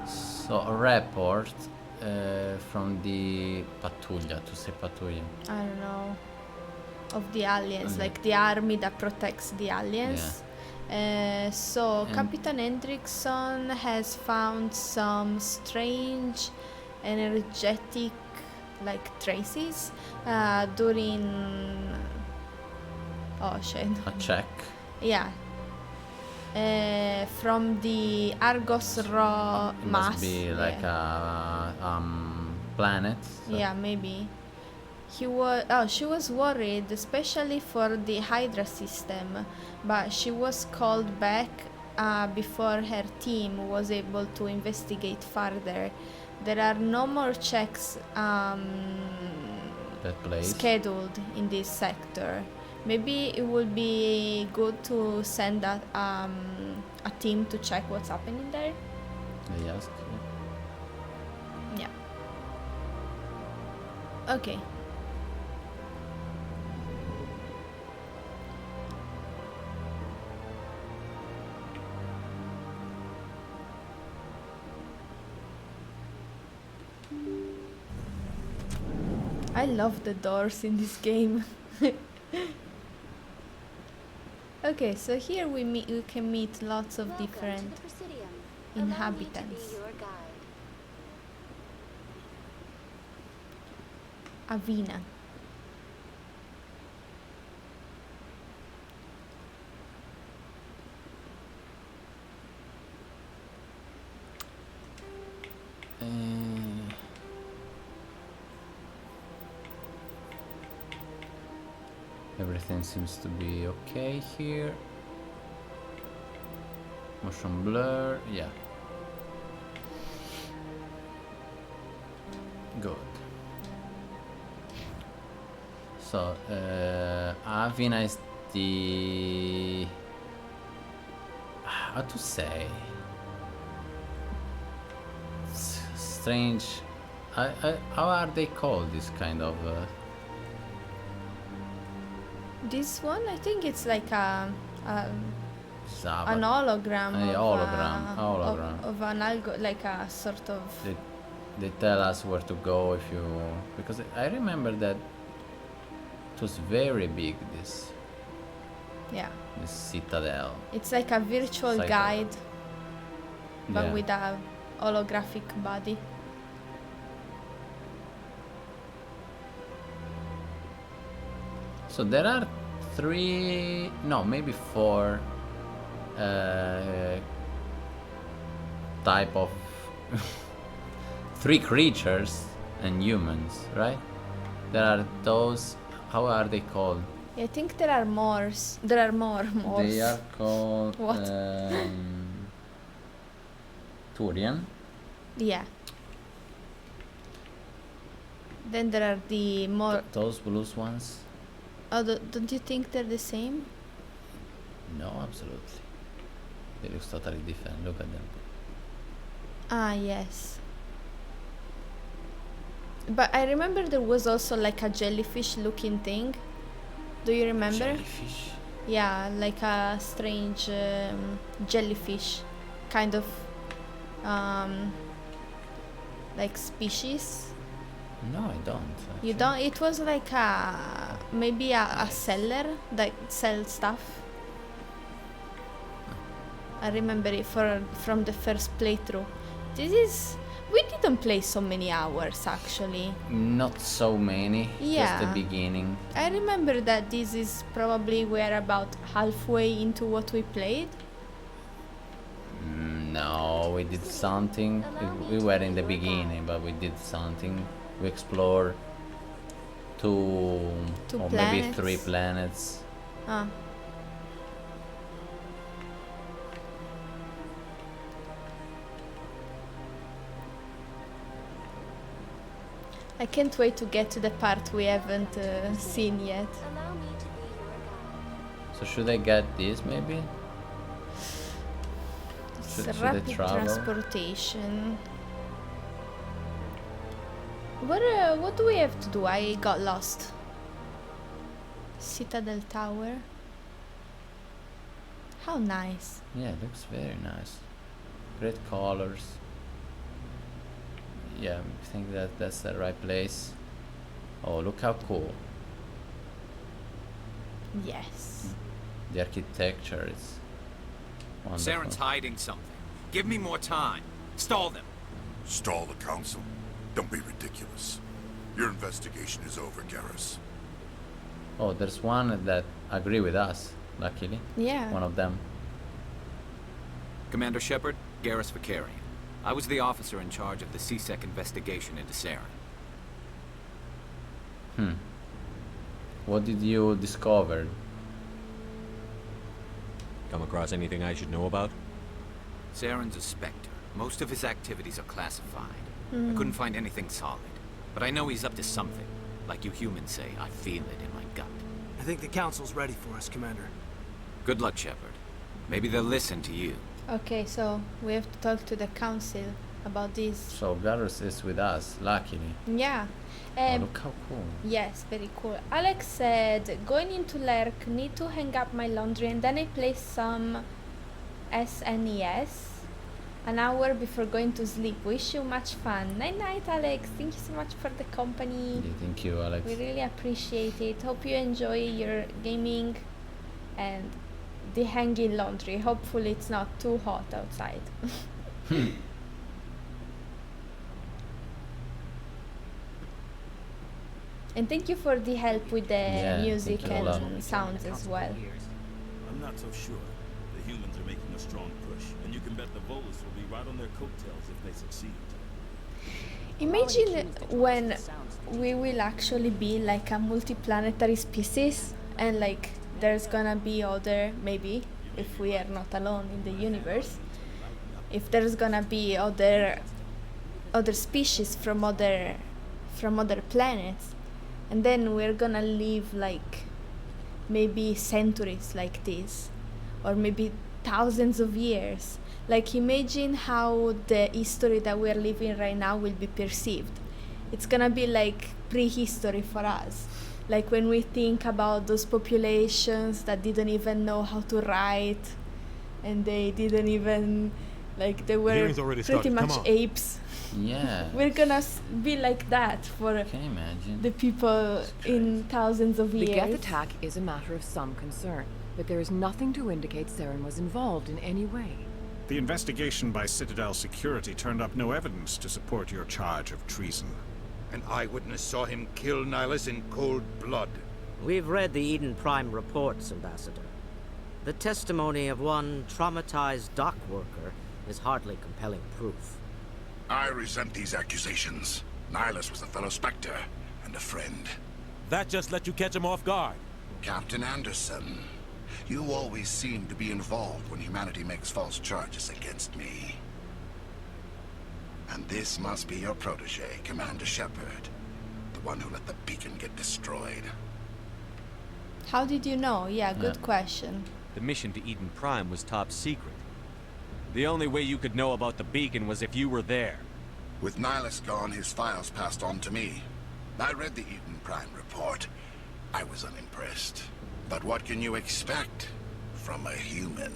Speaker 1: So a report from the pattuglia, to say pattuglia.
Speaker 2: I don't know, of the aliens, like the army that protects the aliens. So Captain Hendrickson has found some strange energetic like traces during oh shit
Speaker 1: A check.
Speaker 2: yeah, from the Argos Raw
Speaker 1: It
Speaker 2: mass.
Speaker 1: must be like a planet. So.
Speaker 2: Yeah, maybe. She was worried, especially for the Hydra system, but she was called back before her team was able to investigate further. There are no more checks scheduled in this sector. Maybe it would be good to send a team to check what's happening there.
Speaker 1: They asked.
Speaker 2: Yeah. Okay. I love the doors in this game. Okay, so here we can meet lots of different inhabitants. Avina.
Speaker 1: Everything seems to be okay here. Motion blur, yeah. Good. So, Avina is the... how to say? Strange... how are they called, this kind of...
Speaker 2: This one, I think it's like an hologram. Of an like a sort of.
Speaker 1: They tell us where to go if you, because I remember that it was very big. This citadel.
Speaker 2: It's like a virtual guide, but with a holographic body.
Speaker 1: So there are maybe four type of three creatures and humans, right? There are those. How are they called?
Speaker 2: I think there are more. There are more.
Speaker 1: They are called
Speaker 2: what?
Speaker 1: Turian.
Speaker 2: Yeah. Then there are the more.
Speaker 1: Those blue ones.
Speaker 2: Oh, don't you think they're the same?
Speaker 1: No, absolutely. They look totally different. Look at them.
Speaker 2: Ah, yes. But I remember there was also like a jellyfish-looking thing. Do you remember?
Speaker 1: Jellyfish?
Speaker 2: Yeah, like a strange jellyfish, kind of like species.
Speaker 1: No, I don't.
Speaker 2: You don't? It was like maybe a seller that sells stuff. I remember it from the first playthrough. We didn't play so many hours actually.
Speaker 1: Not so many.
Speaker 2: Yeah.
Speaker 1: Just the beginning.
Speaker 2: I remember that this is probably we're about halfway into what we played.
Speaker 1: No, we did something. We were in the beginning, but we did something. We explored two or maybe 3 planets.
Speaker 2: Ah. I can't wait to get to the part we haven't seen yet.
Speaker 1: So should I get this maybe?
Speaker 2: It's
Speaker 1: Should I
Speaker 2: rapid
Speaker 1: travel?
Speaker 2: transportation. What do we have to do? I got lost. Citadel Tower. How nice.
Speaker 1: Yeah, it looks very nice. Great colors. Yeah, I think that's the right place. Oh, look how cool.
Speaker 2: Yes.
Speaker 1: The architecture is wonderful.
Speaker 5: Saren's hiding something. Give me more time. Stall them.
Speaker 24: Stall the council? Don't be ridiculous. Your investigation is over, Garrus.
Speaker 1: Oh, there's one that agree with us, luckily.
Speaker 2: Yeah.
Speaker 1: One of them.
Speaker 5: Commander Shepard, Garrus Vicarian. I was the officer in charge of the CSEC investigation into Saren.
Speaker 1: What did you discover?
Speaker 11: Come across anything I should know about?
Speaker 5: Saren's a Spectre. Most of his activities are classified. I couldn't find anything solid. But I know he's up to something. Like you humans say, I feel it in my gut.
Speaker 10: I think the council's ready for us, Commander.
Speaker 5: Good luck, Shepard. Maybe they'll listen to you.
Speaker 2: Okay, so we have to talk to the council about this.
Speaker 1: So Garrus is with us, luckily.
Speaker 2: Yeah.
Speaker 1: Oh, look how cool.
Speaker 2: Yes, very cool. Alex said, going into Lurk, need to hang up my laundry and then I play some SNES an hour before going to sleep. Wish you much fun. Night night, Alex. Thank you so much for the company.
Speaker 1: Yeah, thank you, Alex.
Speaker 2: We really appreciate it. Hope you enjoy your gaming and the hanging laundry. Hopefully it's not too hot outside. And thank you for the help with the music and sounds as well.
Speaker 15: I'm not so sure. The humans are making a strong push, and you can bet the Volus will be right on their coattails if they succeed.
Speaker 2: Imagine when we will actually be like a multiplanetary species and like there's gonna be other, maybe if we are not alone in the universe, if there's gonna be other species from other planets, and then we're gonna live like maybe centuries like this, or maybe thousands of years. Like imagine how the history that we're living right now will be perceived. It's gonna be like prehistory for us. Like when we think about those populations that didn't even know how to write, and they didn't even, like they were pretty much apes.
Speaker 1: Yeah.
Speaker 2: We're gonna be like that for
Speaker 1: Can you imagine?
Speaker 2: the people in thousands of
Speaker 23: The
Speaker 2: years.
Speaker 23: Geth attack is a matter of some concern, but there is nothing to indicate Saren was involved in any way.
Speaker 12: The investigation by Citadel Security turned up no evidence to support your charge of treason.
Speaker 4: An eyewitness saw him kill Nihilus in cold blood.
Speaker 22: We've read the Eden Prime reports, Ambassador. The testimony of one traumatized dock worker is hardly compelling proof.
Speaker 24: I resent these accusations. Nihilus was a fellow Spectre and a friend.
Speaker 15: That just let you catch him off guard.
Speaker 24: Captain Anderson, you always seem to be involved when humanity makes false charges against me. And this must be your protege, Commander Shepard. The one who let the beacon get destroyed.
Speaker 2: How did you know? Yeah, good question.
Speaker 11: The mission to Eden Prime was top secret. The only way you could know about the beacon was if you were there.
Speaker 24: With Nihilus gone, his files passed on to me. I read the Eden Prime report. I was unimpressed. But what can you expect from a human?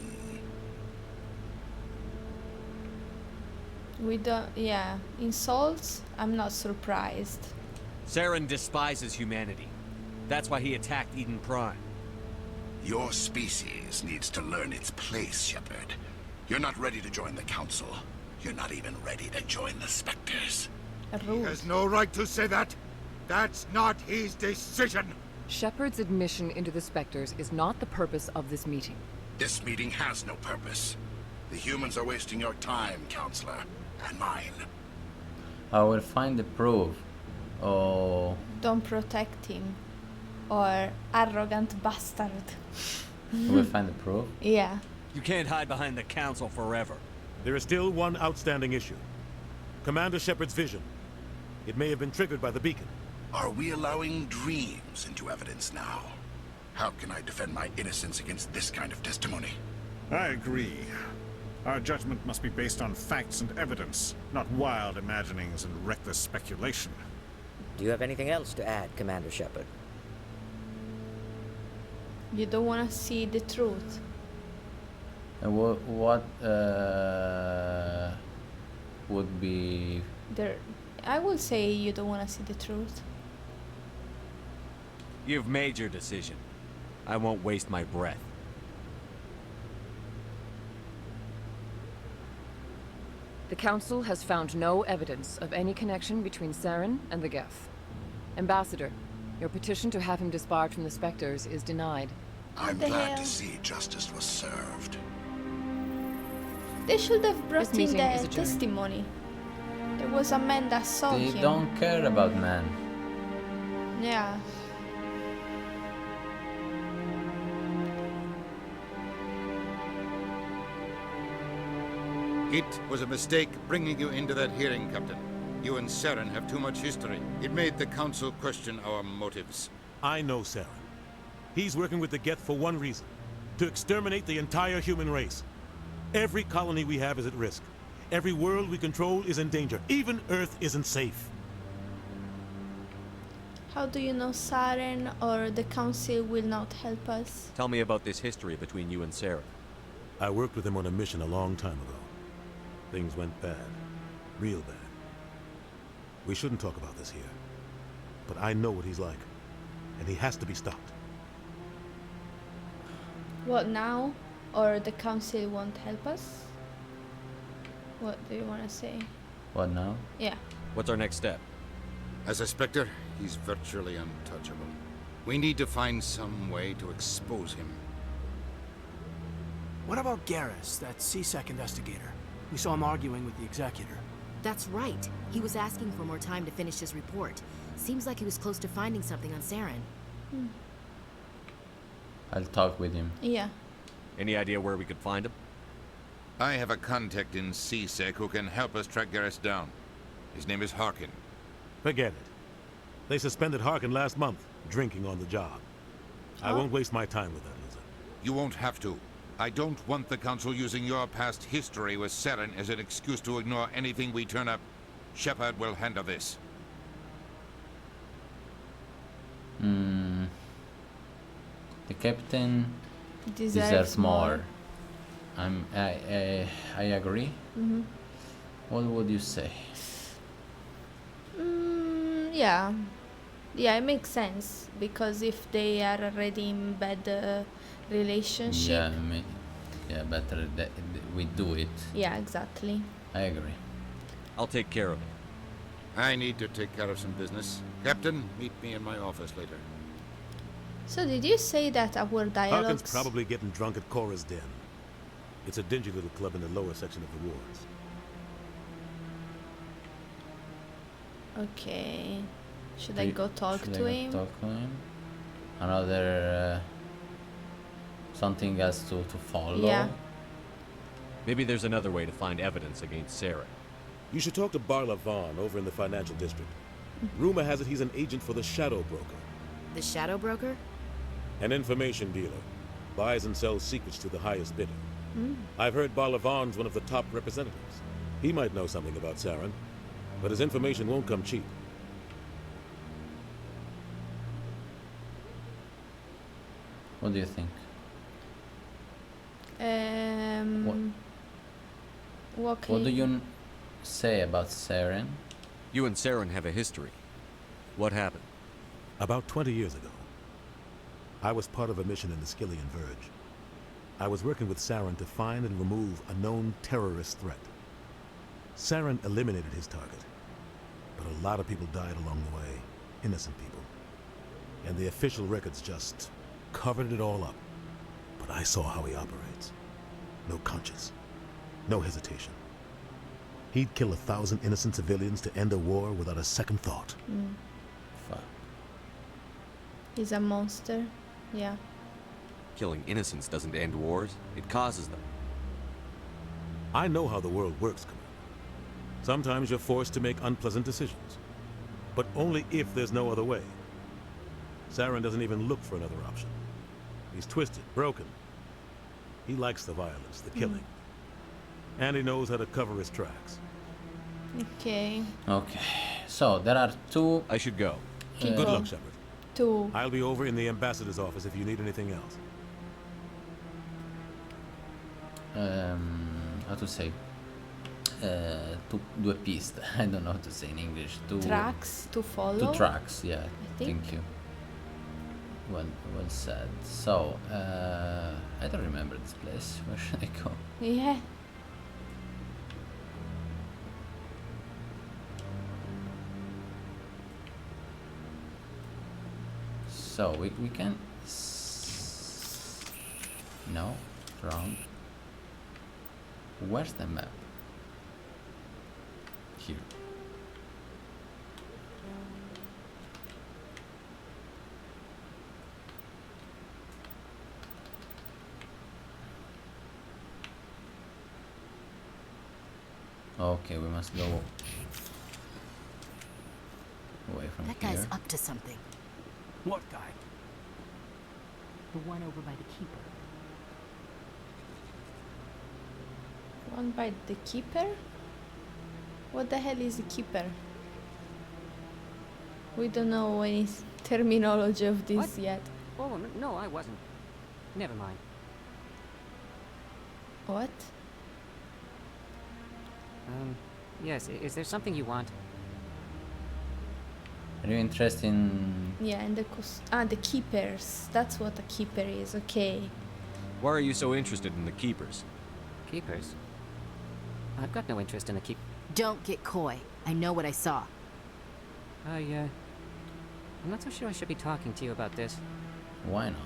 Speaker 2: We don't, yeah, insults, I'm not surprised.
Speaker 25: Saren despises humanity. That's why he attacked Eden Prime.
Speaker 24: Your species needs to learn its place, Shepard. You're not ready to join the Council. You're not even ready to join the Spectres.
Speaker 7: He has no right to say that. That's not his decision.
Speaker 23: Shepard's admission into the Spectres is not the purpose of this meeting.
Speaker 24: This meeting has no purpose. The humans are wasting your time, Counselor, and mine.
Speaker 1: I will find the proof. Oh.
Speaker 2: Don't protect him. Or arrogant bastard.
Speaker 1: I will find the proof.
Speaker 2: Yeah.
Speaker 25: You can't hide behind the Council forever.
Speaker 15: There is still one outstanding issue. Commander Shepard's vision. It may have been triggered by the beacon.
Speaker 24: Are we allowing dreams into evidence now? How can I defend my innocence against this kind of testimony?
Speaker 13: I agree. Our judgment must be based on facts and evidence, not wild imaginings and reckless speculation.
Speaker 22: Do you have anything else to add, Commander Shepard?
Speaker 2: You don't want to see the truth.
Speaker 1: And what would be...
Speaker 2: There, I will say you don't want to see the truth.
Speaker 25: You've made your decision. I won't waste my breath.
Speaker 23: The Council has found no evidence of any connection between Saren and the Geth. Ambassador, your petition to have him disbarred from the Spectres is denied.
Speaker 24: I'm glad to see justice was served.
Speaker 2: They should have brought
Speaker 23: This
Speaker 2: in
Speaker 23: meeting is
Speaker 2: the
Speaker 23: adjourned.
Speaker 2: testimony. There was a man that saw
Speaker 1: They
Speaker 2: him.
Speaker 1: don't care about man.
Speaker 2: Yeah.
Speaker 7: It was a mistake bringing you into that hearing, Captain. You and Saren have too much history. It made the Council question our motives.
Speaker 15: I know Saren. He's working with the Geth for one reason. To exterminate the entire human race. Every colony we have is at risk. Every world we control is in danger. Even Earth isn't safe.
Speaker 2: How do you know Saren or the Council will not help us?
Speaker 11: Tell me about this history between you and Saren.
Speaker 15: I worked with him on a mission a long time ago. Things went bad. Real bad. We shouldn't talk about this here. But I know what he's like. And he has to be stopped.
Speaker 2: What now? Or the Council won't help us? What do you want to say?
Speaker 1: What now?
Speaker 2: Yeah.
Speaker 25: What's our next step?
Speaker 7: As a Spectre, he's virtually untouchable. We need to find some way to expose him.
Speaker 17: What about Garrus, that CSEC investigator? We saw him arguing with the Executor.
Speaker 18: That's right. He was asking for more time to finish his report. Seems like he was close to finding something on Saren.
Speaker 1: I'll talk with him.
Speaker 2: Yeah.
Speaker 11: Any idea where we could find him?
Speaker 4: I have a contact in CSEC who can help us track Garrus down. His name is Harkin.
Speaker 15: Forget it. They suspended Harkin last month, drinking on the job. I won't waste my time with that, Lizard.
Speaker 4: You won't have to. I don't want the Council using your past history with Saren as an excuse to ignore anything we turn up. Shepard will handle this.
Speaker 1: The captain
Speaker 2: Deserves more.
Speaker 1: I agree. What would you say?
Speaker 2: Yeah. Yeah, it makes sense. Because if they are already in bad relationship.
Speaker 1: Yeah, better that we do it.
Speaker 2: Yeah, exactly.
Speaker 1: I agree.
Speaker 11: I'll take care of it.
Speaker 7: I need to take care of some business. Captain, meet me in my office later.
Speaker 2: So did you say that our dialogues...
Speaker 15: Harkin's probably getting drunk at Cora's Den. It's a dingy little club in the lower section of the wards.
Speaker 2: Okay. Should I go talk to him?
Speaker 1: Talk to him? Another... something else to follow?
Speaker 2: Yeah.
Speaker 11: Maybe there's another way to find evidence against Saren.
Speaker 15: You should talk to Barla Vaughn over in the financial district. Rumor has it he's an agent for the Shadow Broker.
Speaker 18: The Shadow Broker?
Speaker 15: An information dealer. Buys and sells secrets to the highest bidder. I've heard Barla Vaughn's one of the top representatives. He might know something about Saren. But his information won't come cheap.
Speaker 1: What do you think?
Speaker 2: Okay.
Speaker 1: What do you say about Saren?
Speaker 11: You and Saren have a history. What happened?
Speaker 15: About 20 years ago, I was part of a mission in the Skillian Verge. I was working with Saren to find and remove a known terrorist threat. Saren eliminated his target, but a lot of people died along the way, innocent people. And the official records just covered it all up. But I saw how he operates. No conscience, no hesitation. He'd kill 1,000 innocent civilians to end a war without a second thought.
Speaker 1: Fuck.
Speaker 2: He's a monster. Yeah.
Speaker 11: Killing innocents doesn't end wars, it causes them.
Speaker 15: I know how the world works, Commander. Sometimes you're forced to make unpleasant decisions, but only if there's no other way. Saren doesn't even look for another option. He's twisted, broken. He likes the violence, the killing. And he knows how to cover his tracks.
Speaker 2: Okay.
Speaker 1: Okay. So there are two.
Speaker 11: I should go.
Speaker 15: Good luck, Shepard.
Speaker 2: Two.
Speaker 15: I'll be over in the ambassador's office if you need anything else.
Speaker 1: How to say? Due piste. I don't know how to say in English.
Speaker 2: Tracks to follow.
Speaker 1: Two tracks. Yeah.
Speaker 2: I think.
Speaker 1: Thank you. Well said. So I don't remember this place. Where should I go?
Speaker 2: Yeah.
Speaker 1: So we can. No, wrong. Where's the map? Here. Okay, we must go away from
Speaker 18: That
Speaker 1: here.
Speaker 18: guy's up to something.
Speaker 17: What guy?
Speaker 18: The one over by the keeper.
Speaker 2: One by the keeper? What the hell is a keeper? We don't know any terminology of this
Speaker 6: What?
Speaker 2: yet.
Speaker 6: Oh, no, I wasn't. Never mind.
Speaker 2: What?
Speaker 6: Yes, is there something you want?
Speaker 1: Are you interested in?
Speaker 2: Yeah, and the keepers. That's what a keeper is. Okay.
Speaker 11: Why are you so interested in the keepers?
Speaker 6: Keepers? I've got no interest in the keep.
Speaker 18: Don't get coy. I know what I saw.
Speaker 6: I'm not so sure I should be talking to you about this.
Speaker 1: Why not?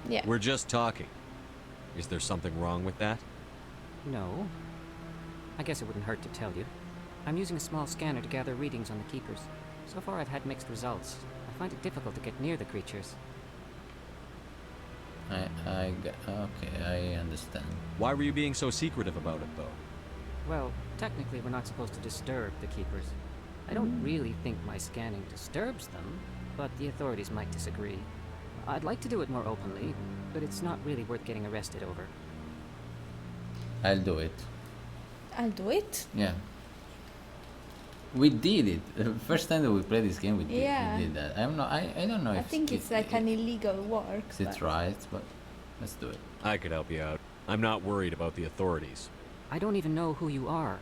Speaker 2: Yeah.
Speaker 11: We're just talking. Is there something wrong with that?
Speaker 6: No. I guess it wouldn't hurt to tell you. I'm using a small scanner to gather readings on the keepers. So far I've had mixed results. I find it difficult to get near the creatures.
Speaker 1: Okay, I understand.
Speaker 11: Why were you being so secretive about it, though?
Speaker 6: Well, technically we're not supposed to disturb the keepers. I don't really think my scanning disturbs them, but the authorities might disagree. I'd like to do it more openly, but it's not really worth getting arrested over.
Speaker 1: I'll do it.
Speaker 2: I'll do it?
Speaker 1: Yeah. We did it. The first time that we played this game, we did that. I don't know if
Speaker 2: I think it's like an illegal work.
Speaker 1: Is it right? But let's do it.
Speaker 11: I could help you out. I'm not worried about the authorities.
Speaker 6: I don't even know who you are.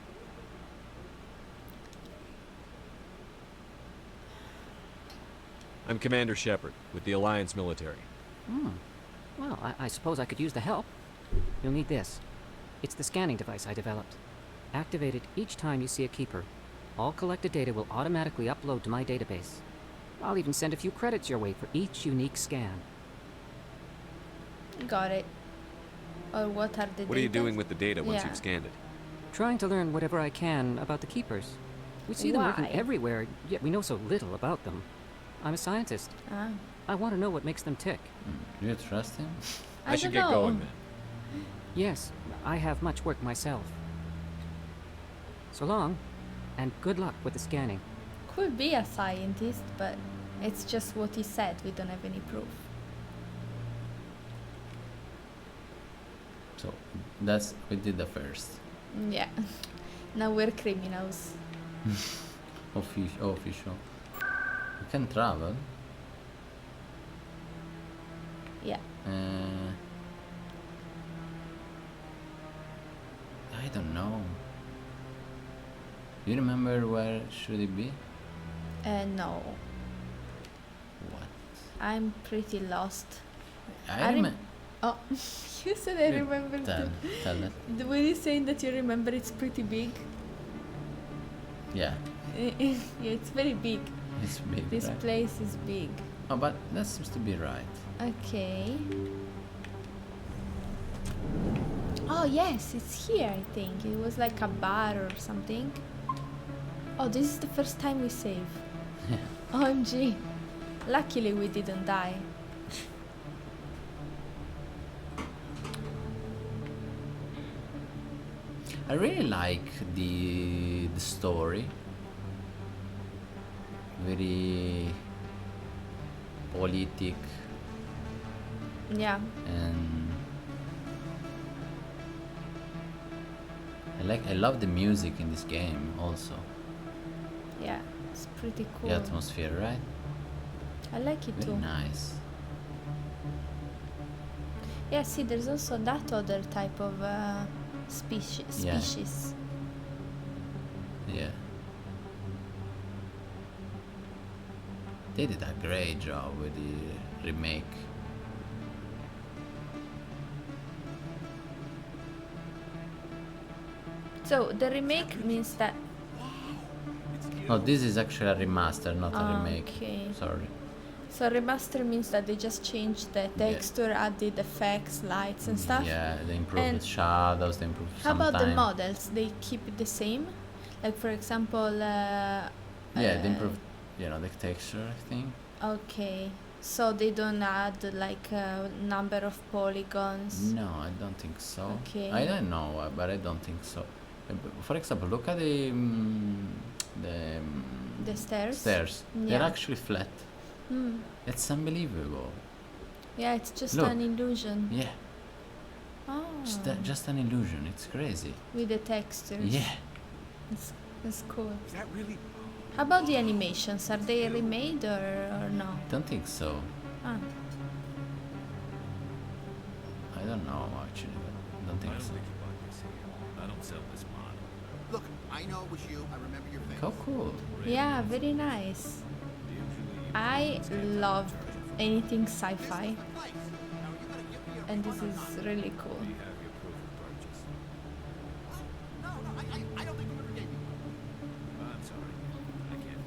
Speaker 11: I'm Commander Shepard, with the Alliance military.
Speaker 6: Well, I suppose I could use the help. You'll need this. It's the scanning device I developed. Activate it each time you see a keeper. All collected data will automatically upload to my database. I'll even send a few credits your way for each unique scan.
Speaker 2: Got it. Or what are the
Speaker 11: What are you doing with the data once
Speaker 2: Yeah.
Speaker 11: you've scanned it?
Speaker 6: Trying to learn whatever I can about the keepers. We see them working
Speaker 2: Why?
Speaker 6: everywhere, yet we know so little about them. I'm a scientist.
Speaker 2: Ah.
Speaker 6: I want to know what makes them tick.
Speaker 1: Do you trust him?
Speaker 6: I
Speaker 11: should
Speaker 6: don't
Speaker 11: get
Speaker 6: know.
Speaker 11: going then.
Speaker 6: Yes, I have much work myself. So long, and good luck with the scanning.
Speaker 2: Could be a scientist, but it's just what he said. We don't have any proof.
Speaker 1: So we did the first.
Speaker 2: Yeah. Now we're criminals.
Speaker 1: Official. You can travel.
Speaker 2: Yeah.
Speaker 1: I don't know. Do you remember where should it be?
Speaker 2: No.
Speaker 1: What?
Speaker 2: I'm pretty lost.
Speaker 1: I remember.
Speaker 2: Oh, you said I remember.
Speaker 1: Tell it.
Speaker 2: Were you saying that you remember it's pretty big?
Speaker 1: Yeah.
Speaker 2: Yeah, it's very big.
Speaker 1: It's big.
Speaker 2: This
Speaker 1: right?
Speaker 2: place is big.
Speaker 1: Oh, but that seems to be right.
Speaker 2: Okay. Oh yes, it's here. I think it was like a bar or something. Oh, this is the first time we save. OMG. Luckily we didn't die.
Speaker 1: I really like the story. Very politic
Speaker 2: Yeah.
Speaker 1: and I love the music in this game also.
Speaker 2: Yeah, it's pretty cool.
Speaker 1: The atmosphere, right?
Speaker 2: I like it
Speaker 1: Very
Speaker 2: too.
Speaker 1: nice.
Speaker 2: Yeah, see, there's also that other type of species.
Speaker 1: Yeah. Yeah. They did a great job with the remake.
Speaker 2: So the remake means that.
Speaker 1: No, this is actually a remaster, not a remake.
Speaker 2: Okay.
Speaker 1: Sorry.
Speaker 2: So remaster means that they just changed the texture, added effects, lights and stuff.
Speaker 1: Yeah, they improved
Speaker 2: And
Speaker 1: the shadows, they improved
Speaker 2: how about the
Speaker 1: sometime.
Speaker 2: models? They keep it the same? Like for example.
Speaker 1: Yeah, they improved, the texture, I think.
Speaker 2: Okay. So they don't add like a number of polygons.
Speaker 1: No, I don't think so.
Speaker 2: Okay.
Speaker 1: I don't know, but I don't think so. For example, look at the
Speaker 2: stairs.
Speaker 1: Stairs.
Speaker 2: Yeah.
Speaker 1: They're actually flat.
Speaker 2: Hmm.
Speaker 1: It's unbelievable.
Speaker 2: Yeah, it's just
Speaker 1: Look.
Speaker 2: an illusion.
Speaker 1: Yeah,
Speaker 2: Oh.
Speaker 1: just an illusion. It's crazy.
Speaker 2: With the textures.
Speaker 1: Yeah.
Speaker 2: That's cool.
Speaker 3: Is that really?
Speaker 2: How about the animations? Are they remade or no?
Speaker 1: Don't think so.
Speaker 2: Ah.
Speaker 1: I don't know actually. But don't think so.
Speaker 5: I don't sell this model.
Speaker 24: Look, I know it was you. I remember your face.
Speaker 1: How cool.
Speaker 2: Yeah, very nice. I love anything sci-fi. And this is really cool.
Speaker 5: I'm sorry. I can't.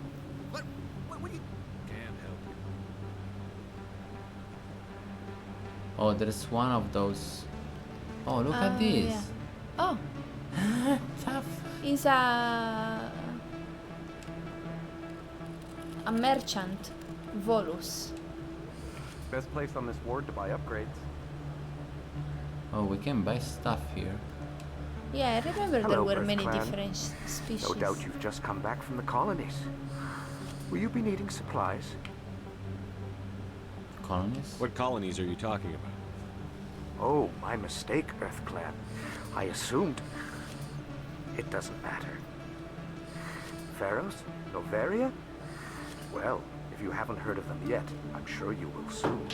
Speaker 24: What do you...
Speaker 5: Can't help you.
Speaker 1: Oh, there's one of those. Oh, look at this.
Speaker 2: Yeah. Oh.
Speaker 1: Tough.
Speaker 2: He's a merchant, Volus.
Speaker 3: Best place on this ward to buy upgrades.
Speaker 1: Oh, we can buy stuff here.
Speaker 2: Yeah, I remember there
Speaker 16: Hello,
Speaker 2: were
Speaker 16: Earth
Speaker 2: many
Speaker 16: Clan.
Speaker 2: different species.
Speaker 16: No doubt you've just come back from the colonies. Will you be needing supplies?
Speaker 1: Colonies?
Speaker 11: What colonies are you talking about?
Speaker 16: Oh, my mistake, Earth Clan. I assumed... It doesn't matter. Pharaohs? Noveria? Well, if you haven't heard of them yet, I'm sure you will soon.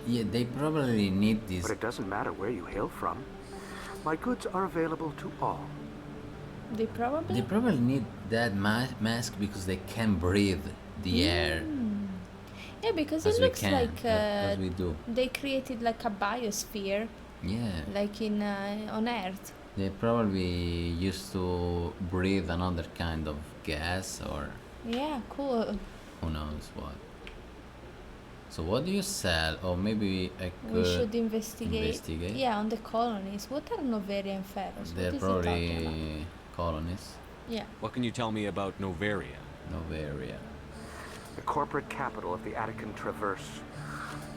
Speaker 1: Yeah, they probably need this.
Speaker 16: But it doesn't matter where you hail from. My goods are available to all.
Speaker 2: They probably?
Speaker 1: They probably need that mask because they can breathe the air.
Speaker 2: Yeah, because
Speaker 1: As
Speaker 2: it
Speaker 1: we
Speaker 2: looks
Speaker 1: can,
Speaker 2: like
Speaker 1: as we do.
Speaker 2: they created like a biosphere,
Speaker 1: Yeah.
Speaker 2: like in on Earth.
Speaker 1: They probably used to breathe another kind of gas or
Speaker 2: Yeah, cool.
Speaker 1: who knows what. So what do you sell? Or maybe I could
Speaker 2: We should investigate.
Speaker 1: investigate.
Speaker 2: Yeah, on the colonies. What are Noveria and Pharaohs?
Speaker 1: They're
Speaker 2: What is he talking about?
Speaker 1: probably colonies.
Speaker 2: Yeah.
Speaker 11: What can you tell me about Noveria?
Speaker 1: Noveria.
Speaker 16: The corporate capital of the Attican Traverse.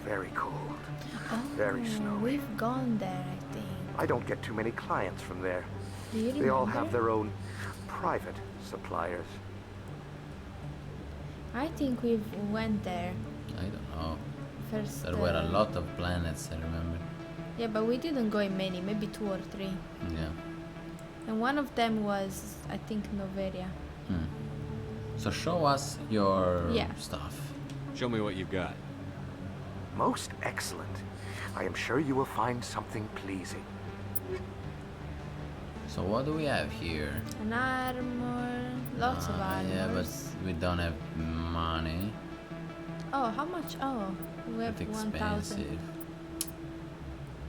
Speaker 16: Very cold. Very snowy.
Speaker 2: We've gone there, I think.
Speaker 16: I don't get too many clients from there.
Speaker 2: Do you
Speaker 16: They all
Speaker 2: remember?
Speaker 16: have their own private suppliers.
Speaker 2: I think we went there
Speaker 1: I don't know.
Speaker 2: first.
Speaker 1: There were a lot of planets, I remember.
Speaker 2: Yeah, but we didn't go in many, maybe 2 or 3.
Speaker 1: Yeah.
Speaker 2: And one of them was, I think, Noveria.
Speaker 1: So show us your
Speaker 2: Yeah.
Speaker 1: stuff.
Speaker 25: Show me what you've got.
Speaker 16: Most excellent. I am sure you will find something pleasing.
Speaker 1: So what do we have here?
Speaker 2: An armor, lots of armors.
Speaker 1: Yeah, but we don't have money.
Speaker 2: Oh, how much? Oh, we have
Speaker 1: It's
Speaker 2: 1,000.
Speaker 1: expensive.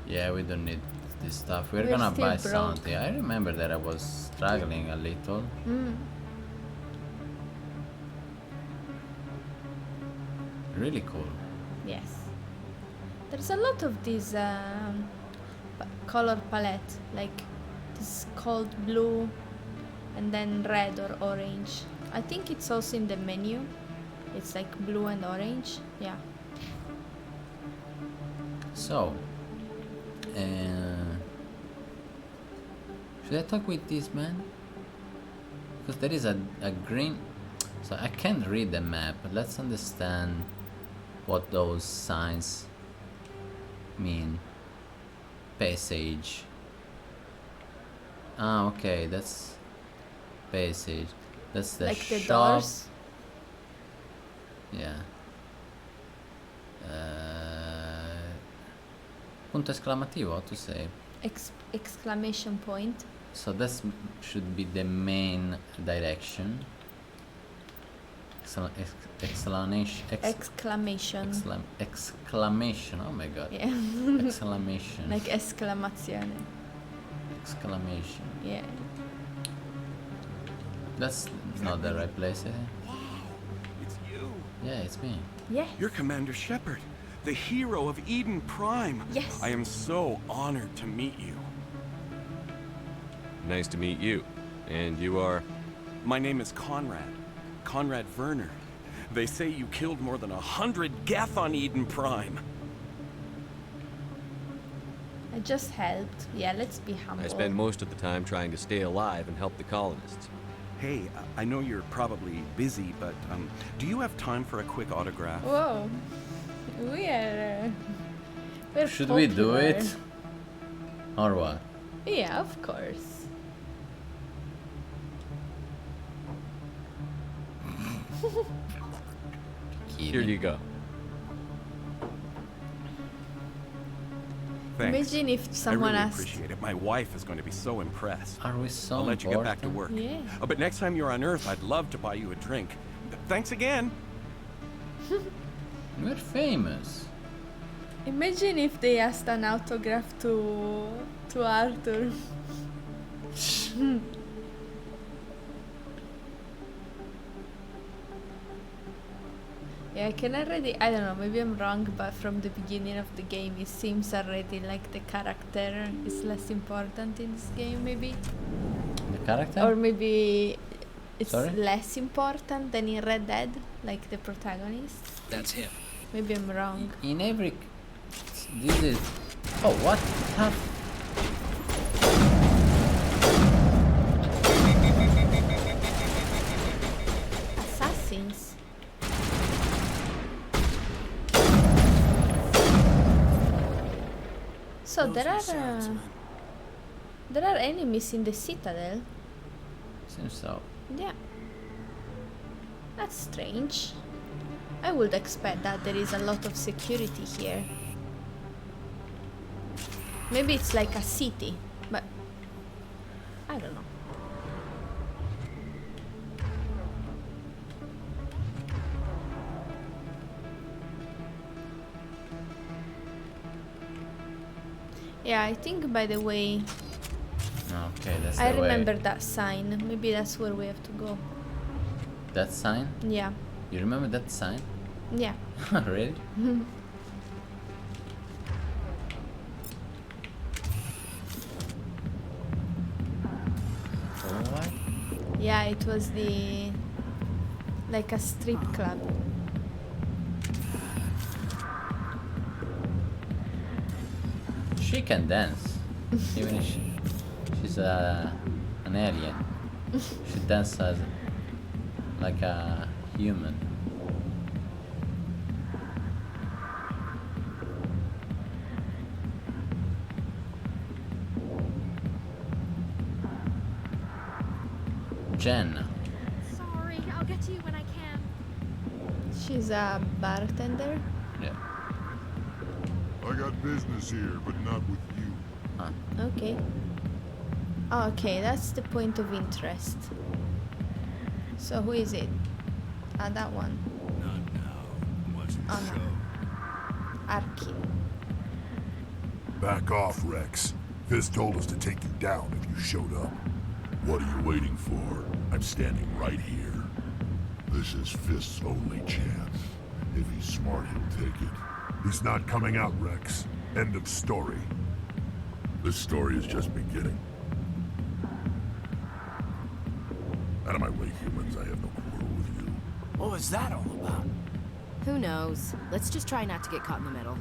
Speaker 1: Yeah, we don't need this stuff. We're
Speaker 2: We're
Speaker 1: gonna
Speaker 2: still
Speaker 1: buy
Speaker 2: broke.
Speaker 1: something. I remember that I was struggling a little. Really cool.
Speaker 2: Yes. There's a lot of these color palette, like this cold blue and then red or orange. I think it's also in the menu. It's like blue and orange. Yeah.
Speaker 1: So, should I talk with this man? Because there is a green. So I can't read the map, but let's understand what those signs mean. Passage. Ah, okay, that's passage. That's the
Speaker 2: Like the
Speaker 1: shop.
Speaker 2: doors.
Speaker 1: Yeah. Punto esclamativo, how to say?
Speaker 2: Exclamation point.
Speaker 1: So that should be the main direction. Exclamation. Exclamation. Oh my god.
Speaker 2: Yeah.
Speaker 1: Exclamation.
Speaker 2: Like esclamazione.
Speaker 1: Exclamation.
Speaker 2: Yeah.
Speaker 1: That's not the right place, eh?
Speaker 8: It's you.
Speaker 1: Yeah, it's me.
Speaker 2: Yes.
Speaker 8: You're Commander Shepard, the hero of Eden Prime.
Speaker 2: Yes.
Speaker 8: I am so honored to meet you.
Speaker 11: Nice to meet you. And you are?
Speaker 8: My name is Conrad. Conrad Werner. They say you killed more than 100 Geth on Eden Prime.
Speaker 2: I just helped. Yeah, let's be humble.
Speaker 11: I spend most of the time trying to stay alive and help the colonists.
Speaker 8: Hey, I know you're probably busy, but do you have time for a quick autograph?
Speaker 2: Whoa. We're
Speaker 1: Should we do
Speaker 2: popular.
Speaker 1: it? Or what?
Speaker 2: Yeah, of course.
Speaker 11: Here you go.
Speaker 8: Thanks.
Speaker 2: Imagine if someone
Speaker 8: I really
Speaker 2: asked.
Speaker 8: appreciate it. My wife is going to be so impressed.
Speaker 1: Are we so
Speaker 8: I'll let you get back to work.
Speaker 1: important?
Speaker 2: Yeah.
Speaker 8: Oh, but next time you're on Earth, I'd love to buy you a drink. Thanks again.
Speaker 1: We're famous.
Speaker 2: Imagine if they asked an autograph to Arthur. Yeah, I can already, I don't know, maybe I'm wrong, but from the beginning of the game it seems already like the character is less important in this game, maybe?
Speaker 1: The character?
Speaker 2: Or maybe it's
Speaker 1: Sorry?
Speaker 2: less important than in Red Dead, like the protagonist?
Speaker 5: That's him.
Speaker 2: Maybe I'm wrong.
Speaker 1: In every... This is... Oh, what?
Speaker 2: Assassins? So there are enemies in the citadel.
Speaker 1: Seems so.
Speaker 2: Yeah. That's strange. I would expect that there is a lot of security here. Maybe it's like a city, but I don't know. Yeah, I think by the way,
Speaker 1: Okay, that's
Speaker 2: I
Speaker 1: the way.
Speaker 2: remember that sign. Maybe that's where we have to go.
Speaker 1: That sign?
Speaker 2: Yeah.
Speaker 1: You remember that sign?
Speaker 2: Yeah.
Speaker 1: Really? What?
Speaker 2: Yeah, it was like a strip club.
Speaker 1: She can dance. Even if she's an alien. She dances like a human. Jen.
Speaker 18: Sorry, I'll get to you
Speaker 2: She's a bartender.
Speaker 1: Yeah.
Speaker 9: I got business here, but not with you.
Speaker 2: Okay. Oh, okay, that's the point of interest. So who is it? Ah, that one.
Speaker 14: Not now. Watching the
Speaker 2: Oh,
Speaker 14: show.
Speaker 2: no. Arkin.
Speaker 9: Back off, Rex. Fist told us to take you down if you showed up. What are you waiting for? I'm standing right here. This is Fist's only chance. If he's smart, he'll take it. He's not coming out, Rex. End of story. This story is just beginning. Out of my way, humans. I have no quarrel with you.
Speaker 17: What was that all about?
Speaker 18: Who knows? Let's just try not to get caught in the middle.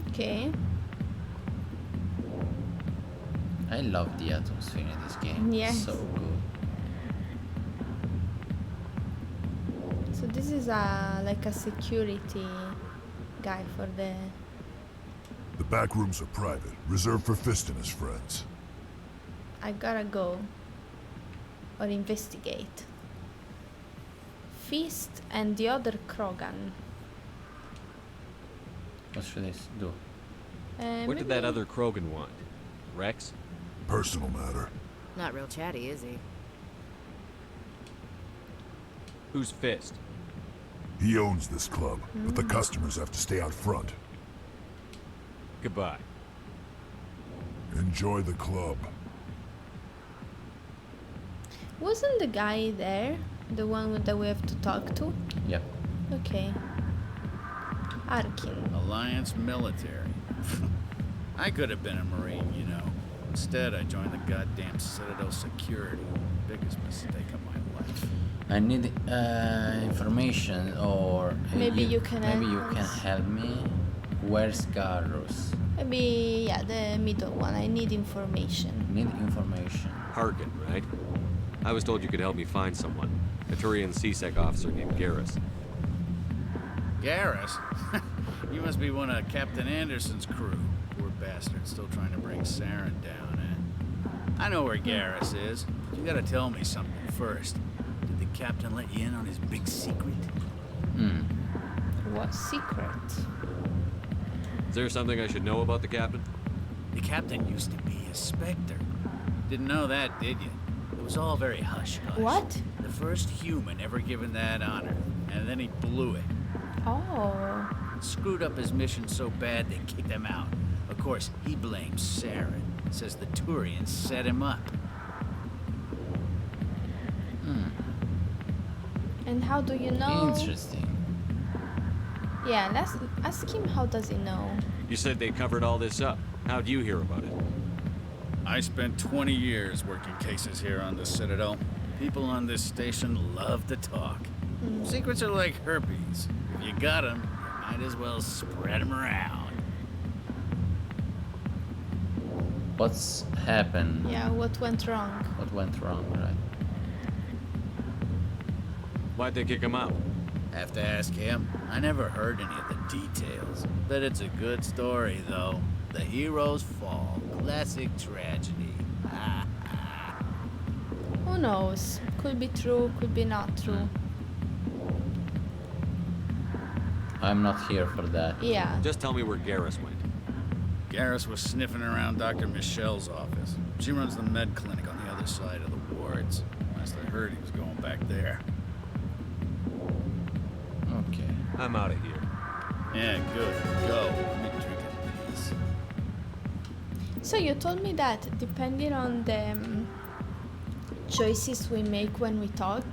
Speaker 2: Okay.
Speaker 1: I love the atmosphere in this game.
Speaker 2: Yes.
Speaker 1: So good.
Speaker 2: So this is like a security guy for the...
Speaker 9: The back rooms are private, reserved for Fist and his friends.
Speaker 2: I gotta go. Or investigate. Fist and the other Krogan.
Speaker 1: What should I do?
Speaker 11: What did that other Krogan want? Rex?
Speaker 9: Personal matter.
Speaker 18: Not real chatty, is he?
Speaker 11: Who's Fist?
Speaker 9: He owns this club, but the customers have to stay out front.
Speaker 11: Goodbye.
Speaker 9: Enjoy the club.
Speaker 2: Wasn't the guy there? The one that we have to talk to?
Speaker 1: Yep.
Speaker 2: Okay. Arkin.
Speaker 14: Alliance military. I could have been a Marine, you know. Instead, I joined the goddamn Citadel security. Biggest mistake of my life.
Speaker 1: I need information, or
Speaker 2: Maybe you can
Speaker 1: maybe
Speaker 2: help
Speaker 1: you can
Speaker 2: us.
Speaker 1: help me. Where's Garros?
Speaker 2: Maybe, yeah, the middle one. I need information.
Speaker 1: Need information.
Speaker 11: Harkin, right? I was told you could help me find someone. A Turian CSEC officer named Garrus.
Speaker 14: Garrus? You must be one of Captain Anderson's crew. Poor bastard, still trying to bring Saren down, eh? I know where Garrus is, but you gotta tell me something first. Did the captain let you in on his big secret?
Speaker 2: What secret?
Speaker 11: Is there something I should know about the captain?
Speaker 14: The captain used to be a Spectre. Didn't know that, did you? It was all very hush-hush.
Speaker 2: What?
Speaker 14: The first human ever given that honor, and then he blew it.
Speaker 2: Oh.
Speaker 14: Screwed up his mission so bad they kicked him out. Of course, he blames Saren. Says the Turians set him up.
Speaker 2: And how do you know?
Speaker 1: Interesting.
Speaker 2: Yeah, let's ask him how does he know.
Speaker 11: You said they covered all this up. How'd you hear about it?
Speaker 14: I spent 20 years working cases here on the Citadel. People on this station love to talk. Secrets are like herpes. If you got them, you might as well spread them around.
Speaker 1: What's happened?
Speaker 2: Yeah, what went wrong?
Speaker 1: What went wrong, right?
Speaker 11: Why'd they kick him out?
Speaker 14: Have to ask him. I never heard any of the details. Bet it's a good story, though. The hero's fall. Classic tragedy.
Speaker 2: Who knows? Could be true, could be not true.
Speaker 1: I'm not here for that.
Speaker 2: Yeah.
Speaker 11: Just tell me where Garrus went.
Speaker 14: Garrus was sniffing around Dr. Michelle's office. She runs the med clinic on the other side of the wards. Last I heard, he was going back there.
Speaker 1: Okay.
Speaker 11: I'm out of here.
Speaker 14: Yeah, good. Go. Let me drink a piece.
Speaker 2: So you told me that depending on the choices we make when we talk,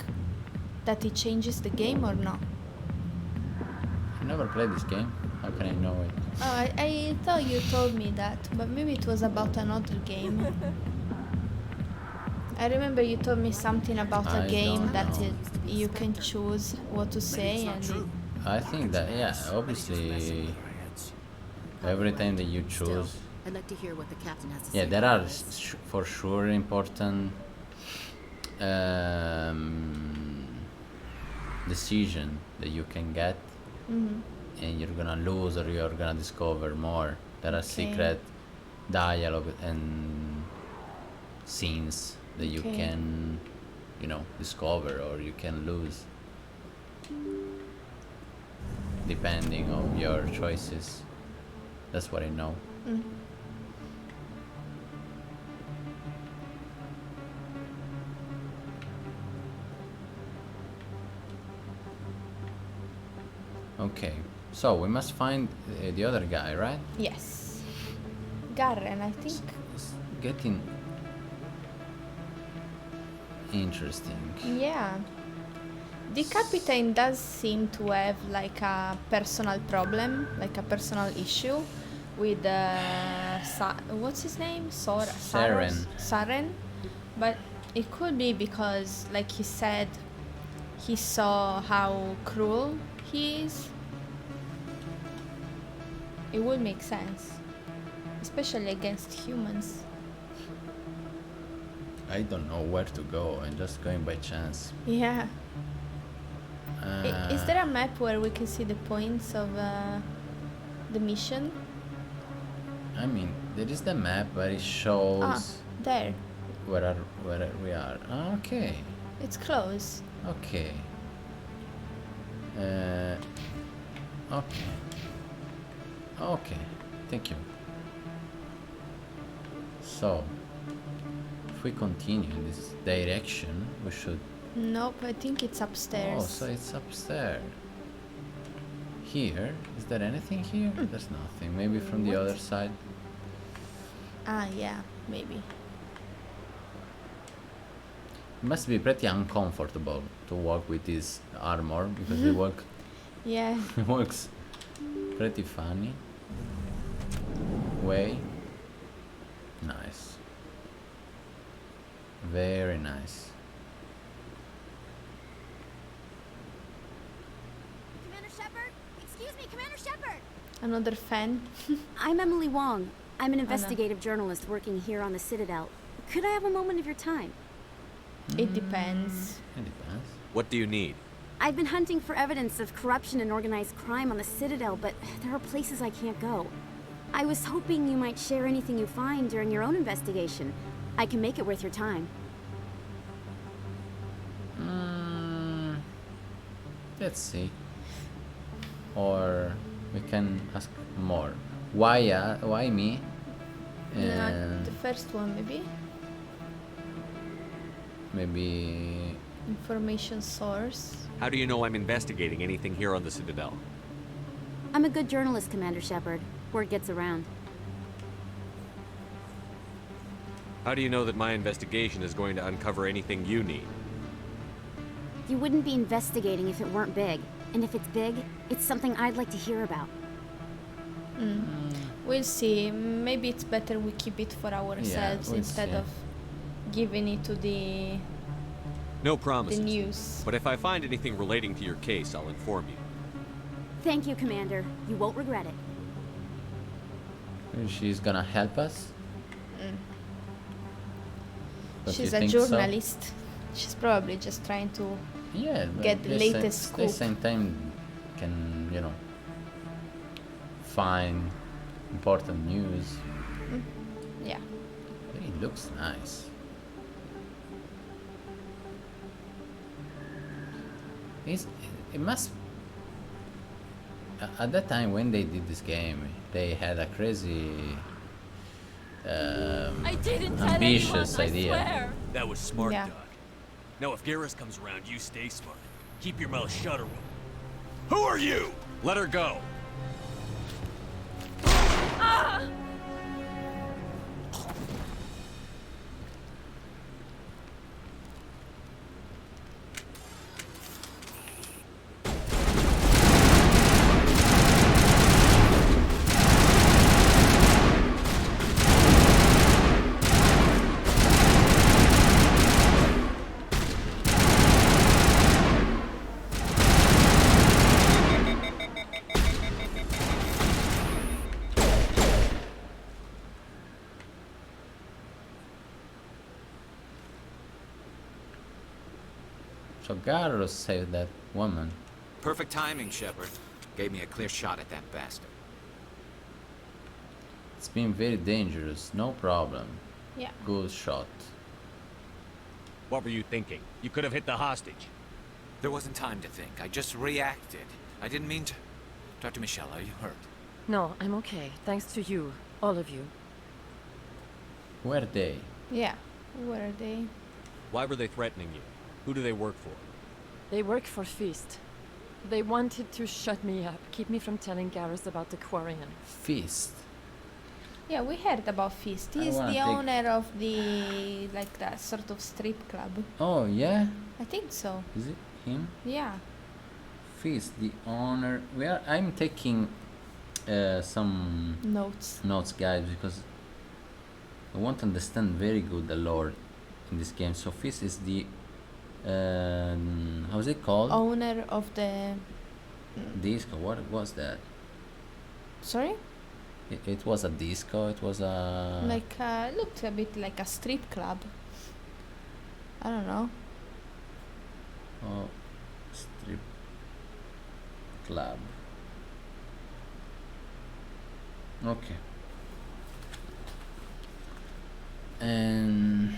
Speaker 2: that it changes the game or not?
Speaker 1: I never played this game. How can I know it?
Speaker 2: Oh, I thought you told me that, but maybe it was about another game. I remember you told me something about a
Speaker 1: I
Speaker 2: game
Speaker 1: don't
Speaker 2: that
Speaker 1: know.
Speaker 2: you can choose what to say and
Speaker 1: I think that, yeah, obviously, every time that you choose,
Speaker 18: I'd like to hear what the captain has to
Speaker 1: yeah,
Speaker 18: say.
Speaker 1: there are for sure important decision that you can get, and you're gonna lose or you're gonna discover more. There are secret dialogue and scenes that you
Speaker 2: Okay.
Speaker 1: can, you know, discover or you can lose. depending on your choices. That's what I know.
Speaker 2: Mm.
Speaker 1: Okay, so we must find the other guy, right?
Speaker 2: Yes. Garren, I think.
Speaker 1: It's getting interesting.
Speaker 2: Yeah. The captain does seem to have like a personal problem, like a personal issue with what's his name?
Speaker 1: Saren.
Speaker 2: Saren. But it could be because, like he said, he saw how cruel he is. It would make sense, especially against humans.
Speaker 1: I don't know where to go. I'm just going by chance.
Speaker 2: Yeah. Is there a map where we can see the points of the mission?
Speaker 1: I mean, there is the map, but it shows
Speaker 2: there.
Speaker 1: where we are. Okay.
Speaker 2: It's close.
Speaker 1: Okay. Okay. Okay. Thank you. So, if we continue in this direction, we should.
Speaker 2: Nope, I think it's upstairs.
Speaker 1: Oh, so it's upstairs. Here, is there anything here? There's nothing. Maybe from the other side.
Speaker 2: Ah, yeah, maybe.
Speaker 1: It must be pretty uncomfortable to walk with this armor because it walk.
Speaker 2: Yeah.
Speaker 1: It works pretty funny. Way. Nice. Very nice.
Speaker 10: Commander Shepard? Excuse me, Commander Shepard!
Speaker 2: Another fan.
Speaker 10: I'm Emily Wong. I'm an investigative journalist working here on the Citadel. Could I have a moment of your time?
Speaker 2: It depends.
Speaker 1: It depends.
Speaker 25: What do you need?
Speaker 10: I've been hunting for evidence of corruption and organized crime on the Citadel, but there are places I can't go. I was hoping you might share anything you find during your own investigation. I can make it worth your time.
Speaker 1: Let's see. Or we can ask more. Why me?
Speaker 2: Not the first one, maybe.
Speaker 1: Maybe
Speaker 2: Information source.
Speaker 25: How do you know I'm investigating anything here on the Citadel?
Speaker 10: I'm a good journalist, Commander Shepard. Word gets around.
Speaker 25: How do you know that my investigation is going to uncover anything you need?
Speaker 10: You wouldn't be investigating if it weren't big. And if it's big, it's something I'd like to hear about.
Speaker 2: We'll see. Maybe it's better we keep it for ourselves
Speaker 1: we'll
Speaker 2: instead
Speaker 1: see.
Speaker 2: of giving it to the
Speaker 25: No promises.
Speaker 2: news.
Speaker 25: But if I find anything relating to your case, I'll inform you.
Speaker 10: Thank you, Commander. You won't regret it.
Speaker 1: she's gonna help us. Don't
Speaker 2: She's
Speaker 1: you
Speaker 2: a
Speaker 1: think so?
Speaker 2: journalist. She's probably just trying to
Speaker 1: Yeah, but
Speaker 2: get the latest
Speaker 1: At the
Speaker 2: scoop.
Speaker 1: same time, can find important news.
Speaker 2: Yeah.
Speaker 1: It looks nice. It must. At that time when they did this game, they had a crazy,
Speaker 23: I didn't tell
Speaker 1: ambitious
Speaker 23: anyone, I
Speaker 1: idea.
Speaker 23: swear.
Speaker 8: That was smart,
Speaker 2: Yeah.
Speaker 8: Doc. Now, if Garrus comes around, you stay smart. Keep your mouth shut or we'll... Who are you?
Speaker 25: Let her go.
Speaker 23: Ah!
Speaker 1: So Garros saved that woman.
Speaker 5: Perfect timing, Shepard. Gave me a clear shot at that bastard.
Speaker 1: It's been very dangerous, no problem.
Speaker 2: Yeah.
Speaker 1: Good shot.
Speaker 25: What were you thinking? You could have hit the hostage.
Speaker 5: There wasn't time to think. I just reacted. I didn't mean to... Dr. Michelle, are you hurt?
Speaker 23: No, I'm okay. Thanks to you. All of you.
Speaker 1: Were they?
Speaker 2: Yeah. Where are they?
Speaker 11: Why were they threatening you? Who do they work for?
Speaker 23: They work for Feast. They wanted to shut me up, keep me from telling Garrus about the Quarian.
Speaker 1: Feast.
Speaker 2: Yeah, we heard about Feast.
Speaker 1: I
Speaker 2: He's
Speaker 1: wanna
Speaker 2: the
Speaker 1: take-
Speaker 2: owner of the, like, that sort of strip club.
Speaker 1: Oh, yeah?
Speaker 2: I think so.
Speaker 1: Is it him?
Speaker 2: Yeah.
Speaker 1: Feast, the owner. I'm taking some
Speaker 2: Notes,
Speaker 1: guys, because I want to understand very good the lore in this game. So Feast is the how's it called?
Speaker 2: Owner of the...
Speaker 1: Disco. What was that?
Speaker 2: Sorry?
Speaker 1: It was a disco. It was a
Speaker 2: Like, looked a bit like a strip club. I don't know.
Speaker 1: oh, strip club. Okay. And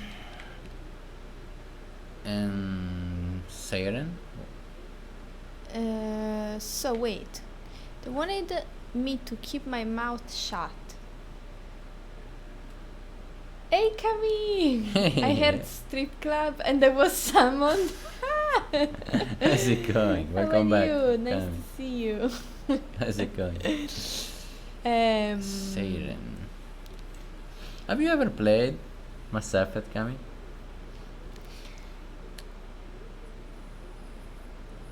Speaker 1: Siren.
Speaker 2: So wait. They wanted me to keep my mouth shut. Hey, Camille! I heard strip club and there was someone.
Speaker 1: How's it going?
Speaker 2: How
Speaker 1: Welcome
Speaker 2: are
Speaker 1: back.
Speaker 2: you? Nice
Speaker 1: Cami.
Speaker 2: to see you.
Speaker 1: How's it going?
Speaker 2: Um,
Speaker 1: Siren. Have you ever played Mass Effect, Cami?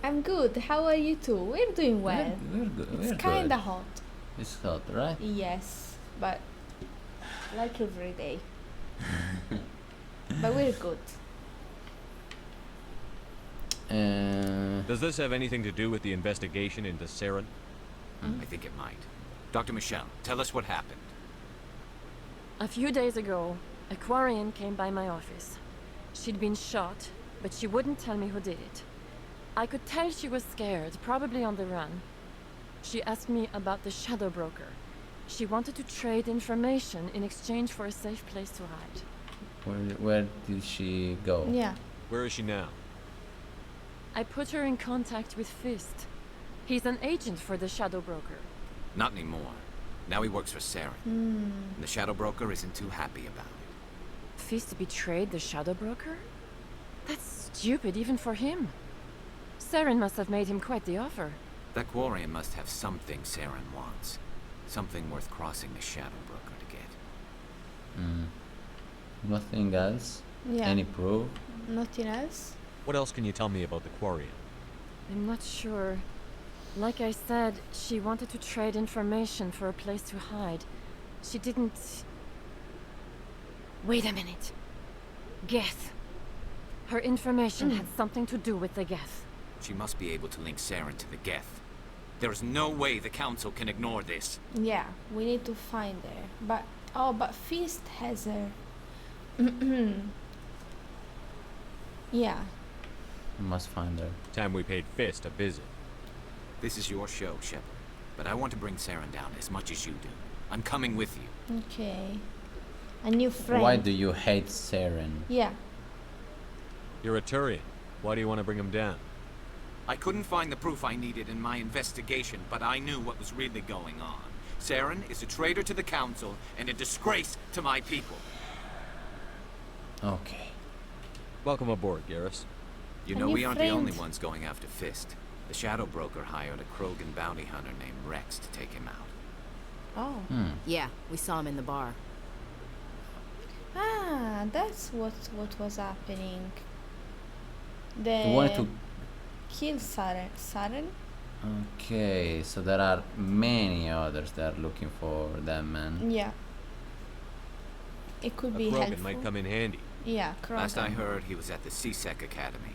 Speaker 2: I'm good. How are you two? We're doing well.
Speaker 1: We're good.
Speaker 2: It's
Speaker 1: We're
Speaker 2: kinda
Speaker 1: good.
Speaker 2: hot.
Speaker 1: It's hot, right?
Speaker 2: Yes, but like every day. But we're good.
Speaker 11: Does this have anything to do with the investigation into Saren?
Speaker 5: I think it might. Dr. Michelle, tell us what happened.
Speaker 23: A few days ago, a Quarian came by my office. She'd been shot, but she wouldn't tell me who did it. I could tell she was scared, probably on the run. She asked me about the Shadow Broker. She wanted to trade information in exchange for a safe place to hide.
Speaker 1: Where did she go?
Speaker 2: Yeah.
Speaker 11: Where is she now?
Speaker 23: I put her in contact with Fist. He's an agent for the Shadow Broker.
Speaker 5: Not anymore. Now he works for Saren. And the Shadow Broker isn't too happy about it.
Speaker 23: Fist betrayed the Shadow Broker? That's stupid even for him. Saren must have made him quite the offer.
Speaker 5: That Quarian must have something Saren wants. Something worth crossing the Shadow Broker to get.
Speaker 1: Nothing else?
Speaker 2: Yeah.
Speaker 1: Any proof?
Speaker 2: Nothing else?
Speaker 11: What else can you tell me about the Quarian?
Speaker 23: I'm not sure. Like I said, she wanted to trade information for a place to hide. She didn't... Wait a minute. Geth. Her information had something to do with the Geth.
Speaker 5: She must be able to link Saren to the Geth. There is no way the Council can ignore this.
Speaker 2: Yeah, we need to find her. But Feast has her. Yeah.
Speaker 1: We must find her.
Speaker 11: Time we paid Fist a visit.
Speaker 5: This is your show, Shepard. But I want to bring Saren down as much as you do. I'm coming with you.
Speaker 2: Okay. A new friend.
Speaker 1: Why do you hate Saren?
Speaker 2: Yeah.
Speaker 11: You're a Turian. Why do you want to bring him down?
Speaker 5: I couldn't find the proof I needed in my investigation, but I knew what was really going on. Saren is a traitor to the Council and a disgrace to my people.
Speaker 1: Okay.
Speaker 11: Welcome aboard, Garrus.
Speaker 5: You know we aren't the only ones going after Fist. The Shadow Broker hired a Krogan bounty hunter named Rex to take him out.
Speaker 2: Oh.
Speaker 18: Yeah, we saw him in the bar.
Speaker 2: Ah, that's what was happening.
Speaker 1: They wanted to
Speaker 2: kill Saren?
Speaker 1: Okay, so there are many others that are looking for them, man.
Speaker 2: Yeah. It could
Speaker 11: A
Speaker 2: be
Speaker 11: Krogan
Speaker 2: helpful.
Speaker 11: might come in handy.
Speaker 2: Yeah, Krogan.
Speaker 5: Last I heard, he was at the CSEC Academy.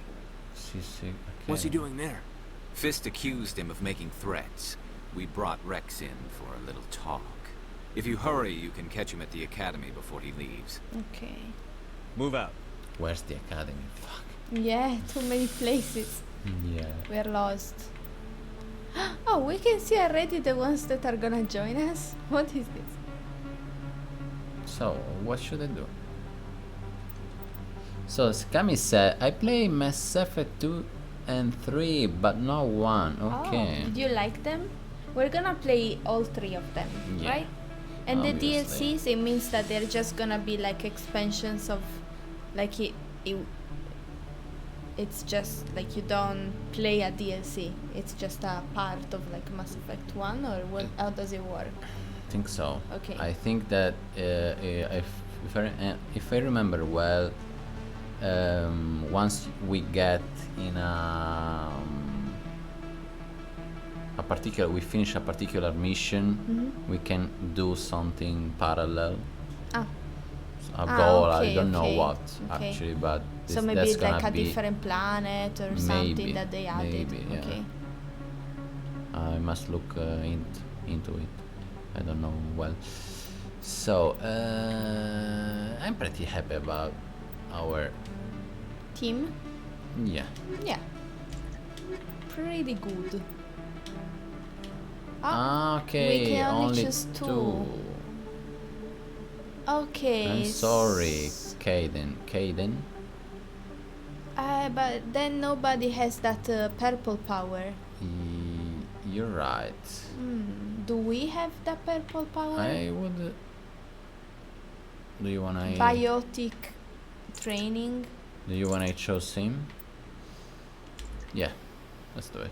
Speaker 1: CSEC, okay.
Speaker 17: What's he doing there?
Speaker 5: Fist accused him of making threats. We brought Rex in for a little talk. If you hurry, you can catch him at the Academy before he leaves.
Speaker 2: Okay.
Speaker 11: Move out.
Speaker 1: Where's the academy? Fuck.
Speaker 2: Yeah, too many places.
Speaker 1: Yeah.
Speaker 2: We're lost. Oh, we can see already the ones that are gonna join us. What is this?
Speaker 1: So, what should I do? So, Skami said, I play Mass Effect 2 and 3, but not 1. Okay.
Speaker 2: Oh, did you like them? We're gonna play all 3 of them,
Speaker 1: Yeah,
Speaker 2: right? And
Speaker 1: obviously.
Speaker 2: the DLCs, it means that they're just gonna be like expansions of, like it's just like you don't play a DLC. It's just a part of like Mass Effect 1, or what? How does it work?
Speaker 1: I think so.
Speaker 2: Okay.
Speaker 1: I think that if I remember well, once we get in we finish a particular mission, we can do something parallel. A goal, I don't know what actually, but
Speaker 2: so maybe
Speaker 1: that's
Speaker 2: it's like
Speaker 1: gonna
Speaker 2: a
Speaker 1: be
Speaker 2: different planet or something that they added.
Speaker 1: Maybe, yeah.
Speaker 2: Okay.
Speaker 1: I must look into it. I don't know well. So I'm pretty happy about our
Speaker 2: team.
Speaker 1: Yeah.
Speaker 2: Yeah. Pretty good.
Speaker 1: Okay,
Speaker 2: we can only
Speaker 1: only
Speaker 2: choose 2. Okay.
Speaker 1: I'm sorry, Kaden.
Speaker 2: But then nobody has that purple power.
Speaker 1: You're right.
Speaker 2: Do we have the purple power?
Speaker 1: I would. Do you wanna?
Speaker 2: Biotic training.
Speaker 1: Do you wanna choose him? Yeah, let's do it.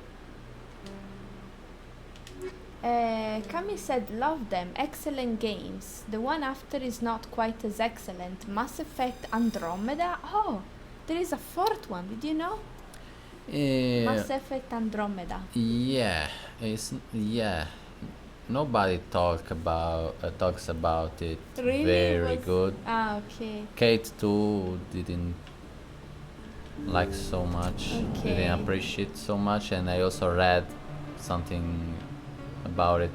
Speaker 2: Kami said, love them, excellent games. The one after is not quite as excellent. Mass Effect Andromeda? Oh, there is a 4th one, did you know? Mass Effect Andromeda.
Speaker 1: Yeah, nobody talks about it.
Speaker 2: Really?
Speaker 1: Very good.
Speaker 2: Okay.
Speaker 1: Kate too didn't like so much, didn't appreciate so much, and I also read something about it.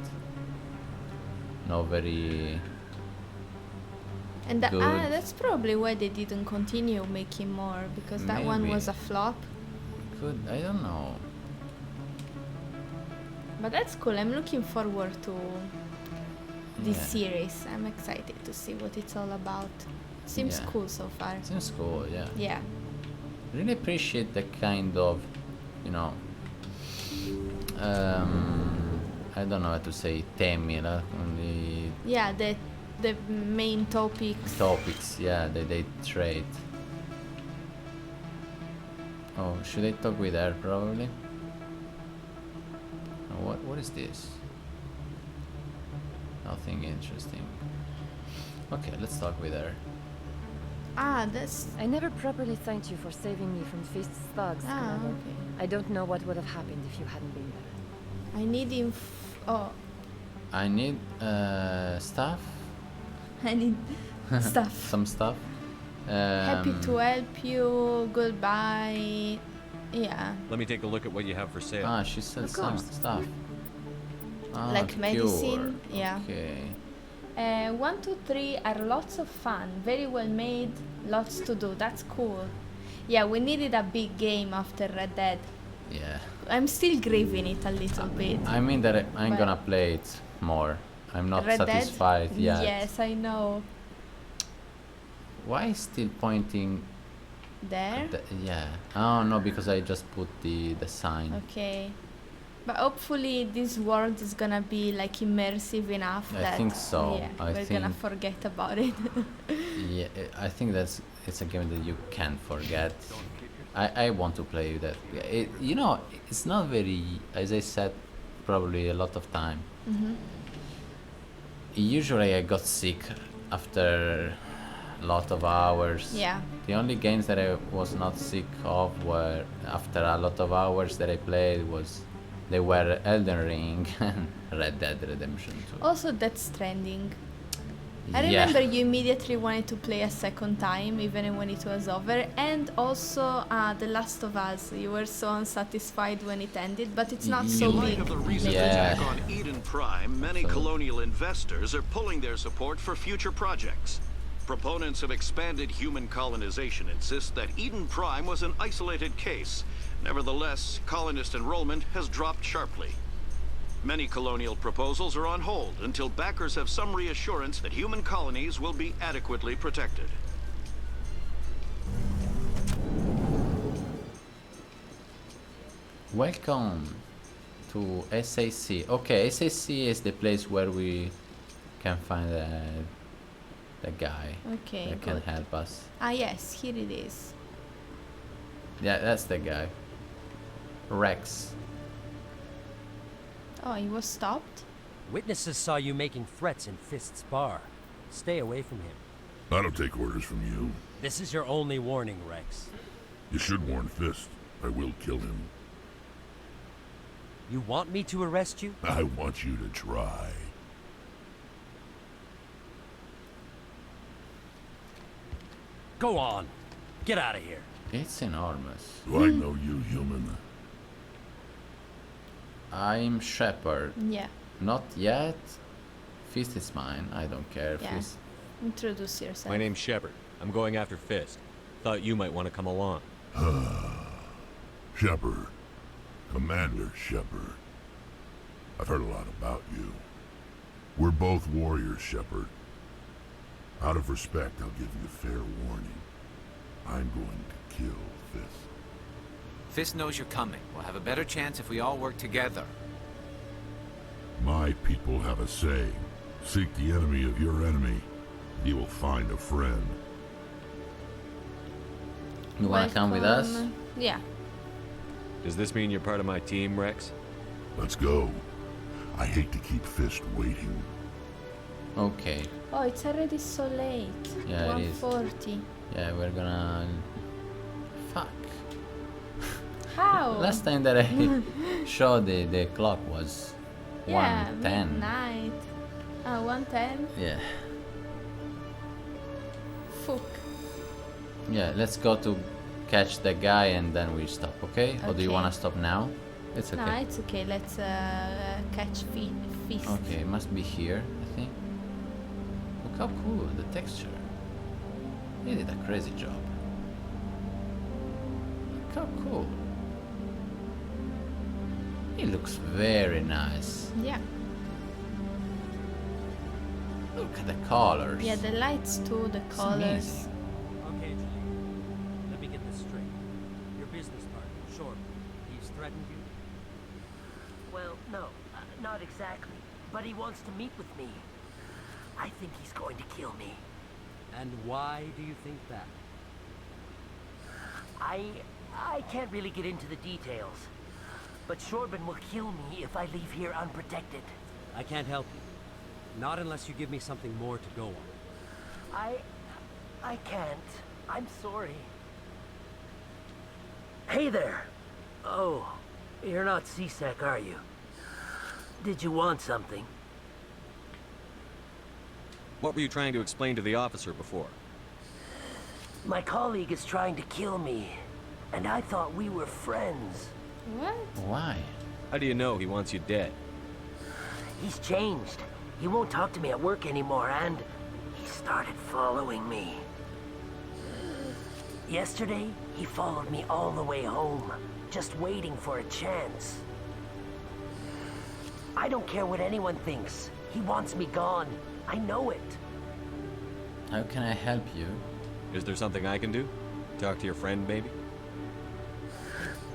Speaker 1: No, very.
Speaker 2: And
Speaker 1: good.
Speaker 2: That's probably why they didn't continue making more, because that one was a flop.
Speaker 1: Good, I don't know.
Speaker 2: But that's cool. I'm looking forward to this series. I'm excited to see what it's all about. Seems cool so far.
Speaker 1: Seems cool, yeah.
Speaker 2: Yeah.
Speaker 1: Really appreciate the kind of, I don't know how to say temi,
Speaker 2: yeah, the main topics.
Speaker 1: Yeah, they trade. Oh, should I talk with her probably? Oh, what is this? Nothing interesting. Okay, let's talk with her.
Speaker 2: That's.
Speaker 23: I never properly thanked you for saving me from Fist's thugs.
Speaker 2: Okay.
Speaker 23: I don't know what would have happened if you hadn't been there.
Speaker 2: I need
Speaker 1: I need stuff.
Speaker 2: I need stuff.
Speaker 1: Some stuff.
Speaker 2: Happy to help you. Goodbye. Yeah.
Speaker 8: Let me take a look at what you have for sale.
Speaker 1: She said some stuff.
Speaker 2: Like medicine.
Speaker 1: Cure.
Speaker 2: Yeah.
Speaker 1: Okay.
Speaker 2: 1, 2, 3 are lots of fun. Very well made. Lots to do. That's cool. Yeah, we needed a big game after Red Dead.
Speaker 1: Yeah.
Speaker 2: I'm still grieving it a little bit.
Speaker 1: I mean that I'm gonna play it more. I'm not
Speaker 2: Red
Speaker 1: satisfied
Speaker 2: Dead?
Speaker 1: yet.
Speaker 2: Yes, I know.
Speaker 1: Why still pointing
Speaker 2: there?
Speaker 1: Yeah. Oh no, because I just put the sign.
Speaker 2: Okay. But hopefully this world is gonna be like immersive enough that
Speaker 1: I think so.
Speaker 2: Yeah, we're gonna forget about it.
Speaker 1: Yeah, I think it's a game that you can't forget. I want to play that. It's not very, as I said, probably a lot of time. Usually I got sick after a lot of hours.
Speaker 2: Yeah.
Speaker 1: The only games that I was not sick of were after a lot of hours that I played they were Elden Ring and Red Dead Redemption 2.
Speaker 2: Also, Death Stranding. I remember you immediately wanted to play a second time, even when it was over. And also The Last of Us. You were so unsatisfied when it ended, but it's not so
Speaker 12: In light
Speaker 2: big.
Speaker 12: of the recent attack on Eden Prime, many colonial investors are pulling their support for future projects. Proponents of expanded human colonization insist that Eden Prime was an isolated case. Nevertheless, colonist enrollment has dropped sharply. Many colonial proposals are on hold until backers have some reassurance that human colonies will be adequately protected.
Speaker 1: Welcome to SAC. Okay, SAC is the place where we can find the guy
Speaker 2: Okay,
Speaker 1: that can
Speaker 2: good.
Speaker 1: help us.
Speaker 2: Ah, yes, here it is.
Speaker 1: Yeah, that's the guy. Rex.
Speaker 2: Oh, he was stopped?
Speaker 13: Witnesses saw you making threats in Fist's bar. Stay away from him.
Speaker 9: I don't take orders from you.
Speaker 13: This is your only warning, Rex.
Speaker 9: You should warn Fist. I will kill him.
Speaker 13: You want me to arrest you?
Speaker 9: I want you to try.
Speaker 13: Go on. Get out of here.
Speaker 1: It's enormous.
Speaker 9: Do I know you, human?
Speaker 1: I'm Shepard.
Speaker 2: Yeah.
Speaker 1: Not yet. Fist is mine. I don't care.
Speaker 2: Yeah.
Speaker 1: Fist.
Speaker 2: Introduce yourself.
Speaker 11: My name's Shepard. I'm going after Fist. Thought you might want to come along.
Speaker 9: Shepard. Commander Shepard. I've heard a lot about you. We're both warriors, Shepard. Out of respect, I'll give you fair warning. I'm going to kill Fist.
Speaker 5: Fist knows you're coming. We'll have a better chance if we all work together.
Speaker 9: My people have a saying. Seek the enemy of your enemy. You will find a friend.
Speaker 1: You wanna come with us?
Speaker 2: Yeah.
Speaker 11: Does this mean you're part of my team, Rex?
Speaker 9: Let's go. I hate to keep Fist waiting.
Speaker 1: Okay.
Speaker 2: Oh, it's already so late.
Speaker 1: Yeah, it is.
Speaker 2: 1:40.
Speaker 1: Yeah, we're gonna... Fuck.
Speaker 2: How?
Speaker 1: Last time that I showed the clock was
Speaker 2: Yeah,
Speaker 1: 1:10.
Speaker 2: midnight. 1:10.
Speaker 1: Yeah.
Speaker 2: Fuck.
Speaker 1: Yeah, let's go to catch the guy and then we stop, okay? Or do you
Speaker 2: Okay.
Speaker 1: wanna stop now? It's okay.
Speaker 2: No, it's okay. Let's catch Fist.
Speaker 1: Okay, it must be here, I think. Look how cool, the texture. He did a crazy job. Look how cool. He looks very nice.
Speaker 2: Yeah.
Speaker 1: Look at the colors.
Speaker 2: Yeah, the lights too, the
Speaker 1: It's
Speaker 2: colors.
Speaker 1: amazing.
Speaker 13: Okay, Julie. Let me get this straight. Your business partner, Short, he's threatened you?
Speaker 19: Well, no, not exactly. But he wants to meet with me. I think he's going to kill me.
Speaker 13: And why do you think that?
Speaker 19: I can't really get into the details. But Shorban will kill me if I leave here unprotected.
Speaker 13: I can't help you. Not unless you give me something more to go on.
Speaker 19: I can't. I'm sorry. Hey there. Oh, you're not CSEC, are you? Did you want something?
Speaker 11: What were you trying to explain to the officer before?
Speaker 19: My colleague is trying to kill me, and I thought we were friends.
Speaker 2: What?
Speaker 1: Why?
Speaker 11: How do you know he wants you dead?
Speaker 19: He's changed. He won't talk to me at work anymore, and he started following me. Yesterday, he followed me all the way home, just waiting for a chance. I don't care what anyone thinks. He wants me gone. I know it.
Speaker 1: How can I help you?
Speaker 11: Is there something I can do? Talk to your friend, maybe?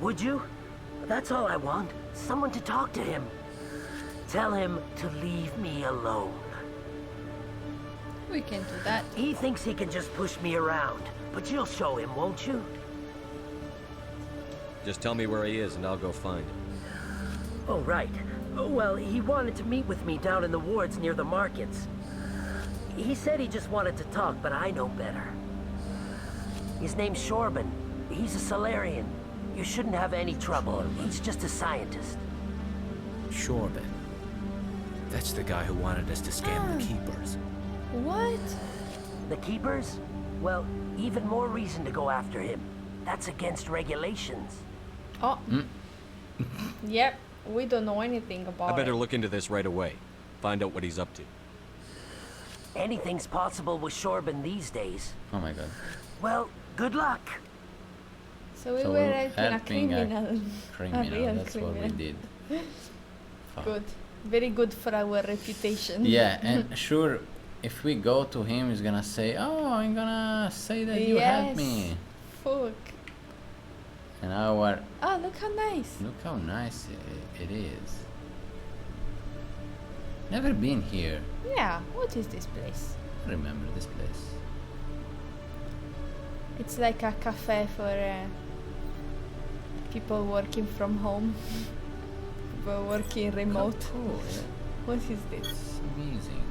Speaker 19: Would you? That's all I want. Someone to talk to him. Tell him to leave me alone.
Speaker 2: We can do that.
Speaker 19: He thinks he can just push me around, but you'll show him, won't you?
Speaker 11: Just tell me where he is and I'll go find him.
Speaker 19: Oh, right. Well, he wanted to meet with me down in the wards near the markets. He said he just wanted to talk, but I know better. His name's Shorban. He's a Solarian. You shouldn't have any trouble. He's just a scientist.
Speaker 5: Shorban. That's the guy who wanted us to scam the Keepers.
Speaker 2: What?
Speaker 19: The Keepers? Well, even more reason to go after him. That's against regulations.
Speaker 2: Oh. Yep. We don't know anything about
Speaker 11: I better
Speaker 2: it.
Speaker 11: look into this right away. Find out what he's up to.
Speaker 19: Anything's possible with Shorban these days.
Speaker 1: Oh my god.
Speaker 19: Well, good luck.
Speaker 2: So we
Speaker 1: So
Speaker 2: were
Speaker 1: we're
Speaker 2: helping a
Speaker 1: helping a
Speaker 2: criminal.
Speaker 1: criminal,
Speaker 2: real
Speaker 1: that's what we
Speaker 2: criminal.
Speaker 1: did. Fuck.
Speaker 2: Good. Very good for our reputation.
Speaker 1: Yeah, and sure, if we go to him, he's gonna say, "Oh, I'm gonna say that you helped me."
Speaker 2: Fuck.
Speaker 1: An hour.
Speaker 2: Oh, look how nice.
Speaker 1: Look how nice it is. Never been here.
Speaker 2: Yeah, what is this place?
Speaker 1: I remember this place.
Speaker 2: It's like a cafe for people working from home. People working remote.
Speaker 1: Cool, yeah.
Speaker 2: What is this?
Speaker 1: It's amazing.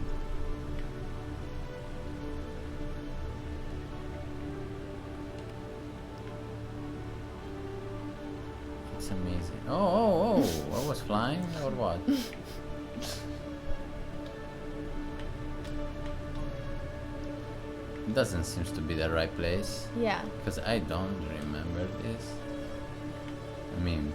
Speaker 1: It's amazing. Oh, I was flying or what? It doesn't seem to be the right place.
Speaker 2: Yeah.
Speaker 1: Because I don't remember this. I mean...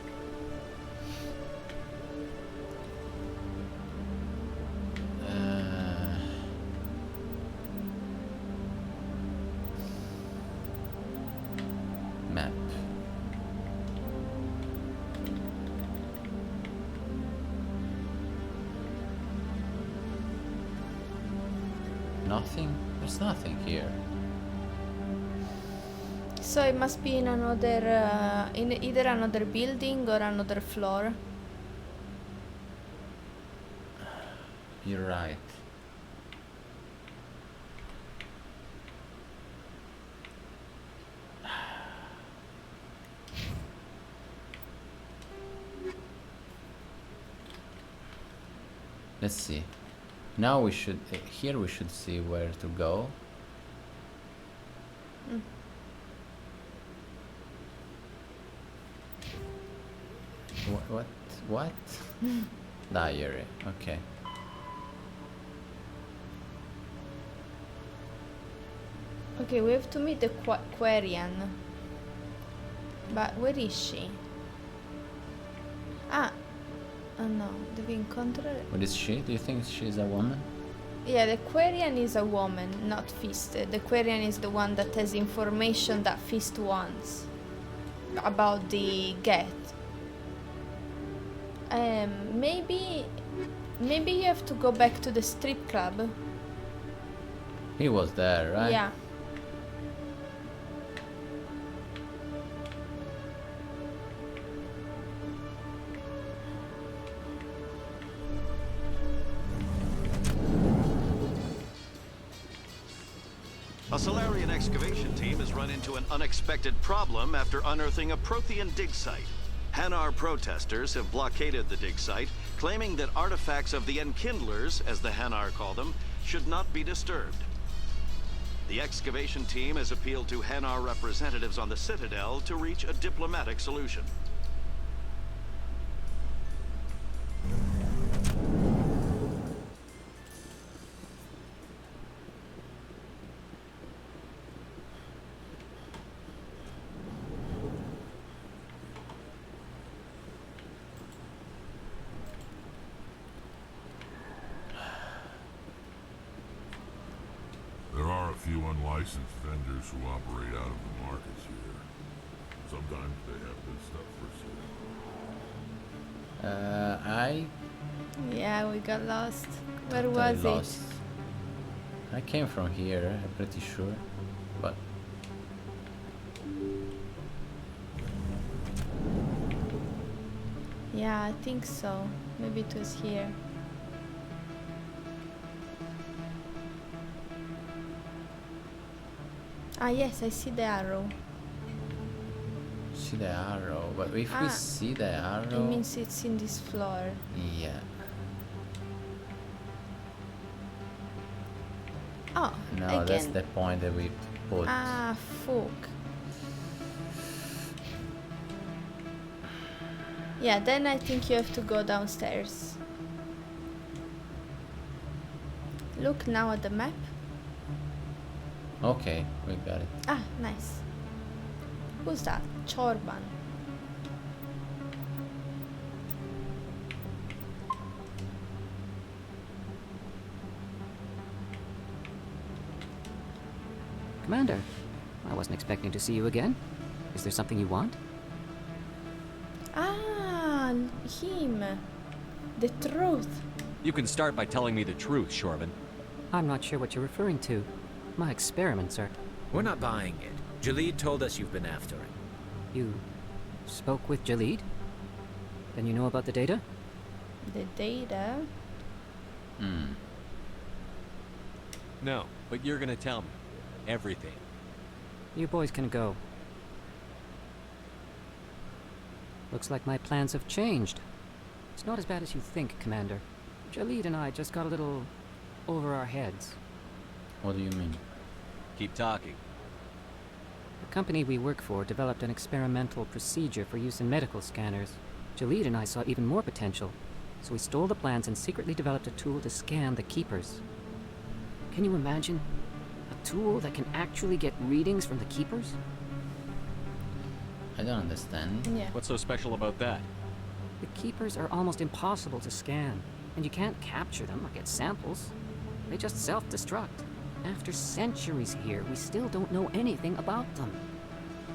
Speaker 1: map. Nothing? There's nothing here.
Speaker 2: So it must be in another, in either another building or another floor.
Speaker 1: You're right. Let's see. Now we should, here we should see where to go.
Speaker 2: Mm.
Speaker 1: What? Diary, okay.
Speaker 2: Okay, we have to meet the Quarian. But where is she? Ah! Oh no, devi incontrare...
Speaker 1: What is she? Do you think she's a woman?
Speaker 2: Yeah, the Quarian is a woman, not Fist. The Quarian is the one that has information that Fist wants about the Geth. Maybe you have to go back to the strip club.
Speaker 1: He was there, right?
Speaker 2: Yeah.
Speaker 12: A Solarian excavation team has run into an unexpected problem after unearthing a Prothean dig site. Hanar protesters have blockaded the dig site, claiming that artifacts of the Enkindlers, as the Hanar call them, should not be disturbed. The excavation team has appealed to Hanar representatives on the Citadel to reach a diplomatic solution.
Speaker 9: There are a few unlicensed vendors who operate out of the markets here. Sometimes they have good stuff for sale.
Speaker 2: Yeah, we got lost. Where
Speaker 1: I
Speaker 2: was
Speaker 1: lost. I came from here, I'm pretty sure. But...
Speaker 2: Yeah, I think so. Maybe it was here. Ah, yes, I see the arrow.
Speaker 1: See the arrow, but if we see the arrow...
Speaker 2: It means it's in this floor.
Speaker 1: Yeah.
Speaker 2: Oh,
Speaker 1: No,
Speaker 2: again.
Speaker 1: that's the point that we put.
Speaker 2: Ah, fuck. Yeah, then I think you have to go downstairs. Look now at the map.
Speaker 1: Okay, we got it.
Speaker 2: Ah, nice. Who's that? Chorban.
Speaker 6: Commander, I wasn't expecting to see you again. Is there something you want?
Speaker 2: Ah, him. The truth.
Speaker 11: You can start by telling me the truth, Shorban.
Speaker 6: I'm not sure what you're referring to. My experiments are...
Speaker 5: We're not buying it. Jalid told us you've been after him.
Speaker 6: You Spoke with Jalid? Then you know about the data?
Speaker 2: The data?
Speaker 11: No, but you're gonna tell me. Everything.
Speaker 6: You boys can go. Looks like my plans have changed. It's not as bad as you think, Commander. Jalid and I just got a little over our heads.
Speaker 1: What do you mean?
Speaker 11: Keep talking.
Speaker 6: The company we work for developed an experimental procedure for use in medical scanners. Jalid and I saw even more potential, so we stole the plans and secretly developed a tool to scan the Keepers. Can you imagine? A tool that can actually get readings from the Keepers?
Speaker 1: I don't understand.
Speaker 2: Yeah.
Speaker 11: What's so special about that?
Speaker 6: The Keepers are almost impossible to scan, and you can't capture them or get samples. They just self-destruct. After centuries here, we still don't know anything about them.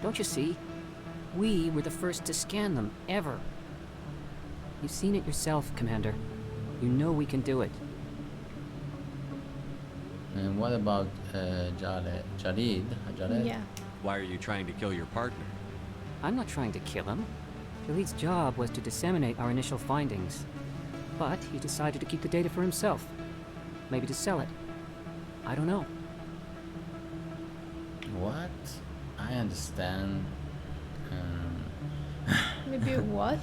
Speaker 6: Don't you see? We were the first to scan them, ever. You've seen it yourself, Commander. You know we can do it.
Speaker 1: And what about Jalid?
Speaker 2: Yeah.
Speaker 11: Why are you trying to kill your partner?
Speaker 6: I'm not trying to kill him. Jalid's job was to disseminate our initial findings. But he decided to keep the data for himself. Maybe to sell it. I don't know.
Speaker 1: What? I understand.
Speaker 2: Maybe what?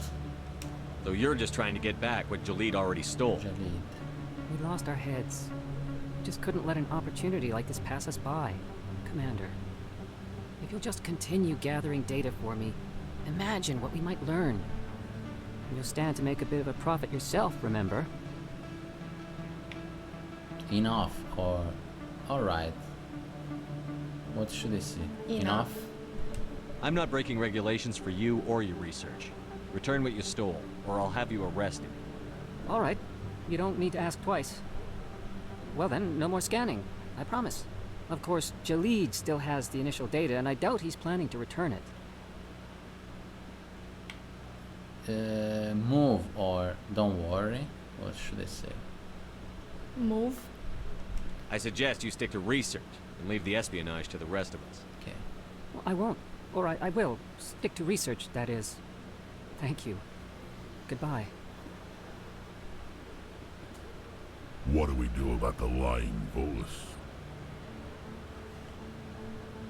Speaker 11: So you're just trying to get back what Jalid already stole.
Speaker 1: Jalid.
Speaker 6: We lost our heads. Just couldn't let an opportunity like this pass us by. Commander, if you'll just continue gathering data for me, imagine what we might learn. You'll stand to make a bit of a profit yourself, remember?
Speaker 1: Enough, or... Alright. What should I say? Enough?
Speaker 11: I'm not breaking regulations for you or your research. Return what you stole, or I'll have you arrested.
Speaker 6: All right. You don't need to ask twice. Well then, no more scanning. I promise. Of course, Jalid still has the initial data, and I doubt he's planning to return it.
Speaker 1: Move or don't worry. What should I say?
Speaker 2: Move.
Speaker 11: I suggest you stick to research and leave the espionage to the rest of us.
Speaker 1: Okay.
Speaker 6: Well, I won't. Or I will. Stick to research, that is. Thank you. Goodbye.
Speaker 9: What do we do about the lying Volus?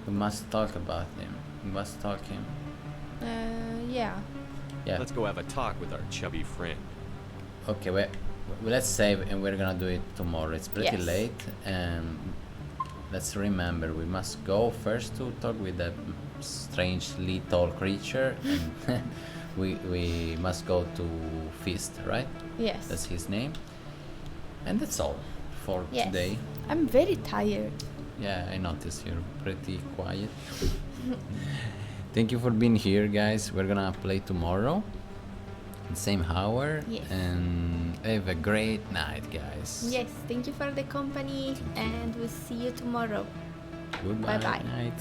Speaker 1: We must talk about him. We must talk him.
Speaker 2: Yeah.
Speaker 1: Yeah.
Speaker 11: Let's go have a talk with our chubby friend.
Speaker 1: Okay, let's save and we're gonna do it tomorrow. It's pretty
Speaker 2: Yes.
Speaker 1: late, and let's remember we must go first to talk with the strange little creature, and we must go to Fist, right?
Speaker 2: Yes.
Speaker 1: That's his name. And that's all for
Speaker 2: Yes.
Speaker 1: today.
Speaker 2: I'm very tired.
Speaker 1: Yeah, I noticed you're pretty quiet. Thank you for being here, guys. We're gonna play tomorrow, same hour,
Speaker 2: Yes.
Speaker 1: and have a great night, guys.
Speaker 2: Yes, thank you for the company, and we'll see you tomorrow.
Speaker 1: Goodbye.
Speaker 2: Bye-bye.
Speaker 1: Night.